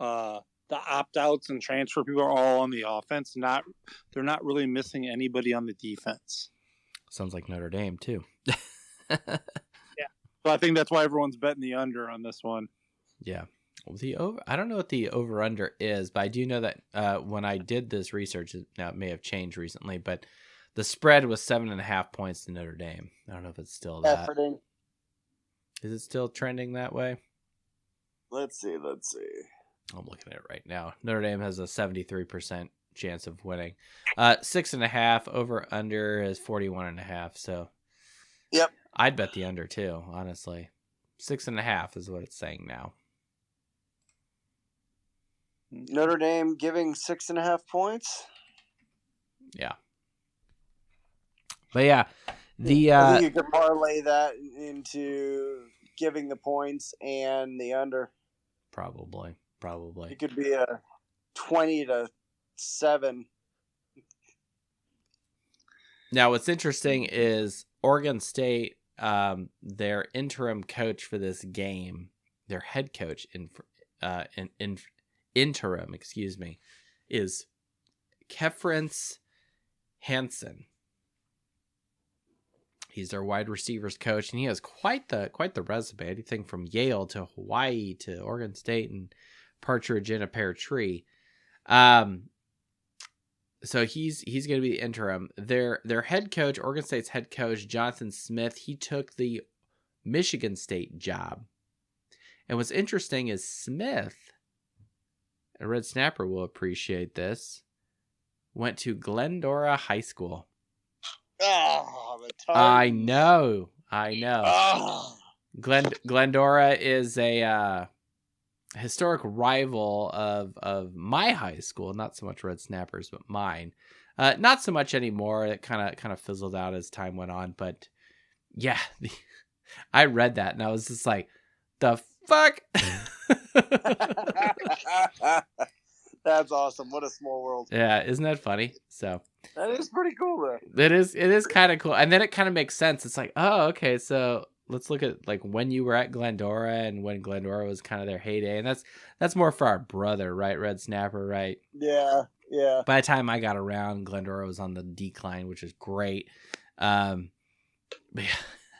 opt-outs and transfer people are all on the offense. They're not really missing anybody on the defense. Sounds like Notre Dame too. Yeah. So I think that's why everyone's betting the under on this one. Yeah. I don't know what the over-under is, but I do know that when I did this research, now it may have changed recently, but the spread was 7.5 points to Notre Dame. I don't know if it's still that. Is it still trending that way? Let's see. I'm looking at it right now. Notre Dame has a 73% chance of winning. 6.5 over under is 41.5. So, Yep. I'd bet the under too. Honestly, 6.5 is what it's saying now. Notre Dame giving 6.5 points. Yeah. But yeah, I think you could parlay that into giving the points and the under. Probably. It could be a 20-7. Now, what's interesting is Oregon State, their interim coach for this game, their head coach interim, is Kefrance Hansen. He's their wide receivers coach, and he has quite the resume. Anything from Yale to Hawaii to Oregon State and partridge in a pear tree. So he's going to be the interim. Their head coach, Oregon State's head coach, Jonathan Smith, he took the Michigan State job. And what's interesting is Smith, a Red Snapper will appreciate this, went to Glendora High School. Oh, the I know. Oh. Glendora is a historic rival of my high school. Not so much Red Snappers, but mine. Not so much anymore. It kind of fizzled out as time went on. But yeah, I read that and I was just like, the fuck. That's awesome. What a small world. Yeah, isn't that funny? So that is pretty cool, though. It is kind of cool. And then it kind of makes sense. It's like, oh, okay, so let's look at like when you were at Glendora and when Glendora was kind of their heyday. And that's more for our brother, right? Red Snapper, right? Yeah. By the time I got around, Glendora was on the decline, which is great. But yeah,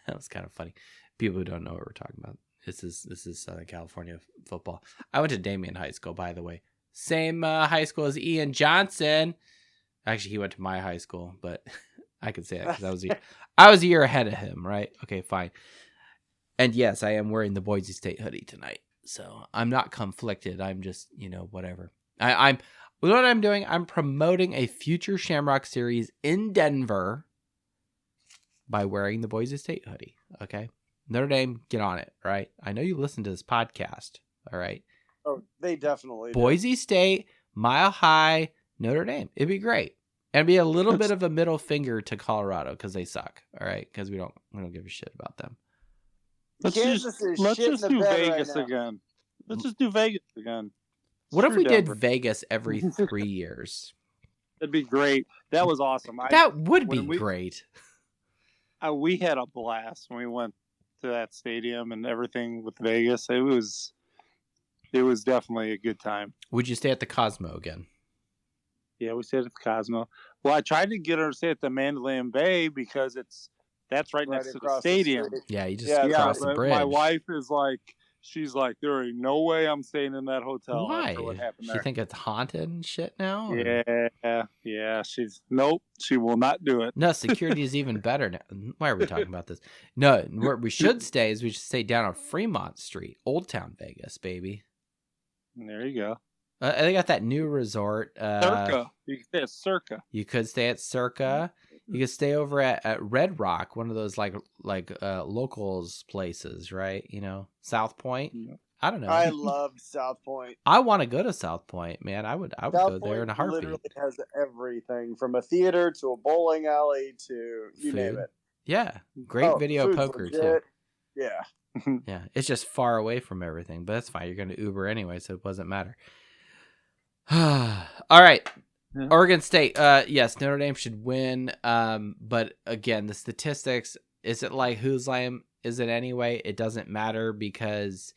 that was kind of funny. People who don't know what we're talking about. This is Southern California football. I went to Damien High School, by the way. Same high school as Ian Johnson. Actually, he went to my high school, but I could say that because I was a year ahead of him, right? Okay, fine. And yes, I am wearing the Boise State hoodie tonight, so I'm not conflicted. I'm just, whatever. I'm what I'm doing. I'm promoting a future Shamrock series in Denver by wearing the Boise State hoodie. Okay, Notre Dame, get on it, right? I know you listen to this podcast, all right? Oh, they definitely do. Boise State, Mile High, Notre Dame. It'd be great. And it'd be a little bit of a middle finger to Colorado because they suck. All right, because we don't give a shit about them. Let's just do Vegas again. Let's just do Vegas again. What if we Denver. did Vegas every 3 years? That'd be great. That was awesome. That would be great. We had a blast when we went to that stadium and everything with Vegas. It was definitely a good time. Would you stay at the Cosmo again? Yeah, we stayed at the Cosmo. Well, I tried to get her to stay at the Mandalay Bay because that's right next to the stadium. Yeah, you just cross the bridge. My wife is like, she's like, there ain't no way I'm staying in that hotel. Why? After what happened there. She think it's haunted and shit now? Or? Yeah. Nope, she will not do it. No, security is even better now. Why are we talking about this? No, where we should stay is we should stay down on Fremont Street, Old Town Vegas, baby. There you go. They got that new resort. Circa. You could stay at Circa. You could stay at Circa. You could stay over at Red Rock, one of those like locals places, right? South Point. Yeah. I don't know. I loved South Point. I want to go to South Point, man. I would go there in a heartbeat. Literally has everything from a theater to a bowling alley to you name it. Yeah, great video poker too. Yeah. Yeah, it's just far away from everything, but that's fine. You're going to Uber anyway, so it doesn't matter. All right. Yeah. Oregon State. Yes, Notre Dame should win. But again, the statistics, is it like whose lamb is it anyway? It doesn't matter because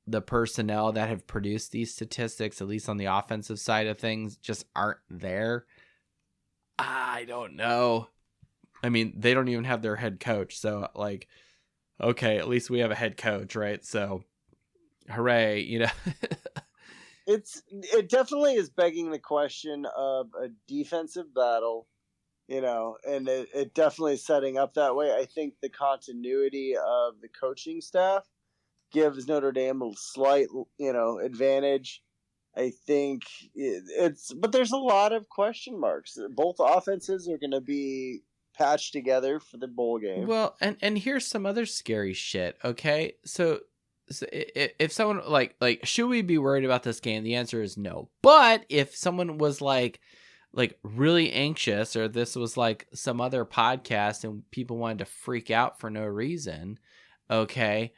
the personnel that have produced these statistics, at least on the offensive side of things, just aren't there. I don't know. I mean, they don't even have their head coach. So okay, at least we have a head coach, right? So hooray, It definitely is begging the question of a defensive battle, and it definitely is setting up that way. I think the continuity of the coaching staff gives Notre Dame a slight, advantage. I think but there's a lot of question marks. Both offenses are going to be patched together for the bowl game. Well, and here's some other scary shit. Okay, so if someone like should we be worried about this game? The answer is no. But if someone was like really anxious, or this was like some other podcast and people wanted to freak out for no reason, okay.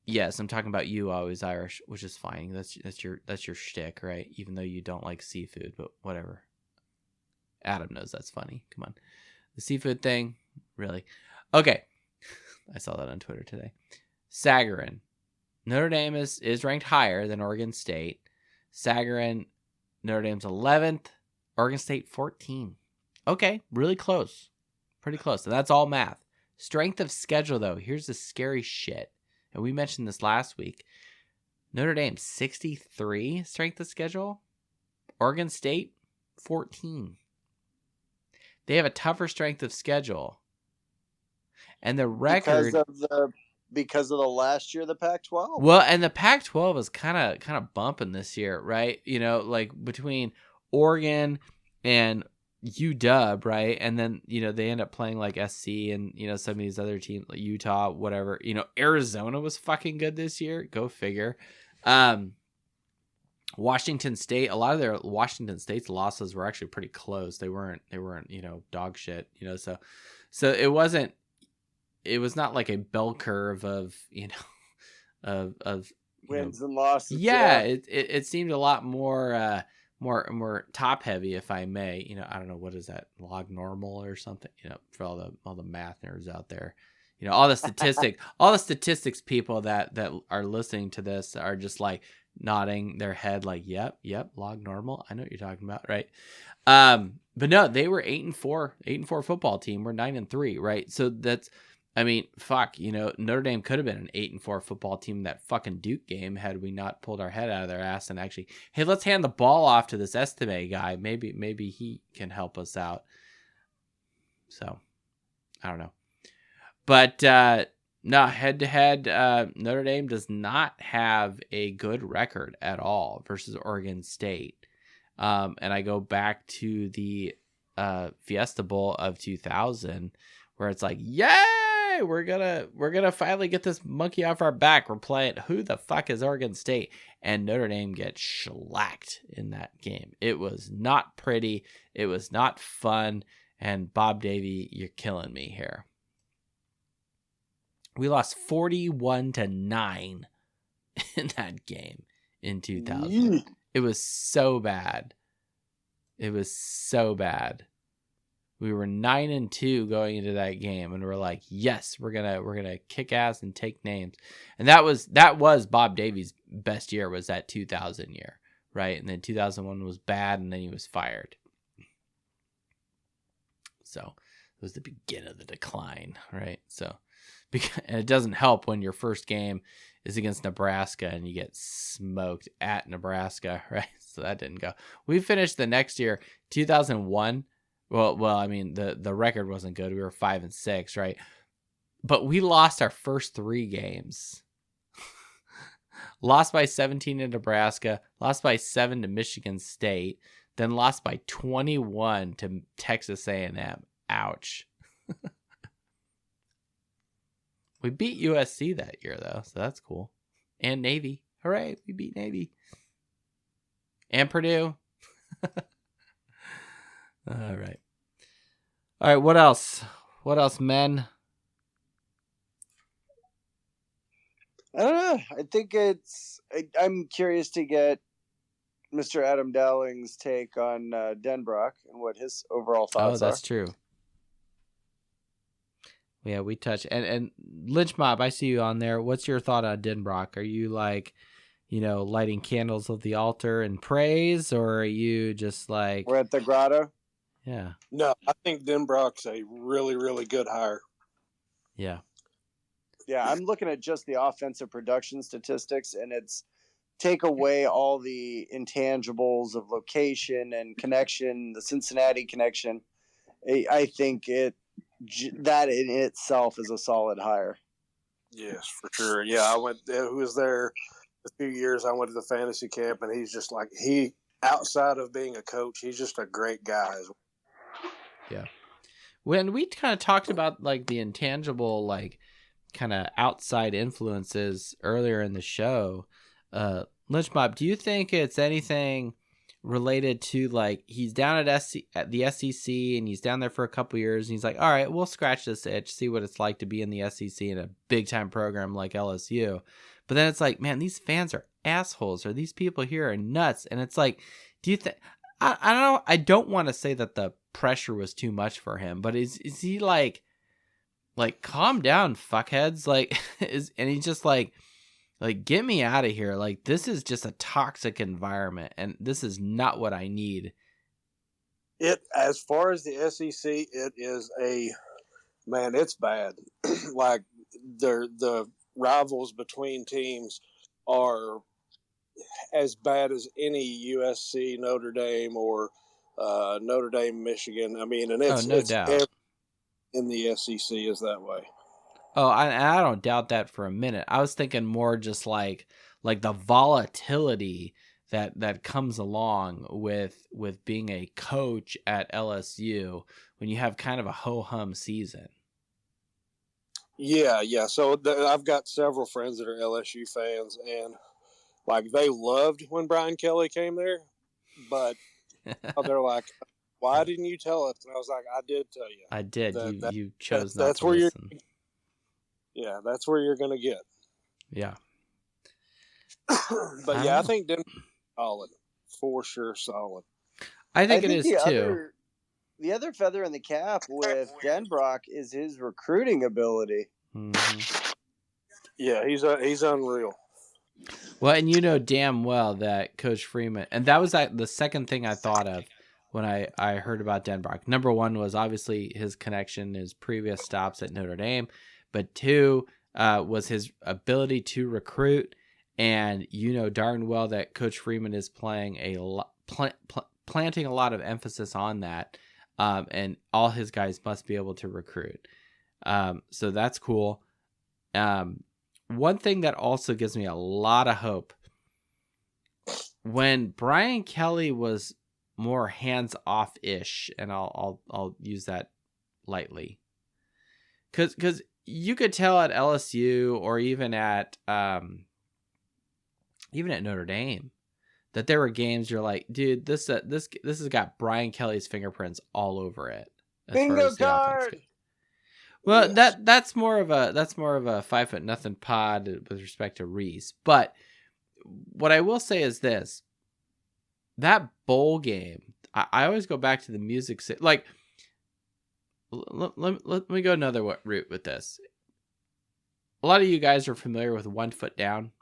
Yes, I'm talking about you, always Irish, which is fine. That's your shtick, right? Even though you don't like seafood, but whatever. Adam knows that's funny. Come on, the seafood thing, really? Okay, I saw that on Twitter today. Sagarin, Notre Dame is ranked higher than Oregon State. Sagarin, Notre Dame's 11th, Oregon State 14. Okay, really close, pretty close. And that's all math. Strength of schedule, though. Here's the scary shit. And we mentioned this last week. Notre Dame, 63 strength of schedule. Oregon State, 14. They have a tougher strength of schedule. And the record... Because of the last year of the Pac-12. Well, and the Pac-12 is kind of bumping this year, right? Between Oregon and UW, right? And then, they end up playing like SC and, some of these other teams like Utah, whatever. Arizona was fucking good this year. Go figure. Washington State, a lot of their Washington State's losses were actually pretty close. They weren't, dog shit, so it was not like a bell curve of, of wins and losses. Yeah. It seemed a lot more, more top heavy, if I may. I don't know, what is that, log normal or something, for all the math nerds out there, all the statistics people that are listening to this are just like nodding their head like, yep, log normal. I know what you're talking about. Right. But no, they were 8-4 football team. We're 9-3. Right. So that's, fuck, Notre Dame could have been an 8-4 football team in that fucking Duke game had we not pulled our head out of their ass and actually, hey, let's hand the ball off to this Estime guy. Maybe he can help us out. So, I don't know. But, no, head-to-head, Notre Dame does not have a good record at all versus Oregon State. And I go back to the Fiesta Bowl of 2000, where it's like, yay! We're gonna finally get this monkey off our back. We're playing who the fuck is Oregon State, and Notre Dame gets shellacked in that game. It was not pretty. It was not fun. And Bob Davie, you're killing me here. We lost 41-9 in that game in 2000. It was so bad. We were 9-2 going into that game, and we're like, yes, we're gonna kick ass and take names. And that was Bob Davie's best year, was that 2000 year, right? And then 2001 was bad, and then he was fired. So it was the beginning of the decline, right? So, and it doesn't help when your first game is against Nebraska and you get smoked at Nebraska, right? So that didn't go. We finished the next year, 2001. Well, the record wasn't good. We were 5-6, right? But we lost our first 3 games. Lost by 17 to Nebraska, lost by 7 to Michigan State, then lost by 21 to Texas A&M. Ouch. We beat USC that year, though, so that's cool. And Navy. Hooray, we beat Navy. And Purdue. All right. What else? What else, men? I don't know. I think I'm curious to get Mr. Adam Dowling's take on Denbrock and what his overall thoughts are. Oh, that's true. Yeah, we touched. And Lynch Mob, I see you on there. What's your thought on Denbrock? Are you like, lighting candles of the altar and praise, or are you just like... We're at the grotto? Yeah. No, I think Denbrock's a really, really good hire. Yeah. Yeah, I'm looking at just the offensive production statistics, and it's take away all the intangibles of location and connection, the Cincinnati connection. I think that in itself is a solid hire. Yes, for sure. Yeah, I went. Who was there a few years? I went to the fantasy camp, and he's just like outside of being a coach, he's just a great guy. Yeah. When we kind of talked about like the intangible, like kind of outside influences earlier in the show, Lynch Mob, do you think it's anything related to like he's down at the SEC and he's down there for a couple years and he's like, all right, we'll scratch this itch, see what it's like to be in the SEC in a big time program like LSU. But then it's like, man, these fans are assholes, or these people here are nuts. And it's like, do you think, I don't know, I don't want to say that the pressure was too much for him, but is he like calm down, fuckheads, like and he's just like get me out of here, like this is just a toxic environment and this is not what I need. It, as far as the SEC, it is it's bad. Like the rivals between teams are as bad as any USC, Notre Dame, or Notre Dame, Michigan. I mean, and it's no doubt in the SEC is that way. Oh, I don't doubt that for a minute. I was thinking more just like the volatility that comes along with being a coach at LSU when you have kind of a ho-hum season. Yeah. So I've got several friends that are LSU fans, and like they loved when Brian Kelly came there, but they're like, "Why didn't you tell us?" And I was like, "I did tell you. I did. You chose not that's to where listen." Yeah, that's where you're going to get. Yeah. But yeah, I think Denver's solid. For sure solid. I think it is too. The other feather in the cap with Denbrock is his recruiting ability. Mm-hmm. Yeah, he's unreal. Well, and you know damn well that Coach Freeman, and that was the second thing I thought of when I heard about Denbrock. Number one was obviously his connection, his previous stops at Notre Dame. But two was his ability to recruit, and you know darn well that Coach Freeman is playing planting a lot of emphasis on that, and all his guys must be able to recruit. So that's cool. One thing that also gives me a lot of hope, when Brian Kelly was more hands-off-ish, and I'll use that lightly, because you could tell at LSU or even at Notre Dame that there were games you're like, dude, this has got Brian Kelly's fingerprints all over it. Bingo card. Well, yes. that's more of a 5'0" pod with respect to Reese. But what I will say is this: that bowl game, I always go back to the music. Like, let me go another route with this. A lot of you guys are familiar with 1 Foot Down.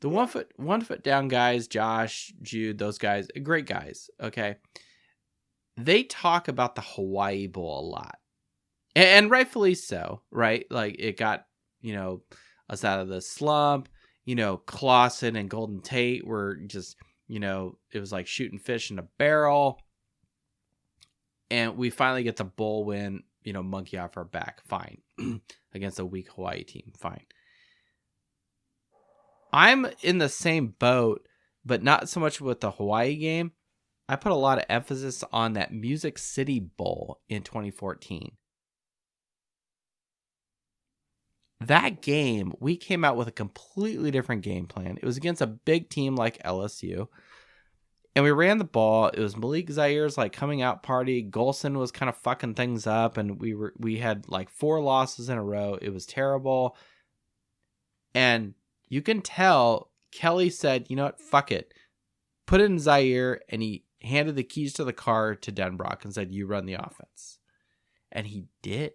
The 1 foot down guys, Josh, Jude, those guys, great guys. Okay, they talk about the Hawaii Bowl a lot, and rightfully so, right? Like it got us out of the slump. Clausen and Golden Tate were just it was like shooting fish in a barrel. And we finally get the bowl win, monkey off our back. Fine. Against a weak Hawaii team. Fine. I'm in the same boat, but not so much with the Hawaii game. I put a lot of emphasis on that Music City Bowl in 2014. That game, we came out with a completely different game plan. It was against a big team like LSU. And we ran the ball. It was Malik Zaire's like coming out party. Golson was kind of fucking things up, and we had like 4 losses in a row. It was terrible. And you can tell Kelly said, you know what, fuck it. Put it in Zaire, and he handed the keys to the car to Denbrock and said, you run the offense. And he did.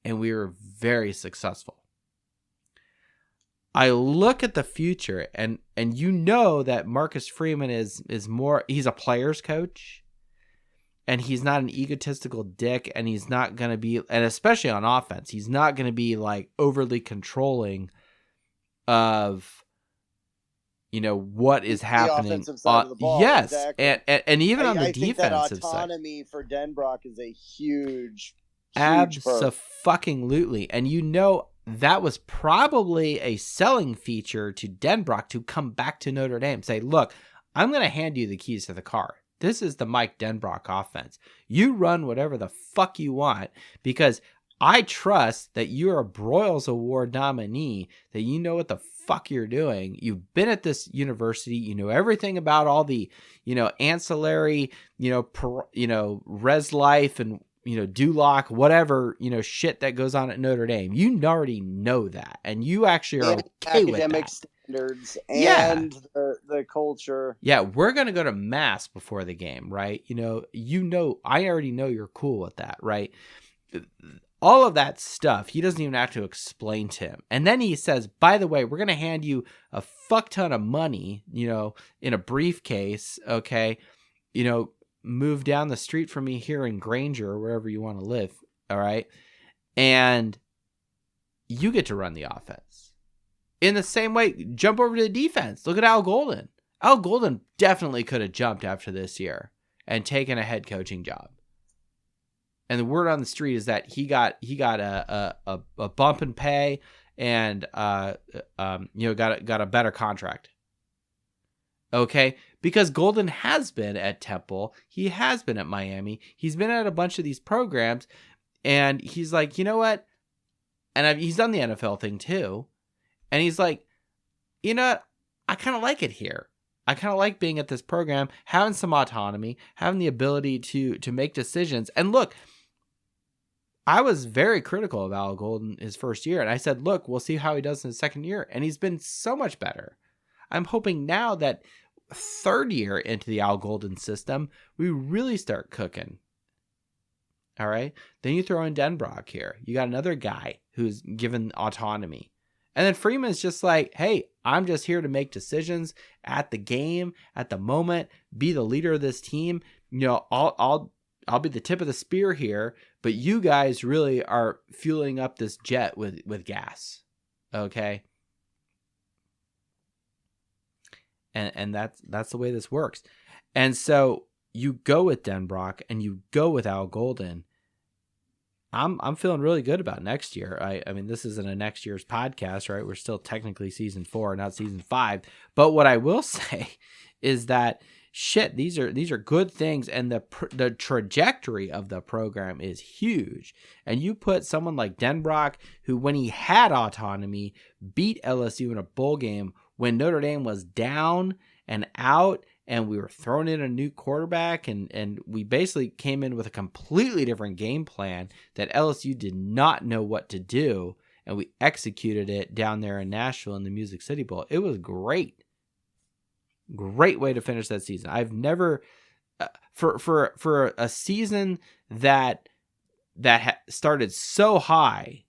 And we were very successful. I look at the future, and that Marcus Freeman is more, he's a player's coach, and he's not an egotistical dick, and he's not going to be, and especially on offense, he's not going to be like overly controlling of, what is happening. The offensive side of the ball. Yes, exactly. and even on the I think defensive that autonomy side. For Denbrock is a huge perk. Abso-fucking-lutely. And that was probably a selling feature to Denbrock to come back to Notre Dame. Say, look, I'm going to hand you the keys to the car. This is the Mike Denbrock offense. You run whatever the fuck you want, because I trust that you're a Broyles Award nominee, that you know what the fuck you're doing. You've been at this university. You know everything about all the, ancillary, res life and, Duloc, whatever, shit that goes on at Notre Dame. You already know that. And you actually are okay with that. Academic standards and the culture. Yeah, we're going to go to mass before the game, right? I already know you're cool with that, right? All of that stuff, he doesn't even have to explain to him. And then he says, by the way, we're going to hand you a fuck ton of money, in a briefcase, okay? Move down the street from me here in Granger or wherever you want to live, all right? And you get to run the offense. In the same way, jump over to the defense. Look at Al Golden. Al Golden definitely could have jumped after this year and taken a head coaching job. And the word on the street is that he got a bump in pay and got a better contract. Okay, because Golden has been at Temple, he has been at Miami, he's been at a bunch of these programs, and he's like, you know what? And he's done the NFL thing too, and he's like, you know what? I kind of like it here. I kind of like being at this program, having some autonomy, having the ability to make decisions. And look, I was very critical of Al Golden his first year, and I said, look, we'll see how he does in his second year, and he's been so much better. I'm hoping now that third year into the Al Golden system, we really start cooking. All right. Then you throw in Denbrock here. You got another guy who's given autonomy. And then Freeman's just like, hey, I'm just here to make decisions at the game, at the moment, be the leader of this team. I'll be the tip of the spear here, but you guys really are fueling up this jet with gas. Okay. And that's the way this works. And so you go with Denbrock and you go with Al Golden. I'm feeling really good about next year. I mean, this isn't a next year's podcast, right? We're still technically season 4, not season 5. But what I will say is that shit, these are good things, and the trajectory of the program is huge. And you put someone like Denbrock, who when he had autonomy, beat LSU in a bowl game when Notre Dame was down and out, and we were throwing in a new quarterback, and we basically came in with a completely different game plan that LSU did not know what to do, and we executed it down there in Nashville in the Music City Bowl. It was great. Great way to finish that season. I've never for a season that started so high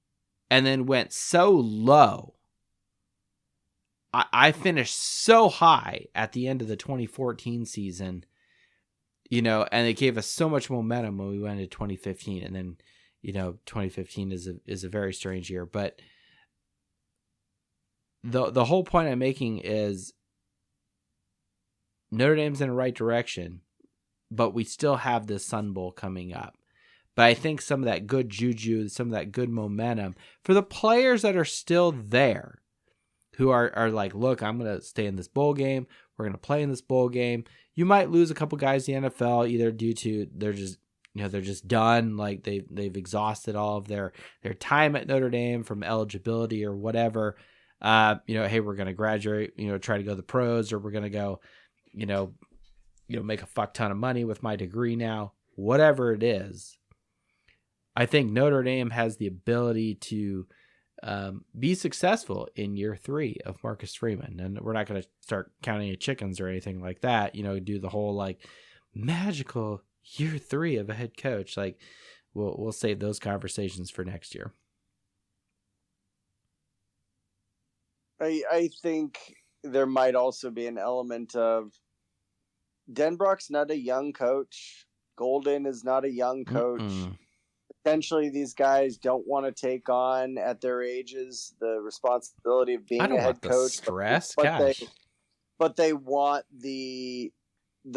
and then went so low. I finished so high at the end of the 2014 season, and it gave us so much momentum when we went into 2015, and then 2015 is a very strange year. But the whole point I'm making is Notre Dame's in the right direction, but we still have this Sun Bowl coming up. But I think some of that good juju, some of that good momentum for the players that are still there, who are like, look, I'm going to stay in this bowl game. We're going to play in this bowl game. You might lose a couple guys in the NFL, either due to they're just done, like they've exhausted all of their time at Notre Dame from eligibility or whatever. Hey, we're going to graduate, try to go to the pros, or we're going to go, make a fuck ton of money with my degree now, whatever it is. I think Notre Dame has the ability to be successful in year 3 of Marcus Freeman. And we're not going to start counting any chickens or anything like that, do the whole like magical year 3 of a head coach. Like we'll save those conversations for next year. I think there might also be an element of Denbrock's not a young coach. Golden is not a young coach. Potentially these guys don't want to take on at their ages the responsibility of being a head coach. Stress, but they want the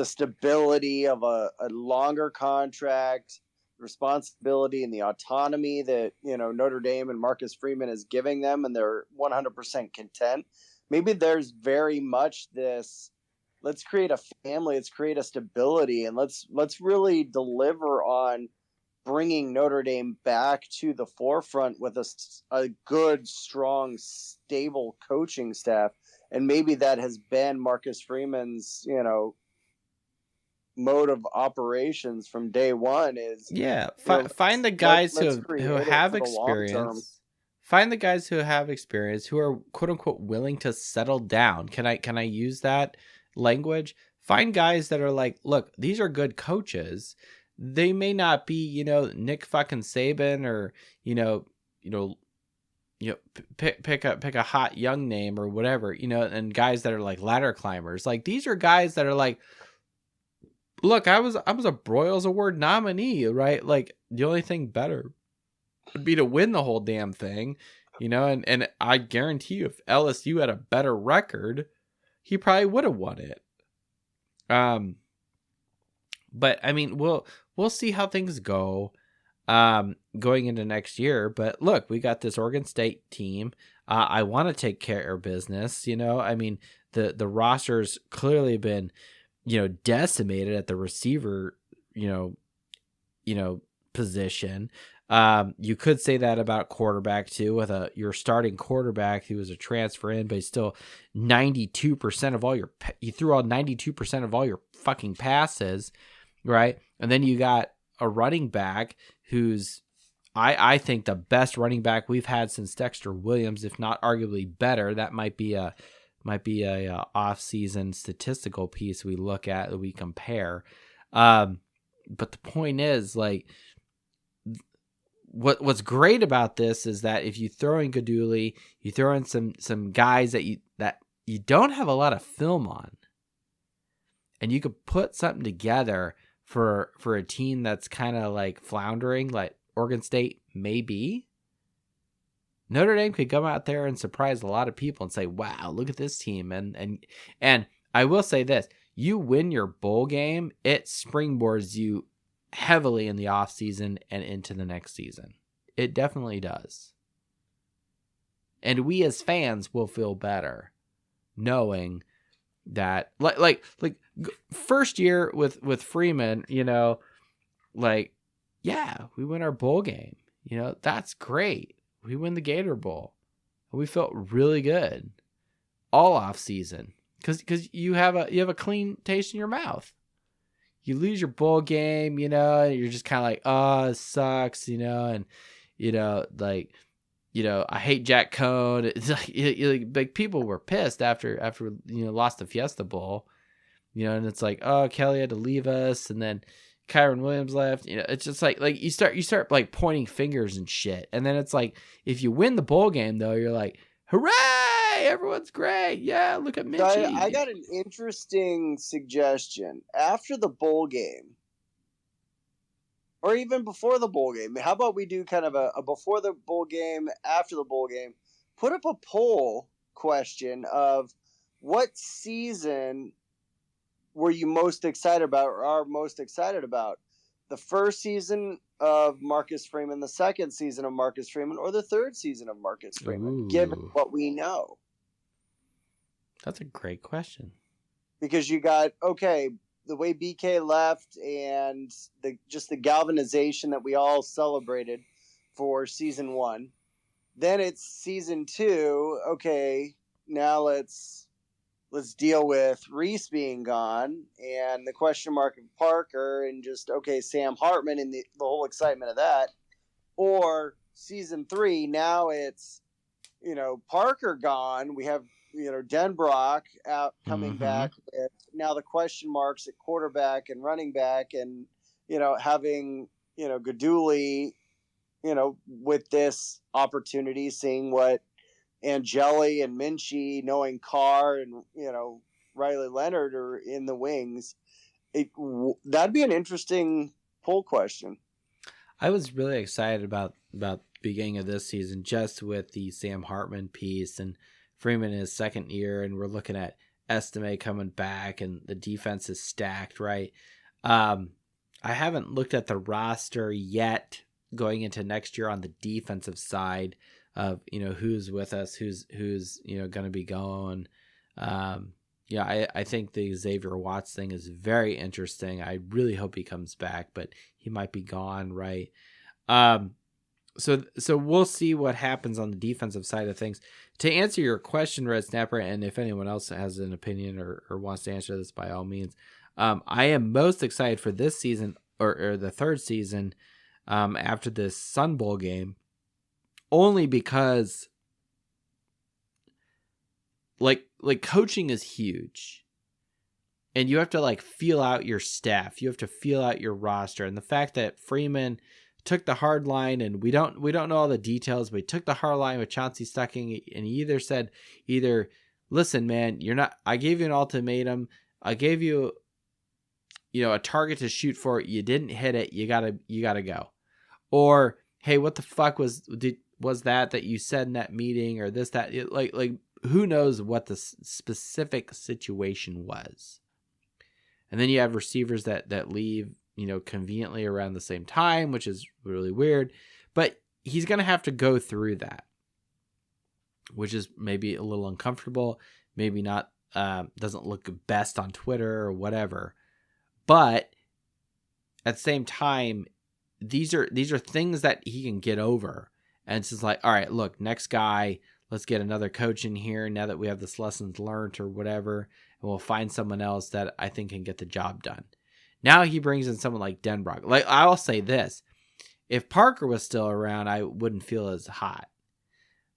stability of a longer contract, responsibility and the autonomy that, Notre Dame and Marcus Freeman is giving them, and they're 100% content. Maybe there's very much this, let's create a family, let's create a stability, and let's really deliver on bringing Notre Dame back to the forefront with a good, strong, stable coaching staff. And maybe that has been Marcus Freeman's, mode of operations from day one is find the guys who have for the long term. experience. Find the guys who have experience, who are quote unquote willing to settle down. Can I use that language? Find guys that are like, look, these are good coaches. They may not be, Nick fucking Saban or, pick a hot young name or whatever, and guys that are like ladder climbers. Like, these are guys that are like, look, I was a Broyles Award nominee, right? Like, the only thing better would be to win the whole damn thing, and I guarantee you, if LSU had a better record, he probably would have won it. But I mean, we'll see how things go going into next year. But look, we got this Oregon State team. I want to take care of business. I mean, the roster's clearly been, decimated at the receiver, position. You could say that about quarterback too, with your starting quarterback who was a transfer in, but he's still 92% of all you threw out 92% of all your fucking passes, right? And then you got a running back who's, I think, the best running back we've had since Dexter Williams, if not arguably better. That might be a off-season statistical piece we look at, that we compare. But the point is, like, what's great about this is that if you throw in Gaduli, you throw in some guys that you don't have a lot of film on, and you could put something together for a team that's kind of like floundering, like Oregon State may be. Notre Dame could come out there and surprise a lot of people and say, wow, look at this team. And I will say this, you win your bowl game, it springboards you heavily in the offseason and into the next season. It definitely does. And we as fans will feel better knowing that, like first year with Freeman, like, yeah, we win our bowl game. That's great. We win the Gator Bowl. We felt really good all off season because you have a clean taste in your mouth. You lose your bowl game, and you're just kind of like, oh, it sucks, and I hate Jack Cohn. It's like people were pissed after lost the Fiesta Bowl, and it's like, oh, Kelly had to leave us, and then Kyron Williams left. It's just like you start like pointing fingers and shit. And then it's like, if you win the bowl game though, you're like, hooray, everyone's great. Yeah, look at Mitchie. So I got an interesting suggestion. After the bowl game, or even before the bowl game, how about we do kind of a before the bowl game, after the bowl game, put up a poll question of what season were you most excited about, or are most excited about? The first season of Marcus Freeman, the second season of Marcus Freeman, or the third season of Marcus Freeman, given what we know? That's a great question. Because you got, okay, the way BK left and the galvanization that we all celebrated for season one. Then it's season two. Okay, now let's deal with Reese being gone and the question mark of Parker and just, okay, Sam Hartman and the whole excitement of that. Or season three, now it's, Parker gone. We have, Denbrock out coming back. Now the question marks at quarterback and running back and, having, Gaduli, with this opportunity, seeing what Angeli and Minchie, knowing Carr and Riley Leonard are in the wings, that'd be an interesting poll question. I was really excited about the beginning of this season, just with the Sam Hartman piece and Freeman in his second year, and we're looking at Estime coming back, and the defense is stacked, right? I haven't looked at the roster yet going into next year on the defensive side of, who's with us, who's going to be going. I think the Xavier Watts thing is very interesting. I really hope he comes back, but he might be gone, right? So we'll see what happens on the defensive side of things. To answer your question, Red Snapper, and if anyone else has an opinion or wants to answer this, by all means, I am most excited for this season or the third season after this Sun Bowl game, only because like coaching is huge, and you have to feel out your staff. You have to feel out your roster, and the fact that Freeman took the hard line, and we don't know all the details, but he took the hard line with Chauncey Stucking, and he either said, listen, man, I gave you an ultimatum. I gave you, a target to shoot for. You didn't hit it. You gotta go. Or, hey, what the fuck was that you said in that meeting, or this, that, who knows what the specific situation was. And then you have receivers that leave, conveniently around the same time, which is really weird. But he's going to have to go through that, which is maybe a little uncomfortable, maybe not, doesn't look best on Twitter or whatever. But at the same time, these are things that he can get over. And it's just all right, look, next guy, let's get another coach in here now that we have this lessons learned or whatever, and we'll find someone else that I think can get the job done. Now he brings in someone like Denbrock. I'll say this, if Parker was still around, I wouldn't feel as hot.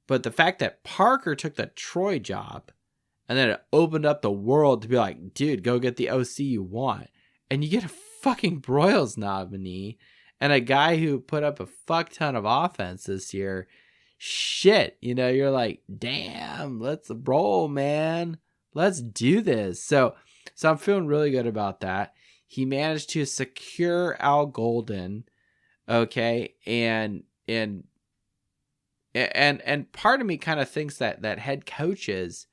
But the fact that Parker took the Troy job, and then it opened up the world to be like, dude, go get the OC you want. And you get a fucking Broyles nominee and a guy who put up a fuck ton of offense this year. Shit, you're like, damn, let's roll, man. Let's do this. So I'm feeling really good about that. He managed to secure Al Golden, okay, and part of me kind of thinks that head coaches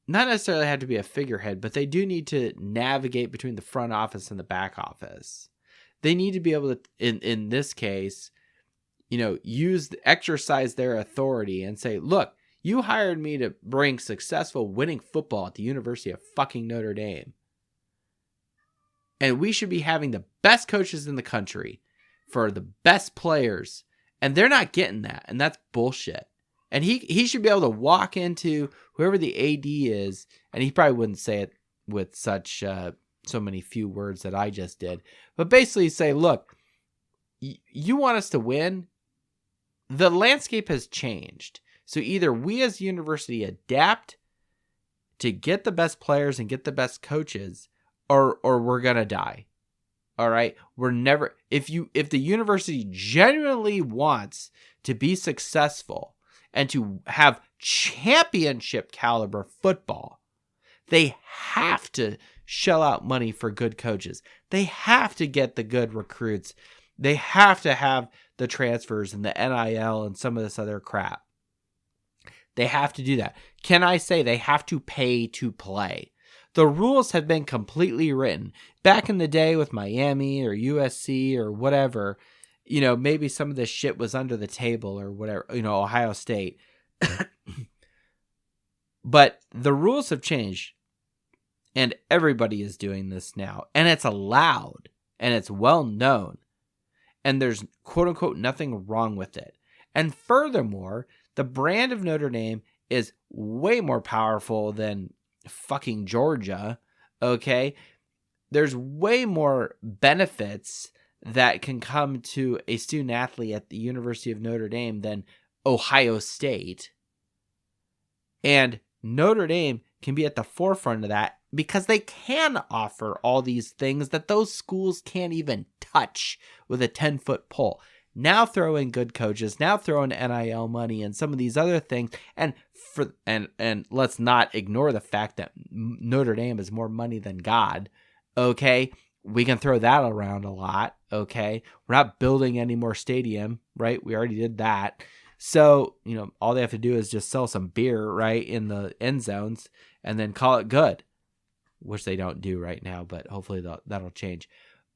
not necessarily have to be a figurehead, but they do need to navigate between the front office and the back office. They need to be able to, in this case, exercise their authority and say, look, you hired me to bring successful winning football at the University of fucking Notre Dame. And we should be having the best coaches in the country for the best players. And they're not getting that. And that's bullshit. And he should be able to walk into whoever the AD is, and he probably wouldn't say it with such so many few words that I just did, but basically say, look, you want us to win? The landscape has changed. So either we as a university adapt to get the best players and get the best coaches, or we're going to die. All right? We're never, if the university genuinely wants to be successful and to have championship caliber football, they have to shell out money for good coaches. They have to get the good recruits. They have to have the transfers and the NIL and some of this other crap. They have to do that. Can I say they have to pay to play? The rules have been completely written. Back in the day with Miami or USC or whatever, maybe some of this shit was under the table or whatever, Ohio State. But the rules have changed, and everybody is doing this now, and it's allowed, and it's well known, and there's quote unquote nothing wrong with it. And furthermore, the brand of Notre Dame is way more powerful than fucking Georgia. Okay. There's way more benefits that can come to a student athlete at the University of Notre Dame than Ohio State. And Notre Dame can be at the forefront of that because they can offer all these things that those schools can't even touch with a 10-foot pole. Now throw in good coaches, now throw in NIL money and some of these other things. And let's not ignore the fact that Notre Dame is more money than God. Okay. We can throw that around a lot. Okay. We're not building any more stadium, right? We already did that. So, all they have to do is just sell some beer, right, in the end zones and then call it good, which they don't do right now, but hopefully that'll change.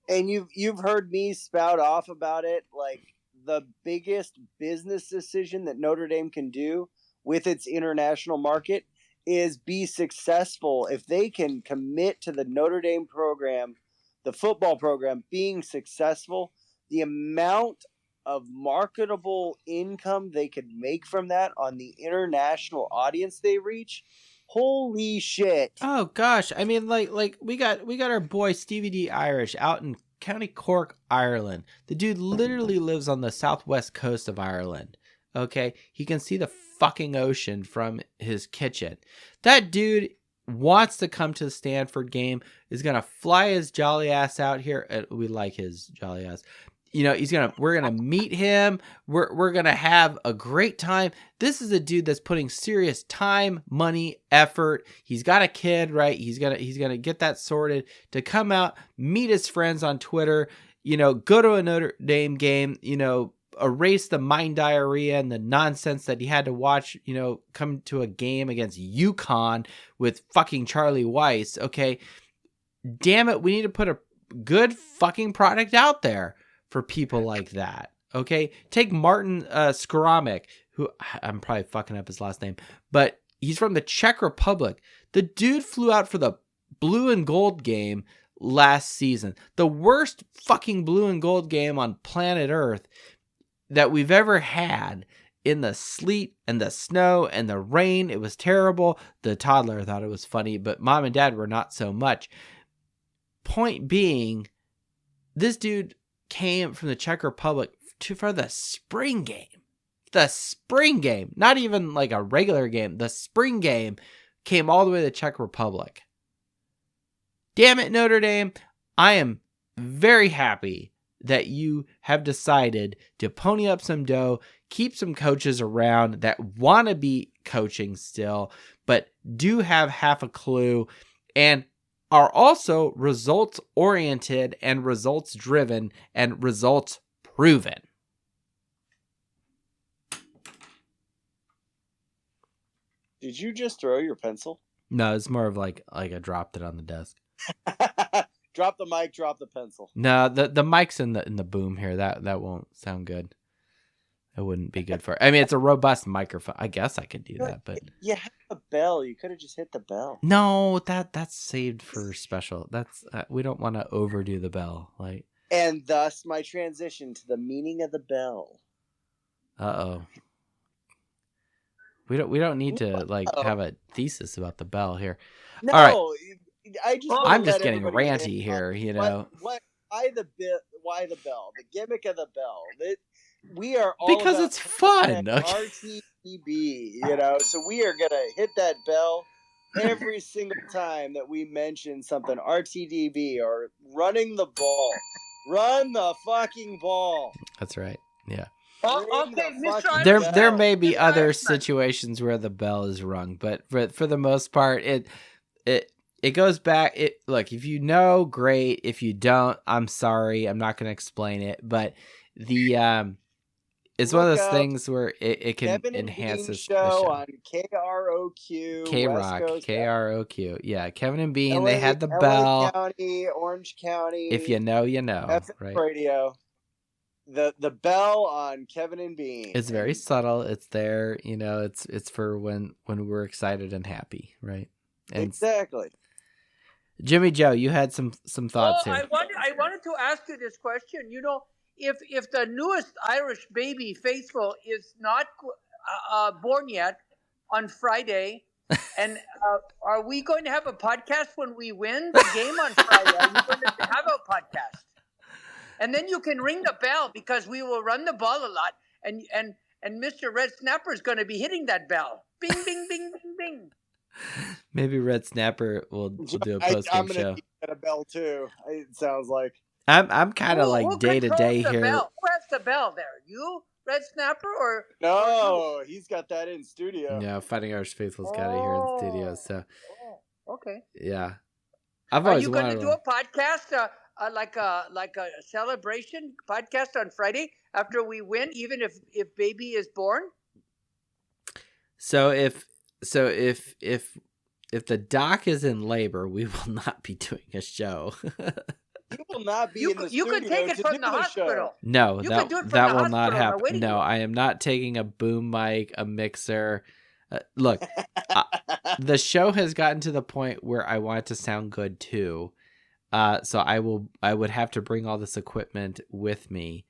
And you've heard me spout off about it. Like, the biggest business decision that Notre Dame can do with its international market is be successful. If they can commit to the Notre Dame program, the football program being successful, the amount of marketable income they could make from that on the international audience they reach, holy shit. Oh gosh, I mean, like we got our boy Stevie D Irish out in County Cork, Ireland. The dude literally lives on the southwest coast of Ireland. Okay, he can see the fucking ocean from his kitchen. That dude wants to come to the Stanford game. Is gonna fly his jolly ass out here. We like his jolly ass. You know, we're gonna meet him. We're gonna have a great time. This is a dude that's putting serious time, money, effort. He's got a kid, right? He's gonna get that sorted to come out, meet his friends on Twitter, you know, go to a Notre Dame game, you know, erase the mind diarrhea and the nonsense that he had to watch, you know, come to a game against UConn with fucking Charlie Weiss. Okay. Damn it, we need to put a good fucking product out there for people like that. Okay, take Martin Skoramik, who I'm probably fucking up his last name, but he's from the Czech Republic. The dude flew out for the blue and gold game last season, the worst fucking blue and gold game on planet Earth that we've ever had, in the sleet and the snow and the rain. It was terrible. The toddler thought it was funny, but mom and dad were not so much. Point being, this dude came from the Czech Republic for the spring game. The spring game. Not even like a regular game. The spring game came all the way to the Czech Republic. Damn it, Notre Dame. I am very happy that you have decided to pony up some dough, keep some coaches around that want to be coaching still, but do have half a clue and are also results oriented and results driven and results proven. Did you just throw your pencil? No, it's more of like I dropped it on the desk. Drop the mic, drop the pencil. No, the mic's in the boom here. That won't sound good. It wouldn't be good for. I mean, it's a robust microphone. I guess I could do that, but you have a bell. You could have just hit the bell. No, that's saved for special. That's we don't want to overdo the bell, like. And thus my transition to the meaning of the bell. Uh-oh. We don't need to like have a thesis about the bell here. No, all right. I'm just getting ranty here, you know. Why the bell? The gimmick of the bell. We are all because it's fun. Okay. RTDB, you know. So we are gonna hit that bell every single time that we mention something RTDB or running the ball. Run the fucking ball. That's right. Yeah. Oh, okay, Mr. There may be other situations where the bell is rung, but for the most part, it goes back. Look, if you know, great. If you don't, I'm sorry. I'm not going to explain it, but it's one of those things where it can enhance the show on KROQ. KROQ. Yeah, Kevin and Bean. LA, they had the LA bell. County, Orange County. If you know, you know. FM right? Radio. The bell on Kevin and Bean. It's very subtle. It's there. You know. It's for when we're excited and happy, right? And exactly. Jimmy Joe, you had some thoughts here. I wanted to ask you this question. You know, if the newest Irish baby faithful is not born yet on Friday, and are we going to have a podcast when we win the game on Friday? Are we going to have a podcast? And then you can ring the bell because we will run the ball a lot, and Mr. Red Snapper is going to be hitting that bell. Bing, bing, bing, bing, bing. Maybe Red Snapper will do a post game show. I'm gonna a bell too. It sounds like I'm kind of like day to day here. Bell? Who has the bell there? You, Red Snapper, or no? He's got that in studio. Yeah, Fighting Irish Faithful's got it here in studio. So, okay. Yeah, Are you going to do a podcast? Like a celebration podcast on Friday after we win, even if baby is born. So if the doc is in labor, we will not be doing a show. He will not be You in the could- you studio could take it to from do the hospital. show. No, You can do it from that the will not hospital in our happen. waiting No, room. I am not taking a boom mic, a mixer. Look, the show has gotten to the point where I want it to sound good too. So I would have to bring all this equipment with me.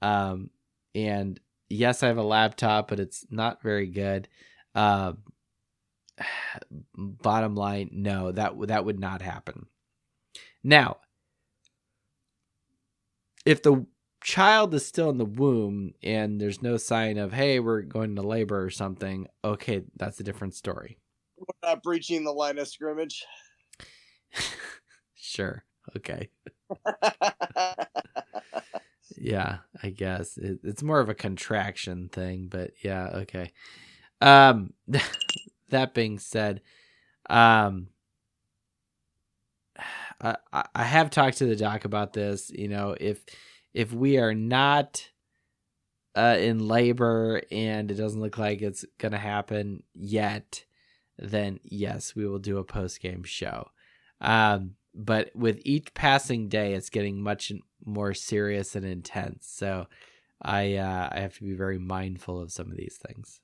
And yes, I have a laptop, but it's not very good. Bottom line, no, that would not happen. Now, if the child is still in the womb and there's no sign of, hey, we're going to labor or something, okay, that's a different story. We're not breaching the line of scrimmage. Sure. Okay. Yeah, I guess it's more of a contraction thing, but yeah, okay. That being said, I have talked to the doc about this. You know, if we are not in labor and it doesn't look like it's gonna happen yet, then yes, we will do a post-game show. But with each passing day, it's getting much more serious and intense. So I have to be very mindful of some of these things.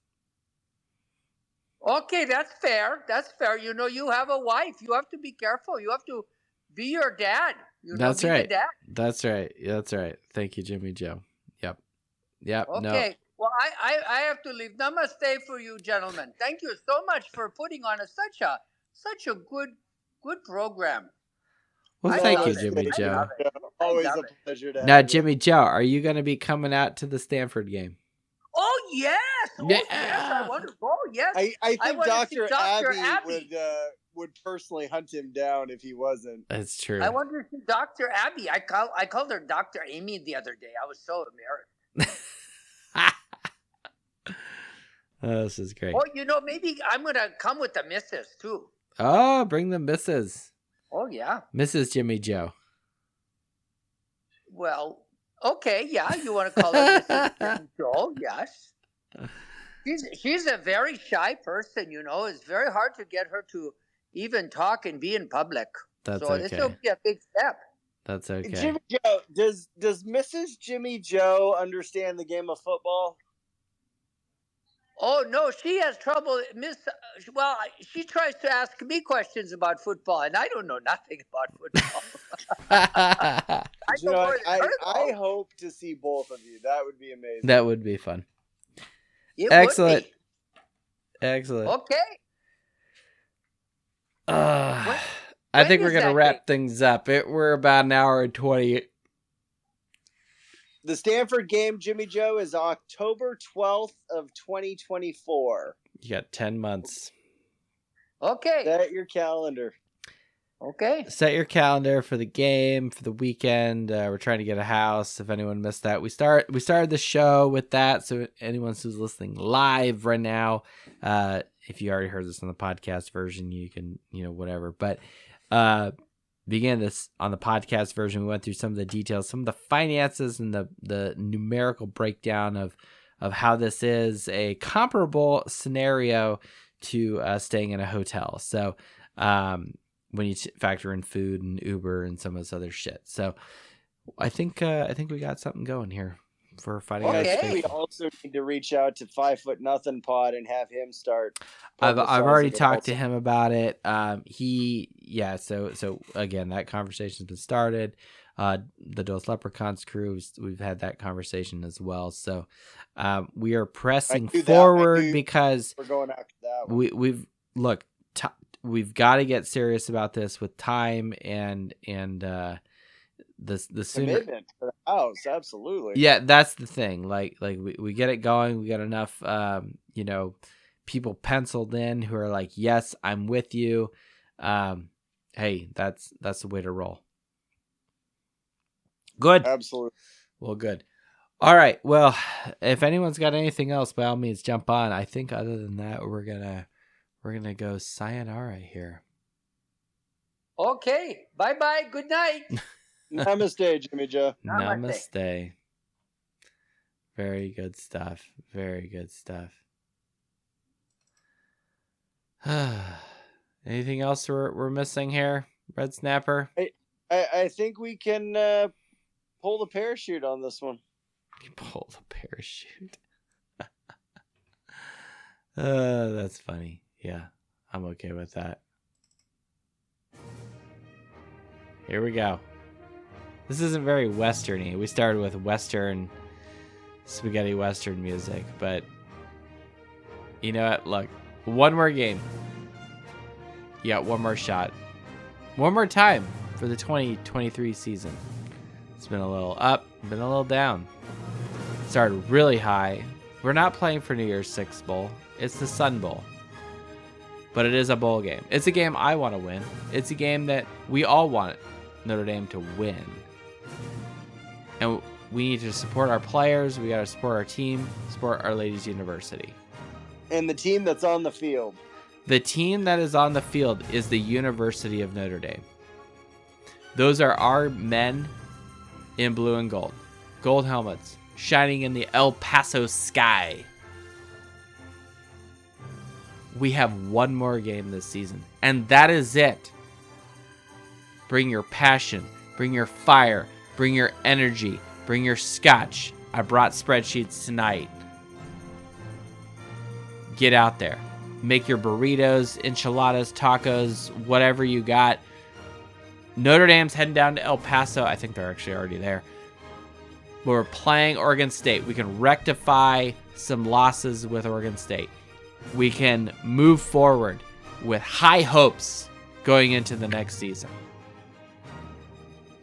Okay, that's fair. That's fair. You know, you have a wife. You have to be careful. You have to be your dad. You know, That's be right. the dad. That's right. That's right. Thank you, Jimmy Joe. Yep. Okay. No. Well, I have to leave. Namaste for you, gentlemen. Thank you so much for putting on such a good program. Well, I thank love you, it. Jimmy I Joe. love it. Always I a love it. pleasure to Now, have you. Jimmy Joe, are you going to be coming out to the Stanford game? Oh yes. Oh Yeah. yes. I want to go. Yes. I think want to see Dr. Dr. Abby would personally hunt him down if he wasn't. That's true. I want to see Dr. Abby. I called her Dr. Amy the other day. I was so embarrassed. Oh, this is great. Oh, you know, maybe I'm gonna come with the missus too. Oh, bring the Mrs. Oh yeah. Mrs. Jimmy Joe. Well, okay, yeah. You want to call her Mrs. Jimmy Joe? Yes. She's a very shy person. You know, it's very hard to get her to even talk and be in public. That's so okay. this will be a big step. That's okay. Jimmy Joe, does Mrs. Jimmy Joe understand the game of football? Oh no, she has trouble. Well, she tries to ask me questions about football, and I don't know nothing about football. I hope to see both of you. That would be amazing. That would be fun. It Excellent. Would be. Excellent. Okay. I think we're going to wrap things up. We're about an hour and 20. The Stanford game, Jimmy Joe, is October 12th of 2024. You got 10 months. Okay. Set your calendar. Okay. Set your calendar for the game, for the weekend. We're trying to get a house. If anyone missed that, we started the show with that. So anyone who's listening live right now, if you already heard this on the podcast version, you can, whatever. But began this on the podcast version. We went through some of the details, some of the finances, and the numerical breakdown of how this is a comparable scenario to staying in a hotel. So when you factor in food and Uber and some of this other shit. So I think we got something going here for Fighting Guys. Okay. We also need to reach out to 5 Foot Nothing Pod and have him start. I've already talked to him about it. So again, that conversation's been started. The Dos Leprechauns crew, we've had that conversation as well. So we are pressing forward because we're going after that one. We've got to get serious about this with time and the sooner commitment for the house. Absolutely. Yeah, that's the thing. Like we get it going. We got enough people penciled in who are like, yes, I'm with you. Hey, that's the way to roll. Good. Absolutely. Well, good. All right. Well, if anyone's got anything else, by all means, jump on. I think other than that, we're gonna go sayonara here. Okay. Bye. Good night. Namaste, Jimmy Joe. Namaste. Very good stuff. Very good stuff. Anything else we're missing here, Red Snapper? I think we can pull the parachute on this one. Pull the parachute. That's funny. Yeah, I'm okay with that. Here we go. This isn't very Western-y. We started with Western, spaghetti Western music, but you know what? Look, one more game. You got one more shot. One more time for the 2023 season. It's been a little up, been a little down. Started really high. We're not playing for New Year's Six Bowl. It's the Sun Bowl. But it is a bowl game. It's a game I want to win. It's a game that we all want Notre Dame to win. And we need to support our players. We got to support our team, support Our Ladies University. And the team that's on the field. The team that is on the field is the University of Notre Dame. Those are our men in blue and gold. Gold helmets, shining in the El Paso sky. We have one more game this season, and that is it. Bring your passion, bring your fire, bring your energy, bring your scotch. I brought spreadsheets tonight. Get out there. Make your burritos, enchiladas, tacos, whatever you got. Notre Dame's heading down to El Paso. I think they're actually already there. We're playing Oregon State. We can rectify some losses with Oregon State. We can move forward with high hopes going into the next season.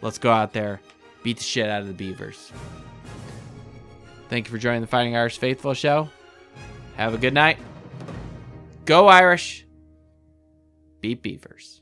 Let's go out there, beat the shit out of the Beavers. Thank you for joining the Fighting Irish Faithful show. Have a good night. Go Irish. Beat Beavers.